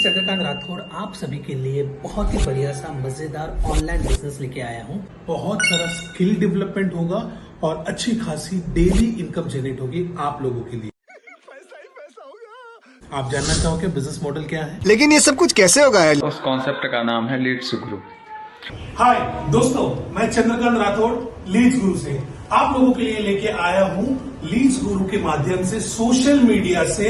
चंद्रकांत राठौड़ आप सभी के लिए बहुत ही बढ़िया सा मजेदार ऑनलाइन बिजनेस लेके आया हूँ। बहुत सारा स्किल डेवलपमेंट होगा और अच्छी खासी डेली इनकम जनरेट होगी आप लोगों के लिए। पैसा ही पैसा होगा। आप जानना चाहोगे बिजनेस मॉडल क्या है, लेकिन ये सब कुछ कैसे होगा है? उस कॉन्सेप्ट का नाम है लीड्स गुरु। हाय दोस्तों, मैं चंद्रकांत राठौड़ लीड्स गुरु से आप लोगों के लिए लेके आया हूँ लीड्स गुरु के माध्यम से सोशल मीडिया से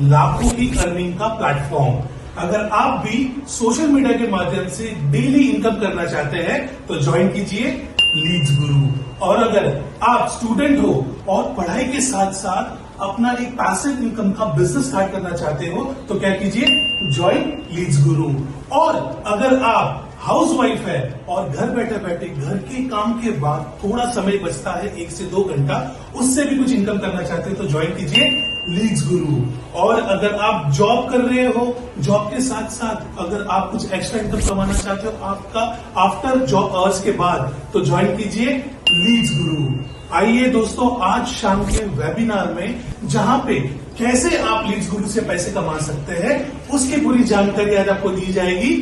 लाखों की अर्निंग का प्लेटफॉर्म। अगर आप भी सोशल मीडिया के माध्यम से डेली इनकम करना चाहते हैं तो ज्वाइन कीजिए लीड्स गुरु। और अगर आप स्टूडेंट हो और पढ़ाई के साथ साथ अपना एक पैसिव इनकम का बिजनेस स्टार्ट करना चाहते हो तो क्या कीजिए, ज्वाइन लीड्स गुरु। और अगर आप हाउस वाइफ है और घर बैठे बैठे घर के काम के बाद थोड़ा समय बचता है 1 से 2 घंटा, उससे भी कुछ इनकम करना चाहते हैं तो ज्वाइन कीजिए लीड्स गुरु। और अगर आप जॉब कर रहे हो, जॉब के साथ साथ अगर आप कुछ एक्स्ट्रा इनकम कमाना चाहते हो आपका आफ्टर जॉब आवर्स के बाद, तो ज्वाइन कीजिए लीड्स गुरु। आइए दोस्तों, आज शाम के वेबिनार में जहां पे कैसे आप लीड्स गुरु से पैसे कमा सकते हैं उसकी पूरी जानकारी आज आपको दी जाएगी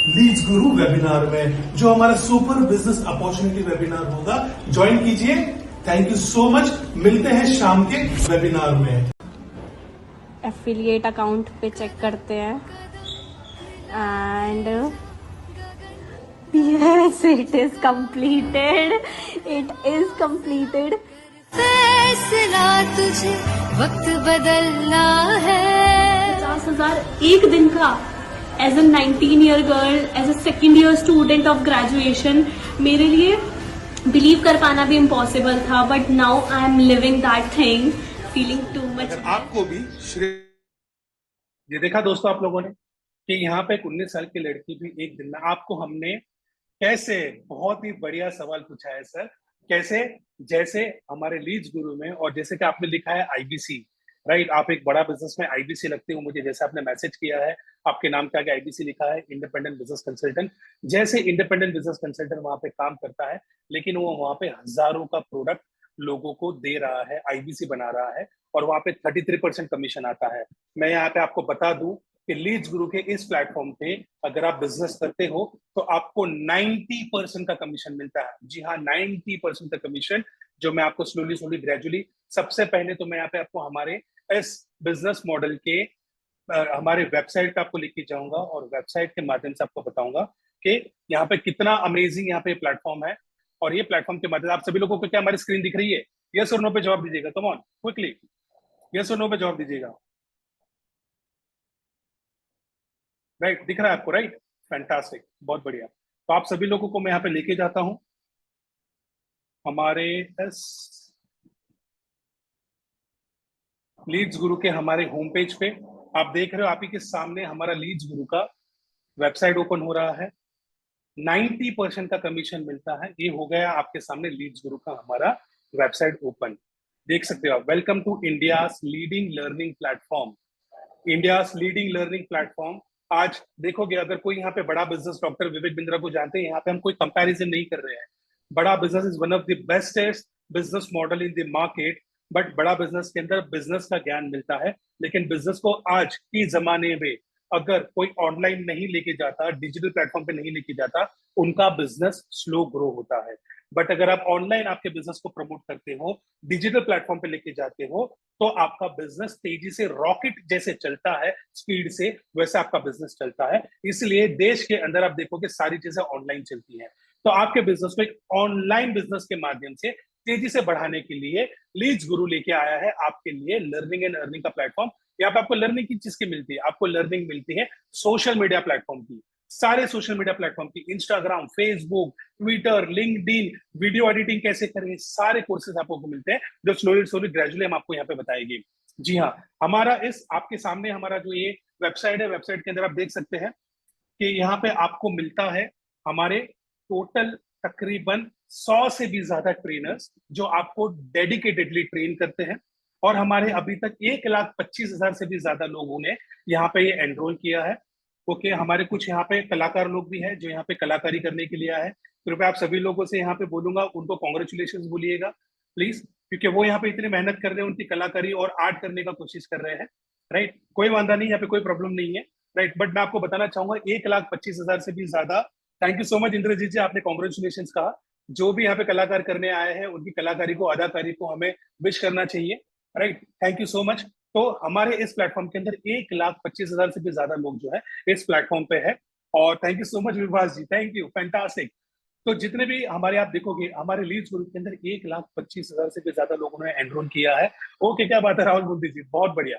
लीड्स गुरु वेबिनार में, जो हमारा सुपर बिजनेस अपॉर्चुनिटी वेबिनार होगा। ज्वाइन कीजिए। Thank you so much. मिलते हैं शाम के वेबिनार में। एफिलिएट अकाउंट पे चेक करते हैं and yes, it is completed, it is completed. फैसला तुझे वक्त बदलना है। 50,000 एक दिन का as a 19-year girl, as a second year student of graduation, मेरे लिए बिलीव कर पाना भी इम्पॉसिबल था, but now I am living that thing, feeling too much. आपको भी ये देखा दोस्तों आप लोगों ने कि यहाँ पे एक 19 साल की लड़की भी एक दिन में, आपको हमने कैसे, बहुत ही बढ़िया सवाल पूछा है सर, कैसे, जैसे हमारे लीड्स गुरु में, और जैसे कि आपने लिखा है आईबीसी, राइट, आप एक बड़ा बिजनेस में आईबीसी लगते हो मुझे, जैसे आपने मैसेज किया है, आपके नाम के आगे आईबीसी लिखा है, इंडिपेंडेंट बिजनेस कंसल्टेंट। जैसे इंडिपेंडेंट बिजनेस कंसल्टेंट वहां पे काम करता है, लेकिन वो वहां पे हजारों का प्रोडक्ट लोगों को दे रहा है, आईबीसी बना रहा है, और वहां पे 33% कमीशन आता है। मैं यहाँ पे आपको बता दूं कि लीड्स गुरु के इस प्लेटफॉर्म पे अगर आप बिजनेस करते हो तो आपको 90% का कमीशन मिलता है। जी हाँ, 90% का कमीशन, जो मैं आपको स्लोली स्लोली ग्रेजुअली, सबसे पहले तो मैं यहाँ पे आपको हमारे इस बिजनेस मॉडल के हमारे वेबसाइट पे आपको लेके जाऊंगा और वेबसाइट के माध्यम से आपको बताऊंगा कि यहाँ पे कितना अमेजिंग यहाँ पे प्लेटफॉर्म है। और ये प्लेटफॉर्म के माध्यम से आप सभी लोगों को क्या हमारी स्क्रीन दिख रही है? यस और नो पे जवाब दीजिएगा, कम ऑन क्विकली, यस और नो पे जवाब दीजिएगा। राइट, दिख रहा है आपको? राइट, फैंटास्टिक, बहुत बढ़िया। तो आप सभी लोगों को मैं यहाँ पे लेके जाता हूं हमारे इस लीड्स गुरु के हमारे होम पेज पे। आप देख रहे हो, आप ही के सामने हमारा लीड्स गुरु का वेबसाइट ओपन हो रहा है। 90% का कमीशन मिलता है। ये हो गया आपके सामने लीड्स गुरु का हमारा वेबसाइट ओपन, देख सकते हो आप। Welcome to India's leading learning platform, India's leading learning platform. आज देखोगे, अगर कोई यहाँ पे बड़ा बिजनेस, डॉक्टर विवेक बिंद्रा को जानते हैं, यहाँ पे हम कोई कंपैरिजन नहीं कर रहे हैं। बड़ा business is one of the bestest business model in the market, but बड़ा बिजनेस के अंदर बिजनेस का ज्ञान मिलता है, लेकिन बिजनेस को आज के जमाने में अगर कोई ऑनलाइन नहीं लेके जाता, डिजिटल प्लेटफॉर्म पे नहीं लेके जाता, उनका बिजनेस स्लो ग्रो होता है। बट अगर आप ऑनलाइन आपके बिजनेस को प्रमोट करते हो, डिजिटल प्लेटफॉर्म पे लेके जाते हो, तो आपका बिजनेस तेजी से, रॉकेट जैसे चलता है स्पीड से, वैसे आपका बिजनेस चलता है। इसलिए देश के अंदर आप देखोगे सारी चीजें ऑनलाइन चलती हैं। तो आपके बिजनेस को एक ऑनलाइन बिजनेस के माध्यम से तेजी से बढ़ाने के लिए लीड्स गुरु लेके आया है आपके लिए लर्निंग एंड अर्निंग का प्लेटफॉर्म। यहाँ पे आपको लर्निंग की चीज की मिलती है, आपको लर्निंग मिलती है सोशल मीडिया प्लेटफॉर्म की, सारे सोशल मीडिया प्लेटफॉर्म की, Instagram, Facebook, Twitter, LinkedIn, video editing कैसे करें, सारे कोर्सेज आपको मिलते हैं, जो स्लोली स्लोली ग्रेजुअली हम आपको यहाँ पे बताएंगे। जी हाँ, हमारा इस आपके सामने हमारा जो ये वेबसाइट है, वेबसाइट के अंदर आप देख सकते हैं कि यहाँ पे आपको मिलता है हमारे टोटल तकरीबन 100 से भी ज्यादा ट्रेनर्स जो आपको डेडिकेटेडली ट्रेन करते हैं। और हमारे अभी तक 1,25,000 से भी ज्यादा लोगों ने यहाँ पे ये एनरोल किया है। ओके, हमारे कुछ यहाँ पे कलाकार लोग भी हैं जो यहाँ पे कलाकारी करने के लिए आए हैं। कृपया आप सभी लोगों से यहाँ पे बोलूंगा, उनको कॉन्ग्रेचुलेशन बोलिएगा प्लीज, क्योंकि वो यहाँ पे इतनी मेहनत कर रहे हैं, उनकी कलाकारी और आर्ट करने का कोशिश कर रहे हैं। राइट, कोई वादा नहीं, यहाँ पे कोई प्रॉब्लम नहीं है। राइट। बट मैं आपको बताना चाहूंगा 1,25,000 से भी ज्यादा। Thank you so much Indrajit ji, आपने कॉन्ग्रेचुलेशन कहा। जो भी यहाँ पे कलाकार करने आए हैं उनकी कलाकारी को, अदाकारी को हमें विश करना चाहिए, right. Thank you so much. तो हमारे इस प्लेटफॉर्म के अंदर 1,25,000 से भी ज्यादा लोग जो है इस प्लेटफॉर्म पे है। और thank you so much Vibhas ji, thank you, fantastic. तो जितने भी हमारे आप देखोगे हमारे लीड्स ग्रुप के अंदर 1,25,000 से भी ज्यादा लोगों ने एनरोल किया है। ओके, क्या बात है राहुल बुंदी जी, बहुत बढ़िया।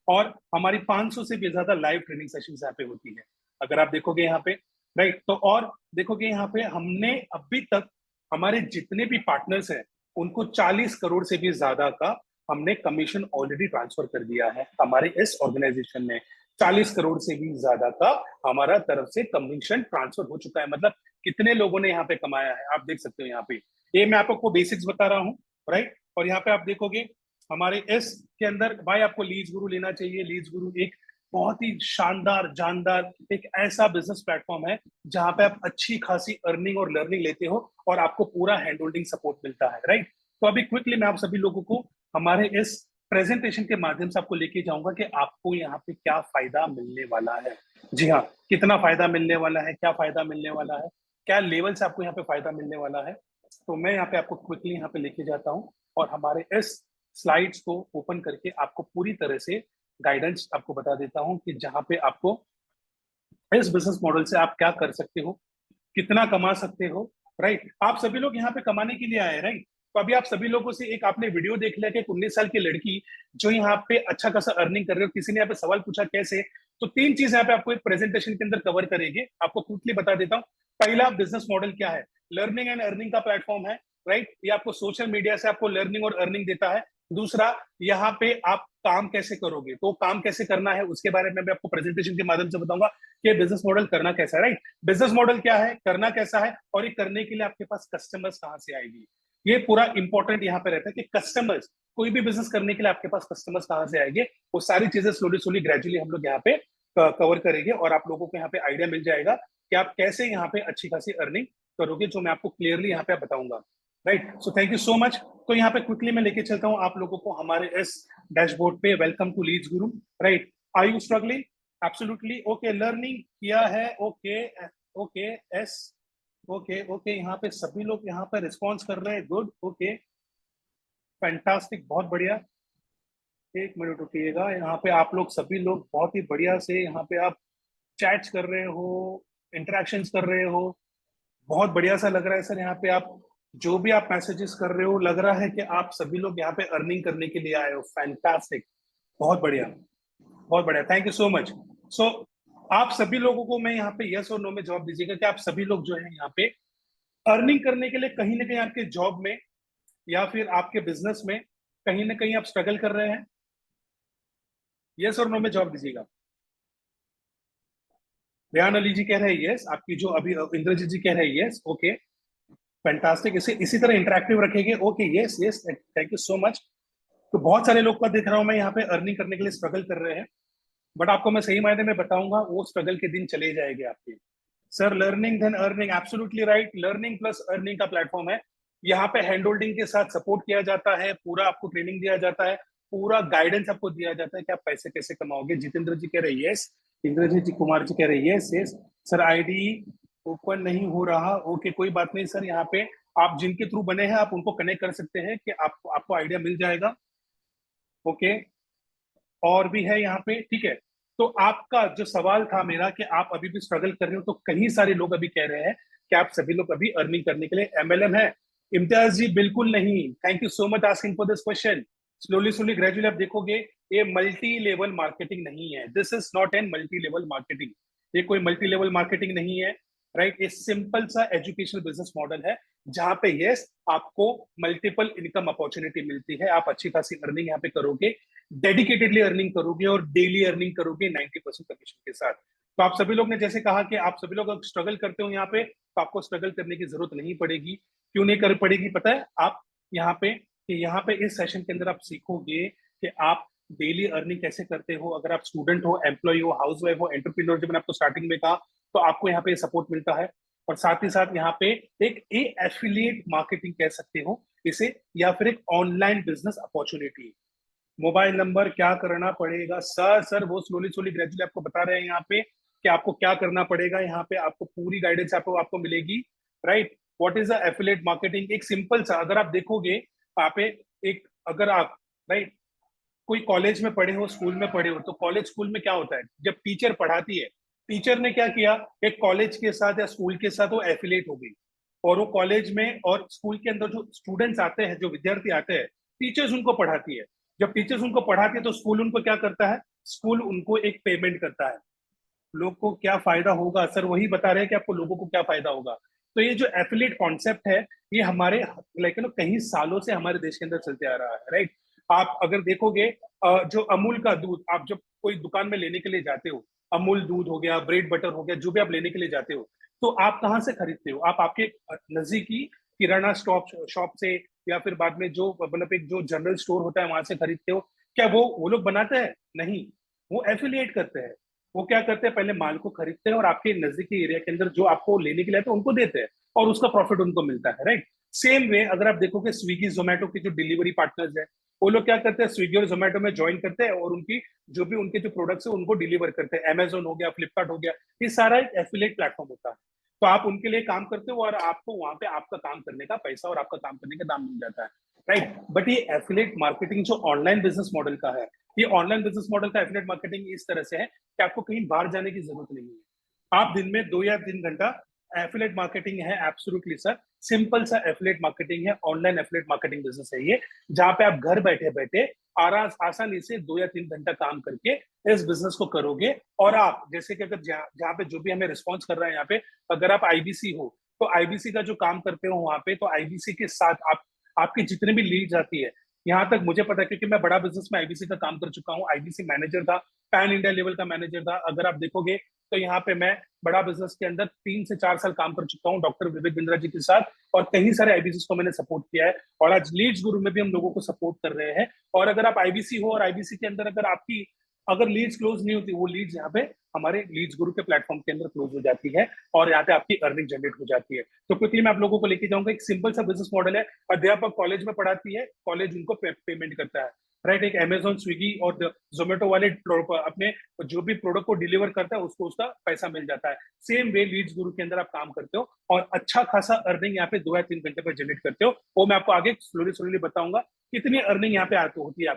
और हमारी 500 से भी ज्यादा लाइव ट्रेनिंग सेशन यहाँ पे होती है, अगर आप देखोगे यहाँ पे, राइट। तो और देखोगे यहाँ पे हमने अभी तक हमारे जितने भी पार्टनर्स हैं उनको 40 करोड़ से भी ज्यादा का हमने कमीशन ऑलरेडी ट्रांसफर कर दिया है। हमारे इस ऑर्गेनाइजेशन ने 40 करोड़ से भी ज्यादा का हमारा तरफ से कमीशन ट्रांसफर हो चुका है। मतलब कितने लोगों ने यहाँ पे कमाया है आप देख सकते हो यहाँ पे। ये मैं आपको बेसिक्स बता रहा हूँ, राइट। और यहाँ पे आप देखोगे हमारे इस के अंदर भाई आपको लीड्स गुरु लेना चाहिए। लीड्स गुरु एक बहुत ही शानदार जानदार एक ऐसा बिजनेस प्लेटफॉर्म है जहां पे आप अच्छी खासी अर्निंग और लर्निंग लेते हो और आपको पूरा हैंड होल्डिंग सपोर्ट मिलता है, राइट। तो अभी क्विकली मैं आप सभी लोगों को हमारे इस प्रेजेंटेशन के माध्यम से आपको लेके जाऊंगा कि आपको यहाँ पे क्या फायदा मिलने वाला है। जी हाँ, कितना फायदा मिलने वाला है, क्या फायदा मिलने वाला है, क्या लेवल से आपको यहाँ पे फायदा मिलने वाला है। तो मैं यहाँ पे आपको क्विकली यहाँ पे लेके जाता हूँ और हमारे इस स्लाइड्स को ओपन करके आपको पूरी तरह से गाइडेंस आपको बता देता हूँ कि जहां पे आपको इस बिजनेस मॉडल से आप क्या कर सकते हो, कितना कमा सकते हो, राइट। आप सभी लोग यहाँ पे कमाने के लिए आए, राइट। तो अभी आप सभी लोगों से एक आपने वीडियो देख लिया कि 19 साल की लड़की जो यहाँ पे अच्छा खासा अर्निंग कर रही हो, किसी ने यहाँ पे सवाल पूछा कैसे, तो 3 चीज यहाँ पे आपको एक प्रेजेंटेशन के अंदर कवर करेंगे। आपको क्विकली बता देता हूँ। पहला बिजनेस मॉडल क्या है, लर्निंग एंड अर्निंग का प्लेटफॉर्म है, राइट। ये आपको सोशल मीडिया से आपको लर्निंग और अर्निंग देता है। दूसरा, यहाँ पे आप काम कैसे करोगे, तो काम कैसे करना है उसके बारे में मैं आपको प्रेजेंटेशन के माध्यम से बताऊंगा कि बिजनेस मॉडल करना कैसा है, राइट। बिजनेस मॉडल क्या है, करना कैसा है, और ये करने के लिए आपके पास कस्टमर्स कहाँ से आएगी, ये पूरा इंपॉर्टेंट यहाँ पे रहता है कि कस्टमर्स, कोई भी बिजनेस करने के लिए आपके पास कस्टमर्स कहाँ से आएंगे, वो सारी चीजें स्लोली स्लोली ग्रेजुअली हम लोग यहाँ पे कवर करेंगे और आप लोगों को यहाँ पे आइडिया मिल जाएगा कि आप कैसे यहाँ पे अच्छी खासी अर्निंग करोगे, जो मैं आपको क्लियरली यहाँ पे बताऊंगा, right. So thank you so much. तो यहाँ पे क्विकली मैं लेके चलता हूँ आप लोगों को हमारे इस डैशबोर्ड पे। Welcome to Leads Guru, right. Are you struggling? Absolutely okay. Learning किया है, okay okay yes okay okay. यहाँ पे सभी लोग यहाँ पे रिस्पॉन्स कर रहे हैं, गुड, ओके, फैंटास्टिक, बहुत बढ़िया। एक मिनट रुकिएगा, यहाँ पे आप लोग सभी लोग बहुत ही बढ़िया से यहाँ पे आप चैट्स कर रहे हो, इंटरेक्शंस कर रहे हो, बहुत बढ़िया सा लग रहा है सर। यहाँ पे आप जो भी आप मैसेजेस कर रहे हो, लग रहा है कि आप सभी लोग यहाँ पे अर्निंग करने के लिए आए हो, फैंटास्टिक, बहुत बढ़िया, बहुत बढ़िया, थैंक यू सो मच। सो आप सभी लोगों को मैं यहाँ पे यस और नो में जवाब दीजिएगा कि आप सभी लोग जो है यहाँ पे अर्निंग करने के लिए कहीं ना कहीं आपके जॉब में या फिर आपके बिजनेस में कहीं ना कहीं आप स्ट्रगल कर रहे हैं। यस और नो में जवाब दीजिएगा। रेहान अली जी कह रहे हैं यस, आपकी जो अभी इंद्रजीत जी कह रहे हैं यस, ओके, फैंटास्टिक। इसी तरह इंटरेक्टिव रखेंगे, okay, yes yes, thank you so much. तो बहुत सारे लोग का देख रहा हूं मैं यहाँ पे अर्निंग करने के लिए स्ट्रगल कर रहे हैं, बट आपको मैं सही मायने में बताऊंगा वो स्ट्रगल के दिन चले जाएंगे आपके। Sir learning then earning, absolutely right, learning plus earning का प्लेटफॉर्म है। यहाँ पे हैंड होल्डिंग के साथ सपोर्ट किया जाता है, पूरा आपको ट्रेनिंग दिया जाता है, पूरा गाइडेंस आपको दिया जाता है कि आप पैसे कैसे कमाओगे। जितेंद्र जी कह रहे यस, इंद्रजीत जी कुमार जी कह रहे yes yes. Sir ID open नहीं हो रहा, ओके, कोई बात नहीं सर। यहाँ पे आप जिनके थ्रू बने हैं आप उनको कनेक्ट कर सकते हैं कि आपको आइडिया मिल जाएगा, ओके। और भी है यहाँ पे, ठीक है। तो आपका जो सवाल था मेरा कि आप अभी भी स्ट्रगल कर रहे हो, तो कई सारे लोग अभी कह रहे हैं कि आप सभी लोग अभी अर्निंग करने के लिए एमएलएम है। इम्तियाज जी बिल्कुल नहीं, thank you so much asking for this question. Slowly slowly gradually आप देखोगे ये मल्टी लेवल मार्केटिंग नहीं है, this is not an multi level marketing, ये कोई मल्टी लेवल मार्केटिंग नहीं है, राइट। ये सिंपल सा एजुकेशनल बिजनेस मॉडल है जहां पे यस आपको मल्टीपल इनकम अपॉर्चुनिटी मिलती है, आप अच्छी खासी अर्निंग यहाँ पे करोगे, डेडिकेटेडली अर्निंग करोगे और डेली अर्निंग करोगे 90% कमीशन के साथ। तो आप सभी लोग ने जैसे कहा कि आप सभी लोग अगर स्ट्रगल करते हो यहाँ पे तो आपको स्ट्रगल करने की जरूरत नहीं पड़ेगी। क्यों नहीं कर पड़ेगी पता है? आप यहाँ पे कि यहाँ पे इस सेशन के अंदर आप सीखोगे कि आप डेली अर्निंग कैसे करते हो। अगर आप स्टूडेंट हो, एम्प्लॉय हो, हाउस वाइफ हो, एंटरप्रेन्योर, जब मैंने आपको स्टार्टिंग में कहा, तो आपको यहाँ पे सपोर्ट मिलता है। और साथ ही साथ यहाँ पे एक एफिलिएट मार्केटिंग कह सकते हो इसे, या फिर एक online business opportunity, mobile number, क्या करना पड़ेगा सर वो स्लोली ग्रेजुअली आपको बता रहे हैं यहाँ पे कि आपको क्या करना पड़ेगा। यहाँ पे आपको पूरी गाइडेंस आपको मिलेगी, right. What is the affiliate marketing, एक सिंपल सा, अगर आप देखोगे आप एक, अगर आप, राइट, कोई कॉलेज में पढ़े हो, स्कूल में पढ़े हो, तो कॉलेज स्कूल में क्या होता है, जब टीचर पढ़ाती है, टीचर ने क्या किया, एक कॉलेज के साथ या स्कूल के साथ वो एफिलिएट हो गई, और वो कॉलेज में और स्कूल के अंदर जो स्टूडेंट्स आते हैं, जो विद्यार्थी आते हैं, टीचर्स उनको पढ़ाती है। जब टीचर्स उनको पढ़ाती है तो स्कूल उनको क्या करता है, स्कूल उनको एक पेमेंट करता है। लोग को क्या फायदा होगा सर, वही बता रहे हैं कि आपको लोगों को क्या फायदा होगा। तो ये जो एफिलिएट कॉन्सेप्ट है, ये हमारे लाइक कई सालों से हमारे देश के अंदर चलते आ रहा है, राइट। आप अगर देखोगे जो अमूल का दूध, आप जब कोई दुकान में लेने के लिए जाते हो, अमूल दूध हो गया, ब्रेड बटर हो गया, जो भी आप लेने के लिए जाते हो, तो आप कहाँ से खरीदते हो, आप आपके नजदीकी किराना शॉप से, या फिर बाद में जो मतलब एक जो जनरल स्टोर होता है वहां से खरीदते हो। क्या वो लोग बनाते हैं? नहीं, वो एफिलिएट करते हैं। वो क्या करते हैं, पहले माल को खरीदते हैं और आपके नजदीकी एरिया के अंदर जो आपको लेने के लिए आते हैं उनको देते हैं, और उसका प्रॉफिट उनको मिलता है, राइट। सेम वे अगर आप देखोगे स्विगी जोमेटो के जो डिलीवरी पार्टनर्स है, वो लोग क्या करते हैं, स्विगी और जोमेटो में ज्वाइन करते हैं और उनकी जो भी उनके जो प्रोडक्ट्स है उनको डिलीवर करते हैं। अमेजोन हो गया, फ्लिपकार्ट हो गया, ये सारा एक एफिलिएट प्लेटफॉर्म होता है। तो आप उनके लिए काम करते हो और आपको वहां पे आपका काम करने का पैसा और आपका काम करने का दाम मिल जाता है, राइट। बट ये एफिलिएट मार्केटिंग जो ऑनलाइन बिजनेस मॉडल का है, ये ऑनलाइन बिजनेस मॉडल का एफिलिएट मार्केटिंग इस तरह से है कि आपको कहीं बाहर जाने की जरूरत नहीं है। आप दिन में 2 या 3 घंटा एफिलिएट मार्केटिंग है, एब्सोल्युटली सर, सिंपल सा एफिलिएट मार्केटिंग है, ऑनलाइन एफिलिएट मार्केटिंग बिजनेस है ये, जहां पे आप घर बैठे बैठे आसानी से 2 या 3 घंटा काम करके इस बिजनेस को करोगे। और आप जैसे कि अगर जहाँ पे जो भी हमें रिस्पॉन्स कर रहा है यहाँ पे, अगर आप आईबीसी हो तो आईबीसी का जो काम करते हो वहां पे, तो आईबीसी के साथ आप आपकी जितने भी लीड्स आती है, यहाँ तक मुझे पता है क्योंकि मैं बड़ा बिजनेस में आईबीसी का काम कर चुका हूँ, आईबीसी मैनेजर था, पैन इंडिया लेवल का मैनेजर था। अगर आप देखोगे तो यहाँ पे मैं बड़ा बिजनेस के अंदर 3 से 4 साल काम कर चुका हूँ डॉक्टर विवेक बिंद्रा जी के साथ, और कई सारे आईबीसी को मैंने सपोर्ट किया है, और आज लीड्स गुरु में भी हम लोगों को सपोर्ट कर रहे हैं। और अगर आप आईबीसी हो और आईबीसी के अंदर अगर लीड्स क्लोज नहीं होती, वो लीड्स यहाँ पे हमारे लीड्स गुरु के प्लेटफॉर्म के अंदर क्लोज हो जाती है, और यहाँ पे आपकी अर्निंग जनरेट हो जाती है। तो क्विकली मैं आप लोगों को लेके जाऊंगा, एक सिंपल सा बिजनेस मॉडल है। अध्यापक कॉलेज में पढ़ाती है, कॉलेज उनको पेमेंट करता है, राइट। एक अमेजोन, स्विगी और जोमेटो वाले अपने जो भी प्रोडक्ट को डिलीवर करता है उसको उसका पैसा मिल जाता है। सेम वे लीड्स गुरु के अंदर आप काम करते हो और अच्छा खासा अर्निंग यहाँ पे 2 या 3 घंटे पर जनरेट करते हो। वो मैं आपको आगे स्लोली बताऊंगा कितनी अर्निंग यहाँ पे होती है।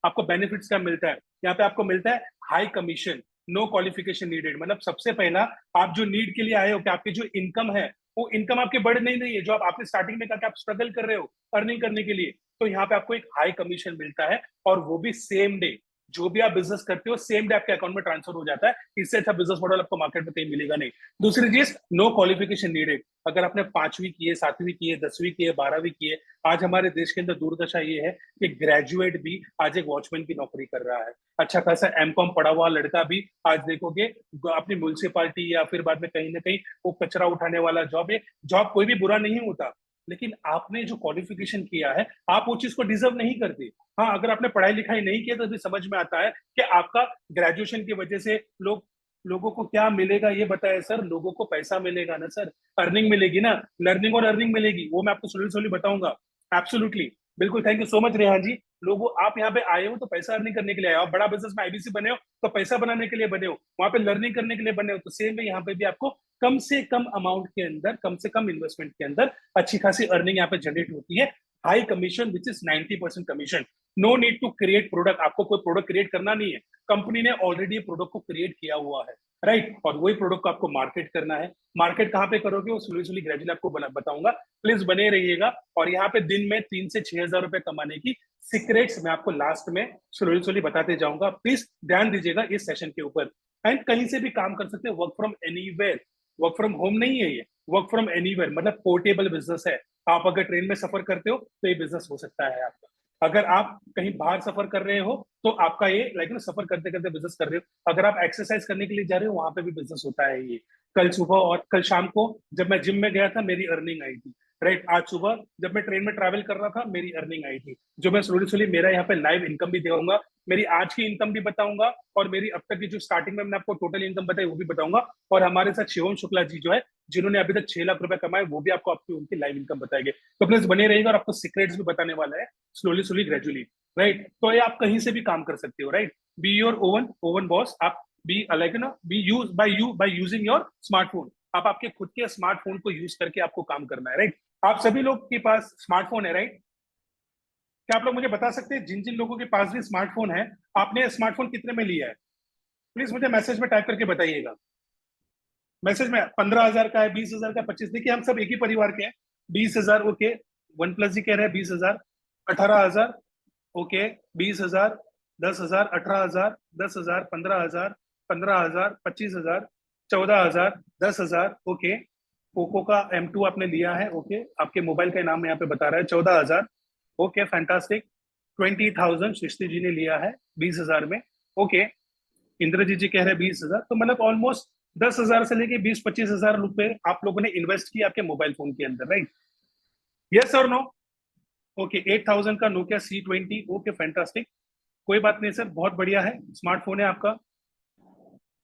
आपको बेनिफिट्स क्या मिलता है यहाँ पे, आपको मिलता है high commission, no qualification needed. मतलब सबसे पहला आप जो नीड के लिए आए हो कि आपकी जो इनकम है वो इनकम आपके बढ़ नहीं रही है, जो आपने स्टार्टिंग में कहा कि आप स्ट्रगल कर रहे हो अर्निंग करने के लिए, तो यहाँ पे आपको एक हाई कमीशन मिलता है, और वो भी सेम डे। जो भी आप बिजनेस करते हो सेम डे आपके अकाउंट में ट्रांसफर हो जाता है। इससे अच्छा बिजनेस मॉडल आपको मार्केट में कहीं मिलेगा नहीं। दूसरी चीज, नो क्वालिफिकेशन नीडेड। अगर आपने 5वीं की है, 7वीं की है, 10वीं की है, 12वीं की है, आज हमारे देश के अंदर दुर्दशा ये है कि ग्रेजुएट भी आज एक वॉचमैन की नौकरी कर रहा है। अच्छा खासा एमकॉम पढ़ा हुआ लड़का भी आज देखोगे अपनी म्यूनिसिपालिटी या फिर बाद में कहीं ना कहीं वो कचरा उठाने वाला जॉब है। जॉब कोई भी बुरा नहीं होता, लेकिन आपने जो क्वालिफिकेशन किया है आप वो चीज को डिजर्व नहीं करते। हाँ, अगर आपने पढ़ाई लिखाई नहीं किया तो भी समझ में आता है कि आपका ग्रेजुएशन की वजह से लोगों को क्या मिलेगा ये बताया सर, लोगों को पैसा मिलेगा ना सर, अर्निंग मिलेगी ना, लर्निंग और अर्निंग मिलेगी, वो मैं आपको स्लोली बताऊंगा। एब्सोल्युटली, बिल्कुल, thank you so much Rehan ji. लोगों, आप यहाँ पे आए हो तो पैसा अर्निंग करने के लिए आए हो, आप बड़ा बिजनेस में आईबीसी बने हो तो पैसा बनाने के लिए बने हो, वहां पे लर्निंग करने के लिए बने हो। तो सेम है यहाँ पे भी, आपको कम से कम अमाउंट के अंदर, कम से कम इन्वेस्टमेंट के अंदर अच्छी खासी अर्निंग यहाँ पे जनरेट होती है। High commission which is 90% commission. No need to create product, आपको कोई प्रोडक्ट क्रिएट करना नहीं है, कंपनी ने ऑलरेडी प्रोडक्ट को क्रिएट किया हुआ है, राइट। और वही प्रोडक्ट को आपको मार्केट करना है। मार्केट कहाँ पे करोगे वो स्लोली ग्रेजुअली आपको बताऊंगा, प्लीज बने रहिएगा। और यहाँ पे दिन में 3 से 6 हजार रुपए कमाने की सीक्रेट्स मैं आपको लास्ट में स्लोली बताते जाऊंगा। प्लीज ध्यान दीजिएगा इस सेशन के ऊपर। एंड कहीं से भी काम कर सकते हैं, work from anywhere, work from home नहीं है ये, वर्क फ्रॉम एनीवेयर मतलब पोर्टेबल बिजनेस है। आप अगर ट्रेन में सफर करते हो तो ये बिजनेस हो सकता है आपका। अगर आप कहीं बाहर सफर कर रहे हो तो आपका ये लाइक ना सफर करते करते बिजनेस कर रहे हो। अगर आप एक्सरसाइज करने के लिए जा रहे हो वहां पे भी बिजनेस होता है ये। कल सुबह और कल शाम को जब मैं जिम में गया था मेरी अर्निंग आई थी, राइट। आज सुबह जब मैं ट्रेन में ट्रैवल कर रहा था मेरी अर्निंग आई थी, जो मैं स्लोली मेरा यहाँ पे लाइव इनकम भी दिखाऊंगा, मेरी आज की इनकम भी बताऊंगा, और मेरी अब तक की जो स्टार्टिंग में मैंने आपको टोटल इनकम बताई वो भी बताऊंगा। और हमारे साथ शिवम शुक्ला जी जो है, जिन्होंने अभी तक 6 लाख रुपए कमाए, वो भी आपको आपकी उनकी लाइव इनकम बताएंगे। तो प्लीज बने रहिएगा, और आपको सीक्रेट्स भी बताने वाला है स्लोली ग्रेजुअली, राइट। तो ये आप कहीं से भी काम कर सकते हो, right. Be your oven boss. आप बी लाइक ना B use by using your smartphone. आप आपके खुद के स्मार्टफोन को यूज करके आपको काम करना है, राइट। आप सभी लोग के पास स्मार्टफोन है, राइट। क्या आप लोग मुझे बता सकते हैं जिन जिन लोगों के पास भी स्मार्टफोन है, आपने स्मार्टफोन कितने में लिया है? प्लीज मुझे मैसेज में टाइप करके बताइएगा। मैसेज में 15,000 का है, 20,000 का, 25। देखिए हम सब एक ही परिवार के हैं। 20,000 ओके, वन प्लस जी कह रहे हैं 20,000। 18,000 ओके, 20,000, 10,000, 18,000, 10,000, 15,000, 15,000, 25,000, 14,000, 10,000 ओके। पोको का M2 आपने लिया है, ओके। आपके मोबाइल का नाम यहाँ पे बता रहा है 14,000, ओके फैंटास्टिक। 20,000 सृष्टि जी ने लिया है 20,000 में, ओके। इंद्रजीत जी कह रहे हैं 20,000। तो मतलब ऑलमोस्ट 10,000 से लेके 20-25,000 रुपए आप लोगों ने इन्वेस्ट किया आपके मोबाइल फोन के अंदर, राइट। यस और नो? ओके। 8,000 का नोकिया C20, ओके फैंटास्टिक। कोई बात नहीं सर, बहुत बढ़िया है, स्मार्टफोन है आपका,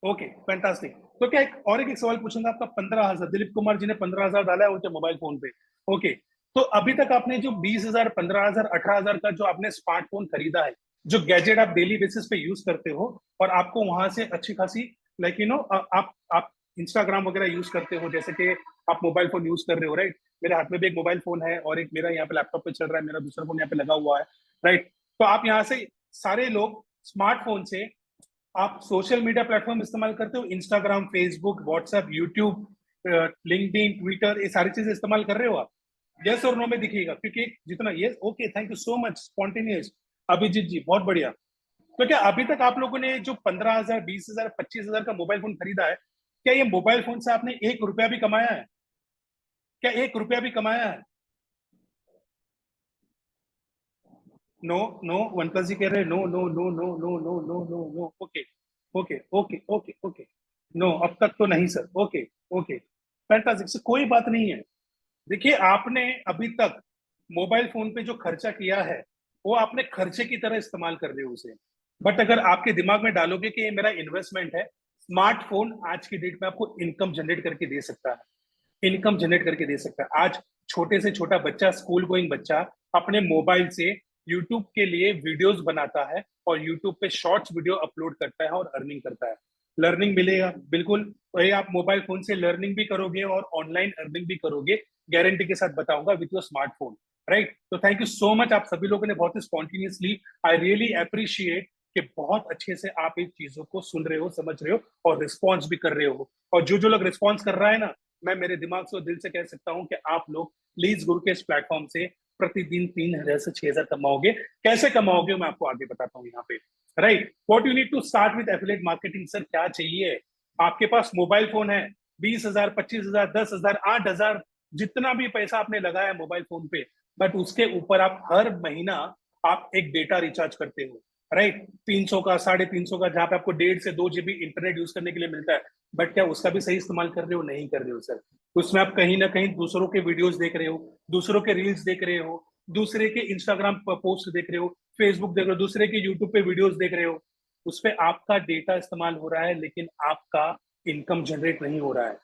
ओके फैंटास्टिक। तो क्या एक सवाल पूछूंगा आपका। 15,000 दिलीप कुमार जी ने 15,000 डाला है उनके मोबाइल फोन पे, ओके। तो अभी तक आपने जो 20,000, 15,000, 18,000 का जो आपने स्मार्टफोन खरीदा है, जो गैजेट आप डेली बेसिस पे यूज करते हो, और आपको वहां से अच्छी खासी लाइक यू नो आप इंस्टाग्राम वगैरह यूज करते हो, जैसे कि आप मोबाइल फोन यूज कर रहे हो, राइट। मेरे हाथ में भी एक मोबाइल फोन है, और एक मेरा यहाँ पे लैपटॉप पे चल रहा है, मेरा दूसरा फोन यहाँ पे लगा हुआ है, राइट। तो आप यहाँ से सारे लोग स्मार्टफोन से आप सोशल मीडिया प्लेटफॉर्म इस्तेमाल करते हो, Instagram, Facebook, WhatsApp, YouTube, LinkedIn, Twitter, ये सारी चीजें इस्तेमाल कर रहे हो आप? यस और नो में दिखेगा, क्योंकि जितना yes okay, thank you so much spontaneous Abhijit ji, बहुत बढ़िया। तो क्या अभी तक आप लोगों ने जो 15,000, 20,000, 25,000 का मोबाइल फोन खरीदा है, क्या ये मोबाइल फोन से आपने 1 रुपया भी कमाया है? क्या 1 रुपया भी कमाया है? No no, OnePlus ji कह रहे हैं no no no no no no no no no, okay okay okay okay okay. No, अब तक तो नहीं सर, ओके ओके फैंटास्टिक से कोई बात नहीं है। देखिए आपने अभी तक मोबाइल फोन पे जो खर्चा किया है, वो आपने खर्चे की तरह इस्तेमाल कर रहे हो उसे। बट अगर आपके दिमाग में डालोगे कि ये मेरा इन्वेस्टमेंट है, स्मार्टफोन आज की डेट में आपको इनकम जनरेट करके दे सकता है, इनकम जनरेट करके दे सकता है। आज छोटे से छोटा बच्चा, स्कूल गोइंग बच्चा, अपने मोबाइल से यूट्यूब के लिए वीडियोस बनाता है, और यूट्यूब पे शॉर्ट्स वीडियो अपलोड करता है, और अर्निंग करता है। लर्निंग मिलेगा बिल्कुल, वही आप मोबाइल फोन से लर्निंग भी करोगे और ऑनलाइन अर्निंग भी करोगे, गारंटी के साथ बताऊंगा, विथ योर स्मार्टफोन, राइट। तो थैंक यू सो मच, आप सभी लोगों ने बहुत ही स्पॉन्टेनियसली, आई रियली अप्रिशिएट कि बहुत अच्छे से आप इन चीजों को सुन रहे हो, समझ रहे हो, और रिस्पॉन्स भी कर रहे हो। और जो लोग रिस्पॉन्स कर रहा है ना, मैं मेरे दिमाग से और दिल से कह सकता हूं कि आप लोग लीड्स गुरु के इस प्लेटफॉर्म से प्रतिदिन 3,000 से 6,000 कमाओगे। कैसे कमाओगे मैं आपको आगे बताता हूँ यहाँ पे, right. What you need to start with affiliate marketing. Sir क्या चाहिए? आपके पास मोबाइल फोन है, 20,000, 25,000, 10,000, 8,000, जितना भी पैसा आपने लगाया मोबाइल फोन पे, बट उसके ऊपर आप हर महीना आप एक डेटा रिचार्ज करते हो, राइट। 300 का, 350 का, जहां पे आपको 1.5 से 2 GB इंटरनेट यूज करने के लिए मिलता है, बट क्या उसका भी सही इस्तेमाल कर रहे हो? नहीं कर रहे हो सर। उसमें आप कहीं ना कहीं दूसरों के वीडियोस देख रहे हो, दूसरों के रील्स देख रहे हो, दूसरे के इंस्टाग्राम पोस्ट देख रहे हो, फेसबुक देख रहे हो, दूसरे के यूट्यूब पे वीडियोस देख रहे हो। उस पर आपका डेटा इस्तेमाल हो रहा है, लेकिन आपका इनकम जनरेट नहीं हो रहा है।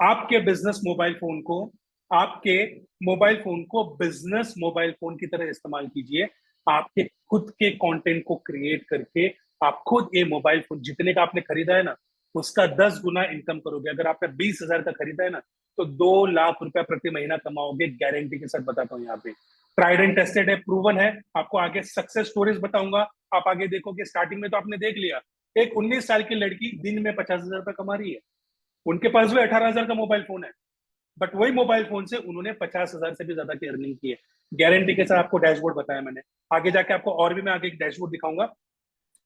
आपके बिजनेस मोबाइल फोन को, आपके मोबाइल फोन को बिजनेस मोबाइल फोन की तरह इस्तेमाल कीजिए। आपके खुद के कंटेंट को क्रिएट करके आप खुद ये मोबाइल फोन जितने का आपने खरीदा है ना, उसका 10 गुना इनकम करोगे। अगर आपने 20,000 का खरीदा है ना, तो 2 लाख रुपया प्रति महीना कमाओगे, गारंटी के साथ बताता हूँ। यहाँ पे ट्राइड एंड टेस्टेड है, प्रूवन है। आपको आगे सक्सेस स्टोरीज बताऊंगा, आप आगे देखोगे। स्टार्टिंग में तो आपने देख लिया, एक 19 साल की लड़की दिन में 50,000 रुपया कमा रही है, उनके पास भी 18,000 का मोबाइल फोन है, बट वही मोबाइल फोन से उन्होंने 50,000 से भी ज्यादा की अर्निंग की है। गारंटी के साथ आपको डैशबोर्ड बताया मैंने। आगे जाके आपको और भी मैं आगे एक डैशबोर्ड दिखाऊंगा,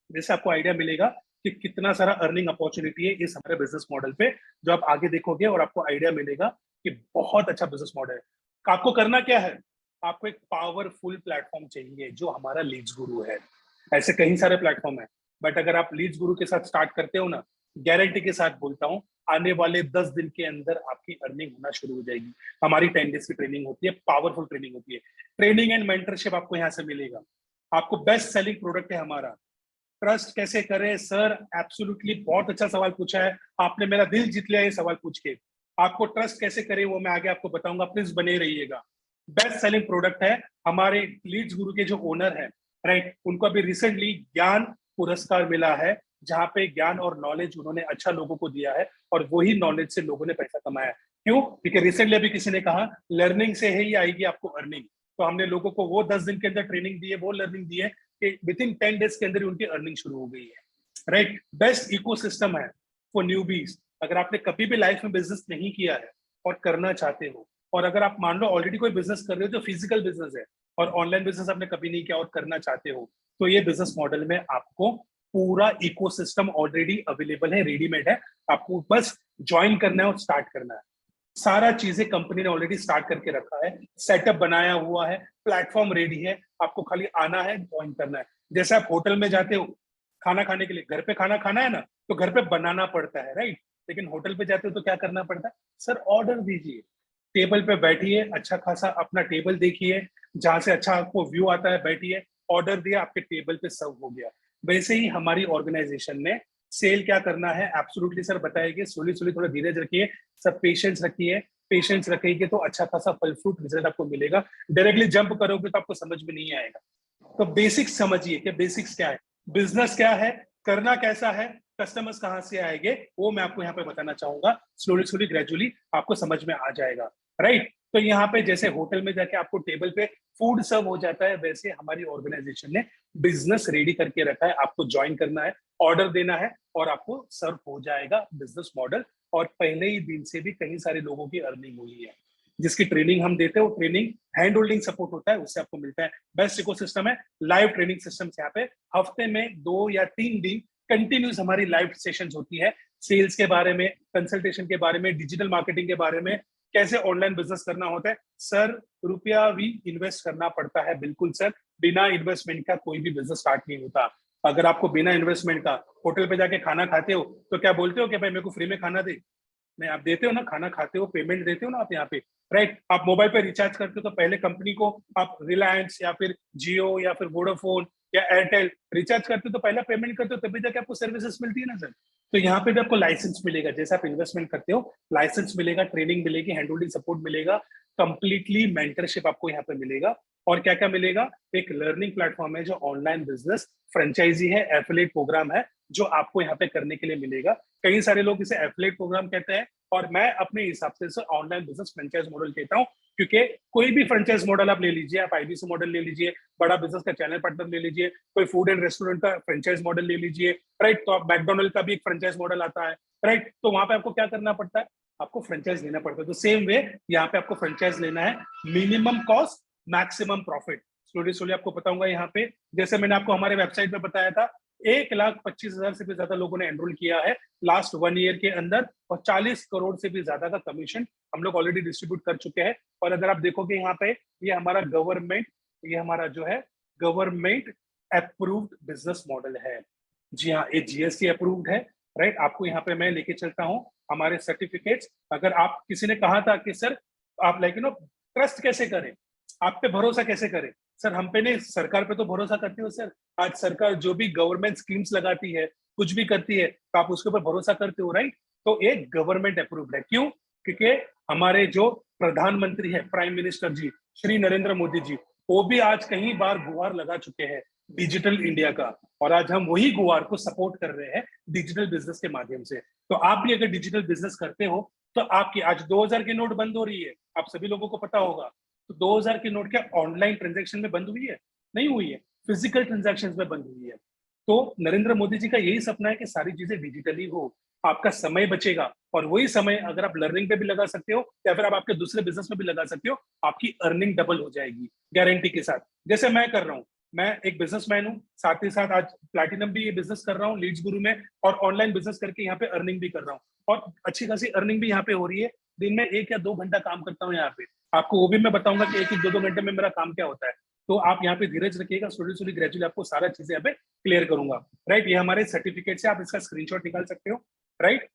जिससे आपको आइडिया मिलेगा कि कितना सारा अर्निंग अपॉर्चुनिटी है इस हमारे बिजनेस मॉडल पे, जो आप आगे देखोगे और आपको आइडिया मिलेगा कि बहुत अच्छा बिजनेस मॉडल है। आपको करना क्या है? आपको एक पावरफुल प्लेटफॉर्म चाहिए, जो हमारा लीड्स गुरु है। ऐसे कई सारे प्लेटफॉर्म है, बट अगर आप लीड्स गुरु के साथ स्टार्ट करते हो ना, गारंटी के साथ बोलता हूँ आने वाले 10 दिन के अंदर आपकी अर्निंग होना शुरू हो जाएगी। हमारी 10 डेज की ट्रेनिंग होती है, पावरफुल ट्रेनिंग होती है। ट्रेनिंग एंड मेंटरशिप आपको यहाँ से मिलेगा। आपको बेस्ट सेलिंग प्रोडक्ट है हमारा। ट्रस्ट कैसे करें सर? एब्सोल्युटली, बहुत अच्छा सवाल पूछा है आपने, मेरा दिल जीत लिया ये सवाल पूछ के। आपको ट्रस्ट कैसे करें वो मैं आगे आपको बताऊंगा, प्लीज बने रहिएगा। बेस्ट सेलिंग प्रोडक्ट है हमारे लीड्स गुरु के जो ओनर है, राइट, उनको अभी रिसेंटली ज्ञान पुरस्कार मिला है, जहां पे ज्ञान और नॉलेज उन्होंने अच्छा लोगों को दिया है और वही नॉलेज से लोगों ने पैसा कमाया है। क्यों? क्योंकि रिसेंटली अभी किसी ने कहा लर्निंग से ही आएगी आपको अर्निंग, तो हमने लोगों को वो 10 दिन के अंदर ट्रेनिंग दी है, वो लर्निंग दी है कि विद इन 10 डेज के अंदर उनकी अर्निंग शुरू हो गई है, राइट। बेस्ट इकोसिस्टम है फॉर न्यूबीज। अगर आपने कभी भी लाइफ में बिजनेस नहीं किया है और करना चाहते हो, और अगर आप मान लो ऑलरेडी कोई बिजनेस कर रहे हो जो फिजिकल बिजनेस है और ऑनलाइन बिजनेस आपने कभी नहीं किया और करना चाहते हो, तो ये बिजनेस मॉडल में आपको पूरा इकोसिस्टम ऑलरेडी अवेलेबल है, रेडीमेड है। आपको बस ज्वाइन करना है और स्टार्ट करना है। सारा चीजें कंपनी ने ऑलरेडी स्टार्ट करके रखा है, सेटअप बनाया हुआ है, प्लेटफॉर्म रेडी है, आपको खाली आना है, ज्वाइन करना है। जैसे आप होटल में जाते हो खाना खाने के लिए, घर पे खाना खाना है ना, तो घर पे बनाना पड़ता है, राइट। लेकिन होटल पे जाते हो तो क्या करना पड़ता है? सर ऑर्डर दीजिए, टेबल पे बैठिए, अच्छा खासा अपना टेबल देखिए, जहां से अच्छा आपको व्यू आता है, बैठिए, ऑर्डर दिया, आपके टेबल पे सर्व हो गया। वैसे ही हमारी ऑर्गेनाइजेशन ने सेल क्या करना है एब्सोल्युटली सर बताएंगे। स्लोली स्लोली थोड़ा धीरज रखिए, सब पेशेंस रखिए, पेशेंस रखेंगे तो अच्छा खासा फल फ्रूट रिजल्ट आपको मिलेगा। डायरेक्टली जंप करोगे तो आपको समझ में नहीं आएगा। तो बेसिक्स समझिए कि बेसिक्स क्या है, बिजनेस क्या है, करना कैसा है, कस्टमर्स कहाँ से आएंगे, वो मैं आपको यहाँ पे बताना चाहूंगा। स्लोली स्लोली ग्रेजुअली आपको समझ में आ जाएगा, राइट। तो यहाँ पे जैसे होटल में जाके आपको टेबल पे फूड सर्व हो जाता है, वैसे हमारी ऑर्गेनाइजेशन ने बिजनेस रेडी करके रखा है। आपको ज्वाइन करना है, ऑर्डर देना है और आपको सर्व हो जाएगा बिजनेस मॉडल। और पहले ही दिन से भी कई सारे लोगों की अर्निंग हुई है। जिसकी ट्रेनिंग हम देते हैं वो ट्रेनिंग हैंड होल्डिंग सपोर्ट होता है, उससे आपको मिलता है। बेस्ट इकोसिस्टम है, लाइव ट्रेनिंग सिस्टम यहाँ पे हफ्ते में 2 या 3 दिन कंटिन्यूस हमारी लाइव सेशंस होती है, सेल्स के बारे में, कंसल्टेशन के बारे में, डिजिटल मार्केटिंग के बारे में, कैसे ऑनलाइन बिजनेस करना होता है। सर रुपया भी इन्वेस्ट करना पड़ता है, बिल्कुल सर, बिना इन्वेस्टमेंट का कोई भी बिजनेस स्टार्ट नहीं होता। अगर आपको बिना इन्वेस्टमेंट का होटल पे जाके खाना खाते हो तो क्या बोलते हो कि भाई मेरे को फ्री में खाना दे? नहीं, आप देते हो ना, खाना खाते हो, पेमेंट देते हो ना आप यहाँ पे, राइट। आप मोबाइल पे रिचार्ज करते हो तो पहले कंपनी को आप रिलायंस या फिर जियो या फिर वोडाफोन या एयरटेल रिचार्ज करते हो तो पहला पेमेंट करते हो, तभी जाके आपको सर्विसेज मिलती है ना सर। तो यहाँ पे भी आपको लाइसेंस मिलेगा, जैसे आप इन्वेस्टमेंट करते हो लाइसेंस मिलेगा, ट्रेनिंग मिलेगी, हैंड होल्डिंग सपोर्ट मिलेगा, कंप्लीटली मेंटरशिप आपको यहाँ पे मिलेगा। और क्या क्या मिलेगा? एक लर्निंग प्लेटफॉर्म है जो ऑनलाइन बिजनेस फ्रेंचाइजी है, एफिलिएट प्रोग्राम है जो आपको यहाँ पे करने के लिए मिलेगा। कई सारे लोग इसे एफिलिएट प्रोग्राम कहते हैं और मैं अपने हिसाब से इसे ऑनलाइन बिजनेस फ्रेंचाइज मॉडल कहता हूँ, क्योंकि कोई भी फ्रेंचाइज मॉडल आप ले लीजिए, आप आईबीसी मॉडल ले लीजिए, बड़ा बिजनेस का चैनल पार्टनर ले लीजिए, कोई फूड एंड रेस्टोरेंट का फ्रेंचाइज मॉडल ले लीजिए, राइट। तो आप मैकडोनल्ड का भी एक फ्रेंचाइज मॉडल आता है, राइट। तो वहां पे आपको क्या करना पड़ता है? आपको फ्रेंचाइज लेना पड़ता है। तो सेम वे यहाँ पे आपको फ्रेंचाइज लेना है, minimum cost maximum profit. Slowly slowly आपको बताऊंगा यहाँ पे। जैसे मैंने आपको हमारे वेबसाइट पे बताया था, 1,25,000 से भी ज्यादा लोगों ने एनरोल किया है लास्ट 1 ईयर के अंदर, और 40 करोड़ से भी ज्यादा का कमीशन हम लोग ऑलरेडी डिस्ट्रीब्यूट कर चुके हैं। और अगर आप देखोगे यहाँ पे, ये हमारा गवर्नमेंट, ये हमारा जो है गवर्नमेंट अप्रूव्ड बिजनेस मॉडल है। जी हाँ, ये जीएसटी अप्रूव्ड है, राइट। आपको यहाँ पे मैं लेके चलता हूँ हमारे सर्टिफिकेट्स। अगर आप किसी ने कहा था कि सर आप लाइक ट्रस्ट कैसे करें, आप पे भरोसा कैसे करें, सर हम पे नहीं, सरकार पे तो भरोसा करते हो सर। आज सरकार जो भी गवर्नमेंट स्कीम्स लगाती है, कुछ भी करती है, तो आप उसके ऊपर भरोसा करते हो, राइट। तो ये गवर्नमेंट अप्रूव्ड है। क्यों? क्योंकि हमारे जो प्रधानमंत्री है, प्राइम मिनिस्टर जी श्री नरेंद्र मोदी जी, वो भी आज कई बार गुहार लगा चुके हैं डिजिटल इंडिया का, और आज हम वही गुहार को सपोर्ट कर रहे हैं डिजिटल बिजनेस के माध्यम से। तो आप भी अगर डिजिटल बिजनेस करते हो तो आपकी, आज 2000 की नोट बंद हो रही है, आप सभी लोगों को पता होगा। तो 2000 की नोट क्या ऑनलाइन ट्रांजैक्शन में बंद हुई है? नहीं हुई है, फिजिकल ट्रांजैक्शन में बंद हुई है। तो नरेंद्र मोदी जी का यही सपना है कि सारी चीजें डिजिटली हो, आपका समय बचेगा, और वही समय अगर आप लर्निंग पे भी लगा सकते हो या फिर आप आपके दूसरे बिजनेस में भी लगा सकते हो, आपकी अर्निंग डबल हो जाएगी गारंटी के साथ। जैसे मैं कर रहा हूँ, मैं एक बिजनेसमैन हूँ, साथ ही साथ आज प्लैटिनम भी ये बिजनेस कर रहा हूँ लीड्स गुरु में, और ऑनलाइन बिजनेस करके यहाँ पे अर्निंग भी कर रहा हूँ, और अच्छी खासी अर्निंग भी यहाँ पे हो रही है। दिन में 1 या 2 घंटा काम करता हूँ यहाँ पे, आपको वो भी मैं बताऊंगा कि 1-1, 2-2 घंटे में मेरा काम क्या होता है। तो आप यहाँ पे धीरज रखिएगा, स्लोली स्लोली ग्रेजुअली आपको सारा चीजें यहाँ पे क्लियर करूंगा, राइट। ये हमारे सर्टिफिकेट से आप इसका स्क्रीनशॉट निकाल सकते हो, राइट।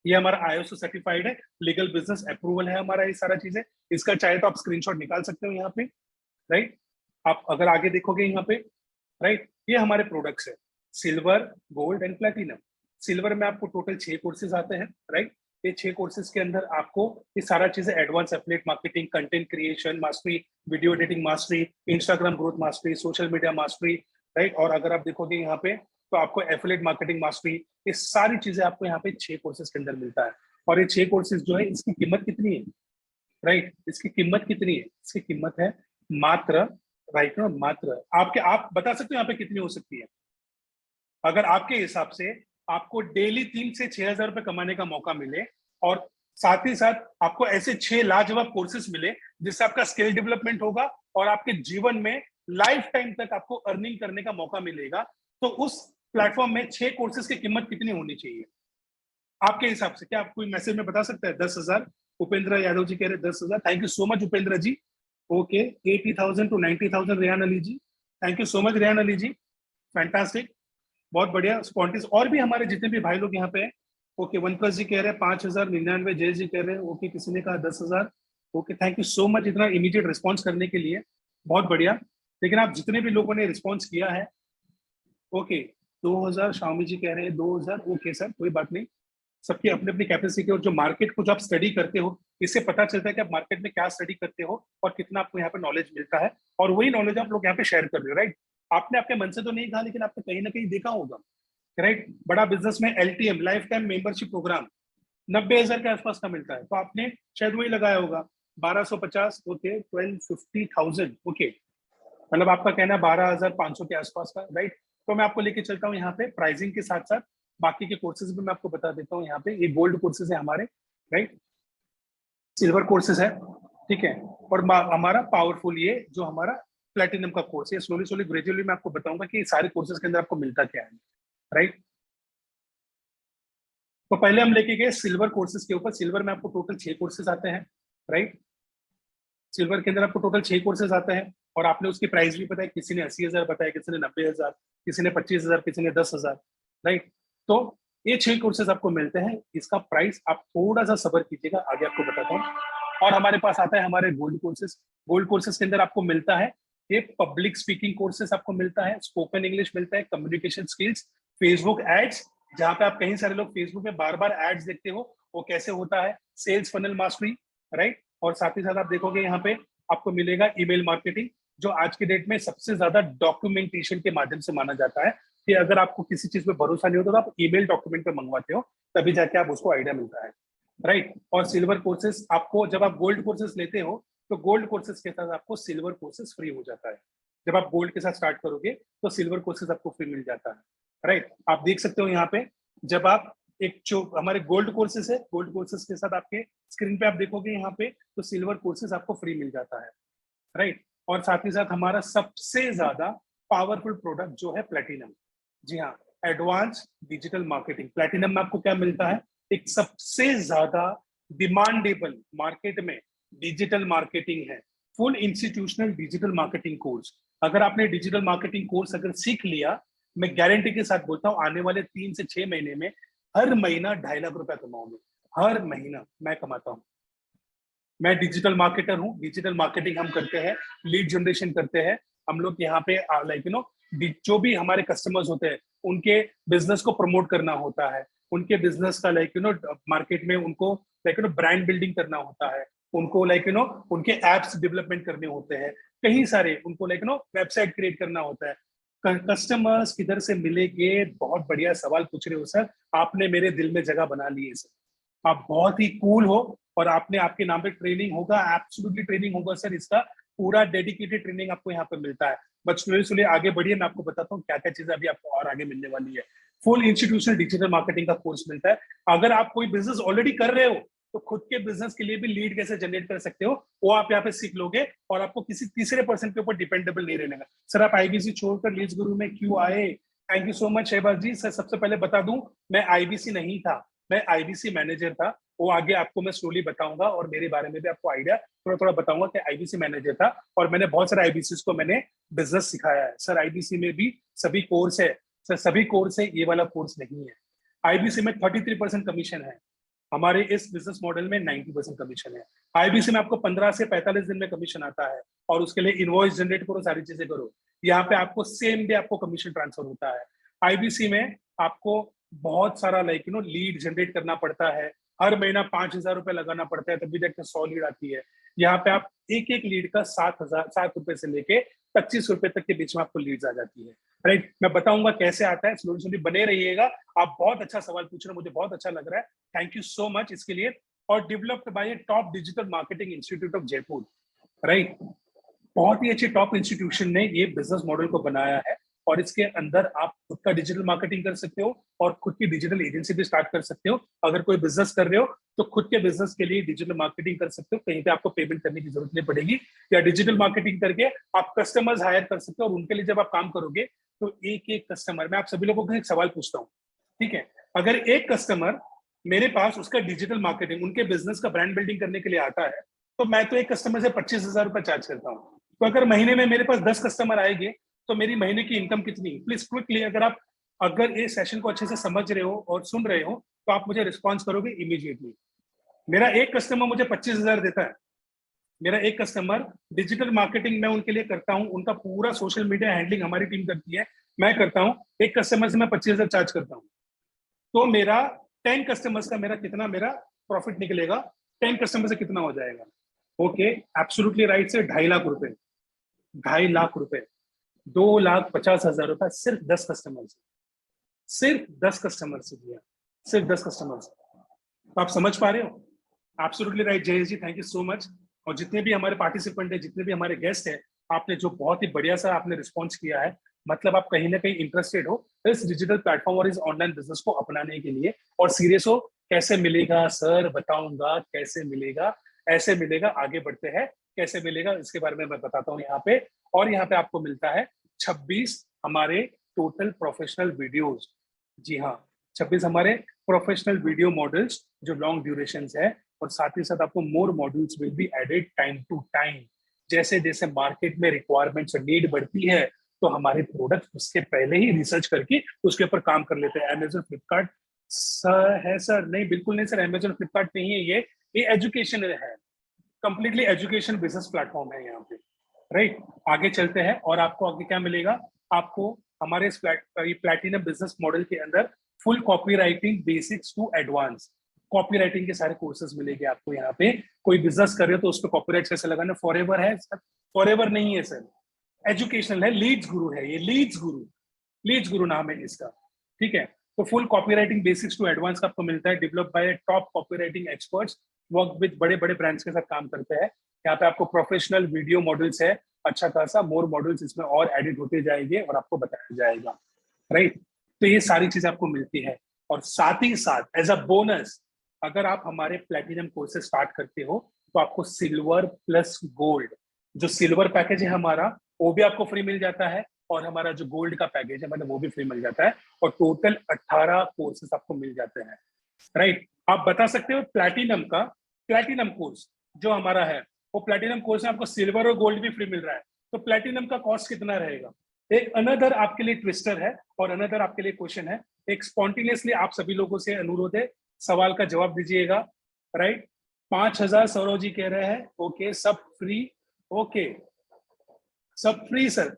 ये हमारा ISO सर्टिफाइड है, लीगल बिजनेस अप्रूवल है हमारा, ये सारा चीजें। इसका चाहे तो आप स्क्रीनशॉट निकाल सकते हो यहाँ पे, राइट। आप अगर आगे देखोगे यहाँ पे, राइट, ये हमारे प्रोडक्ट्स है, silver, gold and platinum. Silver में आपको टोटल 6 कोर्सेज आते हैं, राइट। ये 6 कोर्सेज के अंदर आपको ये सारा चीजें, advance affiliate marketing, content creation mastery, video editing mastery, Instagram growth mastery, social media mastery, right. और अगर आप देखोगे यहाँ पे तो आपको एफिलिएट मार्केटिंग मास्टरी, ये सारी चीजें आपको यहाँ पे 6 कोर्सेज के अंदर मिलता है। और ये 6 कोर्सेज जो है, इसकी कीमत कितनी है, राइट, इसकी कीमत कितनी है? इसकी कीमत है मात्र, राइट ना, मात्र आप बता सकते हो यहाँ पे कितनी हो सकती है? अगर आपके हिसाब से आपको डेली 3 से 6 हजार रुपए कमाने का मौका मिले, और साथ ही साथ आपको ऐसे 6 लाजवाब कोर्सेज मिले जिससे आपका स्किल डेवलपमेंट होगा और आपके जीवन में लाइफ टाइम तक आपको अर्निंग करने का मौका मिलेगा, तो उस प्लेटफॉर्म में 6 कोर्सेज की कीमत कितनी होनी चाहिए आपके हिसाब से? क्या आप कोई मैसेज में बता सकते हैं? 10,000। उपेंद्र यादव जी कह रहे 10,000। Thank you so much Upendra ji. Okay, 80,000 to 90,000 Rehan Ali ji, thank you so much Rehan Ali ji, fantastic, बहुत बढ़िया। स्पॉन्टिस और भी हमारे जितने भी भाई लोग यहाँ पे हैं। ओके, OnePlus जी कह रहे हैं 5,099, जय जी कह रहे हैं ओके, किसी ने कहा 10,000। Okay, thank you so much इतना इमीडिएट रिस्पॉन्स करने के लिए, बहुत बढ़िया। लेकिन आप जितने भी लोगों ने रिस्पॉन्स किया है, ओके, 2,000 शाओमी जी कह रहे हैं 2,000। ओके सर, कोई बात नहीं, सबकी अपनी अपनी कैपेसिटी, और जो मार्केट को जो आप स्टडी करते हो, इससे पता चलता है कि आप मार्केट में क्या स्टडी करते हो और कितना आपको यहाँ पे नॉलेज मिलता है, और वही नॉलेज आप लोग यहाँ पे शेयर कर रहे हो, राइट। आपने आपके मन से तो नहीं कहा, लेकिन आपने कहीं ना कहीं देखा होगा, राइट। बड़ा बिजनेस में LTM, life time membership program 90,000 के आसपास का मिलता है, तो आपने शायद वही लगाया होगा 1250। ओके, 1250,000। ओके, मतलब आपका कहना 12,500 के आसपास का, राइट। तो मैं आपको लेके चलता हूँ यहाँ पे प्राइसिंग के साथ साथ बाकी के कोर्सेज भी मैं आपको बता देता हूँ। यहाँ पे ये गोल्ड कोर्सेज है हमारे, राइट, सिल्वर कोर्सेज है, ठीक है, और हमारा पावरफुल ये जो हमारा प्लेटिनम का कोर्स है। स्लोली स्लोली ग्रेजुअली मैं आपको बताऊंगा कि सारे कोर्सेज के अंदर आपको मिलता क्या है, राइट। तो पहले हम लेके गए सिल्वर कोर्सेज के ऊपर। सिल्वर में आपको टोटल 6 कोर्सेज आते हैं, राइट। सिल्वर के अंदर आपको टोटल 6 कोर्सेज आते हैं, और आपने उसकी प्राइस भी बताया, किसी ने 80,000 बताया, किसी ने 90,000, किसी ने 25,000, किसी ने 10,000, राइट। तो ये 6 कोर्सेज आपको मिलते हैं। इसका प्राइस आप थोड़ा सा सब्र कीजिएगा, आगे आपको बताता हूँ। और हमारे पास आता है हमारे गोल्ड कोर्सेज। गोल्ड कोर्सेज के अंदर आपको मिलता है ये पब्लिक स्पीकिंग कोर्सेज आपको मिलता है, स्पोकन इंग्लिश मिलता है, कम्युनिकेशन स्किल्स, फेसबुक एड्स, जहां पे आप कहीं सारे लोग फेसबुक में बार बार एड्स देखते हो, वो कैसे होता है, सेल्स फनल मास्टरी, राइट। और साथ ही साथ आप देखोगे यहाँ पे आपको मिलेगा ईमेल मार्केटिंग, जो आज के डेट में सबसे ज्यादा डॉक्यूमेंटेशन के माध्यम से माना जाता है कि अगर आपको किसी चीज पे भरोसा नहीं होता तो आप ईमेल डॉक्यूमेंट पे मंगवाते हो, तभी जाके आप उसको आइडिया मिलता है, राइट। और सिल्वर कोर्सेज आपको, जब आप गोल्ड कोर्सेज लेते हो तो गोल्ड कोर्सेज के साथ आपको सिल्वर कोर्सेज फ्री हो जाता है। जब आप गोल्ड के साथ स्टार्ट करोगे तो सिल्वर कोर्सेज आपको फ्री मिल जाता है, राइट। आप देख सकते हो यहाँ पे, जब आप एक जो हमारे गोल्ड कोर्सेज है, गोल्ड कोर्सेज के साथ आपके स्क्रीन पे आप देखोगे यहाँ पे, तो सिल्वर कोर्सेज आपको फ्री मिल जाता है, राइट। और साथ ही साथ हमारा सबसे ज्यादा पावरफुल प्रोडक्ट जो है प्लेटिनम, जी हाँ, एडवांस डिजिटल मार्केटिंग। प्लेटिनम में आपको क्या मिलता है? एक सबसे ज्यादा डिमांडेबल मार्केट में डिजिटल मार्केटिंग है, full institutional digital marketing course. अगर आपने डिजिटल मार्केटिंग कोर्स अगर सीख लिया, मैं गारंटी के साथ बोलता हूँ आने वाले 3 से 6 महीने में हर महीना 2.5 लाख रुपया कमाओगे। हर महीना मैं कमाता हूँ, मैं डिजिटल मार्केटर हूँ। डिजिटल मार्केटिंग हम करते हैं, लीड जनरेशन करते हैं हम लोग यहाँ पे, लाइक यू नो, जो भी हमारे कस्टमर्स होते हैं उनके बिजनेस को प्रमोट करना होता है, उनके बिजनेस का लाइक यू नो मार्केट में उनको like you know brand building करना होता है, उनको लाइक यू नो उनके एप्स डेवलपमेंट करने होते हैं, कहीं सारे उनको like you know website create करना होता है। कस्टमर्स किधर से मिलेंगे? बहुत बढ़िया सवाल पूछ रहे हो सर, आपने मेरे दिल में जगह बना ली है सर। आप बहुत ही कूल हो और आपने, आपके नाम पे ट्रेनिंग होगा, एब्सोल्युटली ट्रेनिंग होगा सर, इसका पूरा डेडिकेटेड ट्रेनिंग आपको यहाँ पे मिलता है। बट स्लोली आगे बढ़िए, मैं आपको बताता हूँ क्या क्या चीजें अभी आपको और आगे मिलने वाली है। फुल इंस्टीट्यूशनल डिजिटल मार्केटिंग का कोर्स मिलता है। अगर आप कोई बिजनेस ऑलरेडी कर रहे हो तो खुद के बिजनेस के लिए भी लीड कैसे जनरेट कर सकते हो वो आप यहाँ पे सीख लोगे, और आपको किसी तीसरे पर्सन के ऊपर डिपेंडेबल नहीं रहने का। सर आप आईबीसी छोड़कर लीड्स गुरु में क्यों आए? Thank you so much Shahbaz ji. Sir सबसे पहले बता दूं, मैं आईबीसी नहीं था, मैं आईबीसी मैनेजर था। वो आगे आपको मैं स्लोली बताऊंगा और मेरे बारे में भी आपको आइडिया थोड़ा थोड़ा बताऊंगा कि आईबीसी मैनेजर था और मैंने बहुत सारे आईबीसी को मैंने बिजनेस सिखाया है। सर आईबीसी में भी सभी कोर्स है सर, सभी कोर्स है, ये वाला कोर्स नहीं है। आईबीसी में 33% कमीशन है, हमारे इस बिजनेस मॉडल में 90% कमीशन है। आईबीसी में आपको 15 से 45 दिन में कमीशन आता है, और उसके लिए इनवॉइस जनरेट करो, सारी चीजें करो। यहाँ पे आपको सेम डे आपको कमीशन ट्रांसफर होता है। आईबीसी में आपको बहुत सारा लीड जनरेट करना पड़ता है, हर महीना 5,000 रुपए लगाना पड़ता है, तभी जाके 100 लीड आती है। यहाँ पे आप एक एक लीड का 7 रुपए से लेके 25 रुपए तक के बीच में आपको लीड्स आ जाती है। राइट, मैं बताऊंगा कैसे आता है, स्लोली बने रहिएगा। आप बहुत अच्छा सवाल पूछ रहे हो, मुझे बहुत अच्छा लग रहा है, थैंक यू सो मच इसके लिए। और developed by top digital marketing institute of Jaipur. Right, बहुत ही अच्छे टॉप इंस्टीट्यूशन ने ये बिजनेस मॉडल को बनाया है, और इसके अंदर आप खुद का डिजिटल मार्केटिंग कर सकते हो और खुद की डिजिटल एजेंसी भी स्टार्ट कर सकते हो। अगर कोई बिजनेस कर रहे हो तो खुद के बिजनेस के लिए डिजिटल मार्केटिंग कर सकते हो, कहीं पे आपको पेमेंट करने की जरूरत नहीं पड़ेगी, या डिजिटल मार्केटिंग करके आप कस्टमर्स हायर कर सकते हो। और उनके लिए जब आप काम करोगे तो एक एक कस्टमर, मैं आप सभी लोगों को एक सवाल पूछता हूँ, ठीक है, अगर एक कस्टमर मेरे पास उसका डिजिटल मार्केटिंग, उनके बिजनेस का ब्रांड बिल्डिंग करने के लिए आता है, तो मैं तो एक कस्टमर से 25,000 रुपए चार्ज करता हूँ। तो अगर महीने में मेरे पास 10 कस्टमर आएंगे तो मेरी महीने की इनकम कितनी? प्लीज क्विकली, अगर ये सेशन को अच्छे से समझ रहे हो और सुन रहे हो तो आप मुझे रिस्पॉन्स करोगे इमीडिएटली। मेरा एक कस्टमर मुझे 25,000 देता है, मेरा एक कस्टमर, डिजिटल मार्केटिंग मैं उनके लिए करता हूँ, उनका पूरा सोशल मीडिया हैंडलिंग हमारी टीम करती है, मैं करता हूँ, एक कस्टमर से मैं 25,000 चार्ज करता हूँ, तो मेरा 10 कस्टमर्स का कितना मेरा प्रॉफिट निकलेगा? 10 कस्टमर से कितना हो जाएगा? ओके, एब्सोल्युटली राइट से 2.5 लाख रुपए, 2.5 लाख रुपए, 2,50,000 रुपए सिर्फ 10 कस्टमर से, सिर्फ 10 कस्टमर से दिया, सिर्फ 10 कस्टमर से। तो आप समझ पा रहे हो? Absolutely right Jayesh ji, thank you so much. और जितने भी हमारे पार्टिसिपेंट है, जितने भी हमारे गेस्ट है, आपने जो बहुत ही बढ़िया सा आपने रिस्पॉन्स किया है, मतलब आप कहीं ना कहीं इंटरेस्टेड हो इस डिजिटल प्लेटफॉर्म और इस ऑनलाइन बिजनेस को अपनाने के लिए, और सीरियस हो। कैसे मिलेगा सर? बताऊंगा कैसे मिलेगा, ऐसे मिलेगा, आगे बढ़ते हैं। कैसे मिलेगा इसके बारे में मैं बताता हूँ यहाँ पे। और यहाँ पे आपको मिलता है 26 हमारे टोटल प्रोफेशनल वीडियोस। जी हाँ, 26 हमारे प्रोफेशनल वीडियो मॉडल्स जो लॉन्ग ड्यूरेशन है, और साथ ही साथ आपको more modules will be added time to time. जैसे जैसे मार्केट में रिक्वायरमेंट्स और नीड बढ़ती है, तो हमारे प्रोडक्ट उसके पहले ही रिसर्च करके उसके ऊपर काम कर लेते हैं। अमेजन फ्लिपकार्ट सर है? सर नहीं, बिल्कुल नहीं सर, अमेजन फ्लिपकार्ट नहीं है, ये एजुकेशन है, कंप्लीटली एजुकेशन बिजनेस प्लेटफॉर्म है यहाँ पे। राइट, आगे चलते हैं, और आपको आगे क्या मिलेगा? आपको हमारे इस प्लैटिनम बिजनेस मॉडल के अंदर full copywriting basics to advance, copywriting के सारे कोर्सेज मिलेंगे आपको यहाँ पे। कोई बिजनेस कर रहे हो तो उस पर कॉपीराइट कैसे लगाना, फॉरएवर है सर? फॉरएवर नहीं है सर, एजुकेशनल है, लीड्स गुरु है ये, लीड्स गुरु नाम है इसका, ठीक है। तो full copywriting basics to advance का आपको मिलता है, develop by top copywriting experts, work with बड़े बड़े ब्रांड्स के साथ काम करते हैं। यहाँ पे आपको प्रोफेशनल वीडियो मॉडल्स है, अच्छा खासा, मोर मॉडल्स इसमें और एडिट होते जाएंगे और आपको बताया जाएगा। राइट, तो ये सारी चीजें आपको मिलती है। और साथ ही साथ एज अ बोनस, अगर आप हमारे प्लैटिनम कोर्सेज स्टार्ट करते हो तो आपको सिल्वर प्लस गोल्ड, जो सिल्वर पैकेज है हमारा वो भी आपको फ्री मिल जाता है, और हमारा जो गोल्ड का पैकेज है मतलब वो भी फ्री मिल जाता है, और टोटल 18 कोर्सेज आपको मिल जाते हैं। राइट, आप बता सकते हो प्लैटिनम कोर्स जो हमारा है, वो प्लैटिनम कोर्स में आपको सिल्वर और गोल्ड भी फ्री मिल रहा है, तो प्लैटिनम का कॉस्ट कितना रहेगा? एक अनदर आपके लिए ट्विस्टर है और अनदर आपके लिए क्वेश्चन है, एक स्पॉन्टेनियसली आप सभी लोगों से अनुरोध है, सवाल का जवाब दीजिएगा। राइट, 5,000 सौरव जी कह रहे हैं, ओके सब फ्री, ओके सब फ्री सर,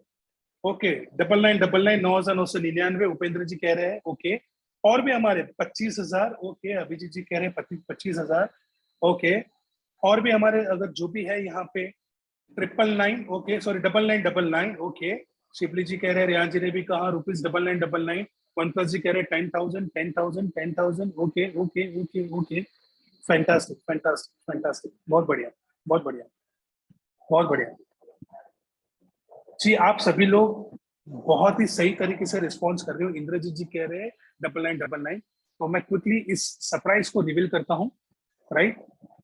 ओके 9999 9,999 उपेंद्र जी कह रहे हैं, ओके। और भी हमारे 25,000, ओके अभिजीत जी कह रहे हैं 25,000, ओके। और भी हमारे अगर जो भी है यहाँ पे 999, ओके सॉरी 9999, ओके। शिवली जी कह रहे हैं, रियान जी ने भी कहा ₹9999, वन प्लस जी कह रहे हैं 10,000 10,000 10,000, okay okay okay okay, fantastic fantastic fantastic, बहुत बढ़िया बहुत बढ़िया बहुत बढ़िया जी। आप सभी लोग बहुत ही सही तरीके से रिस्पॉन्स कर रहे हो। इंद्रजीत जी कह रहे हैं 9999, तो मैं क्विकली इस सरप्राइज को रिवील करता हूँ। राइट,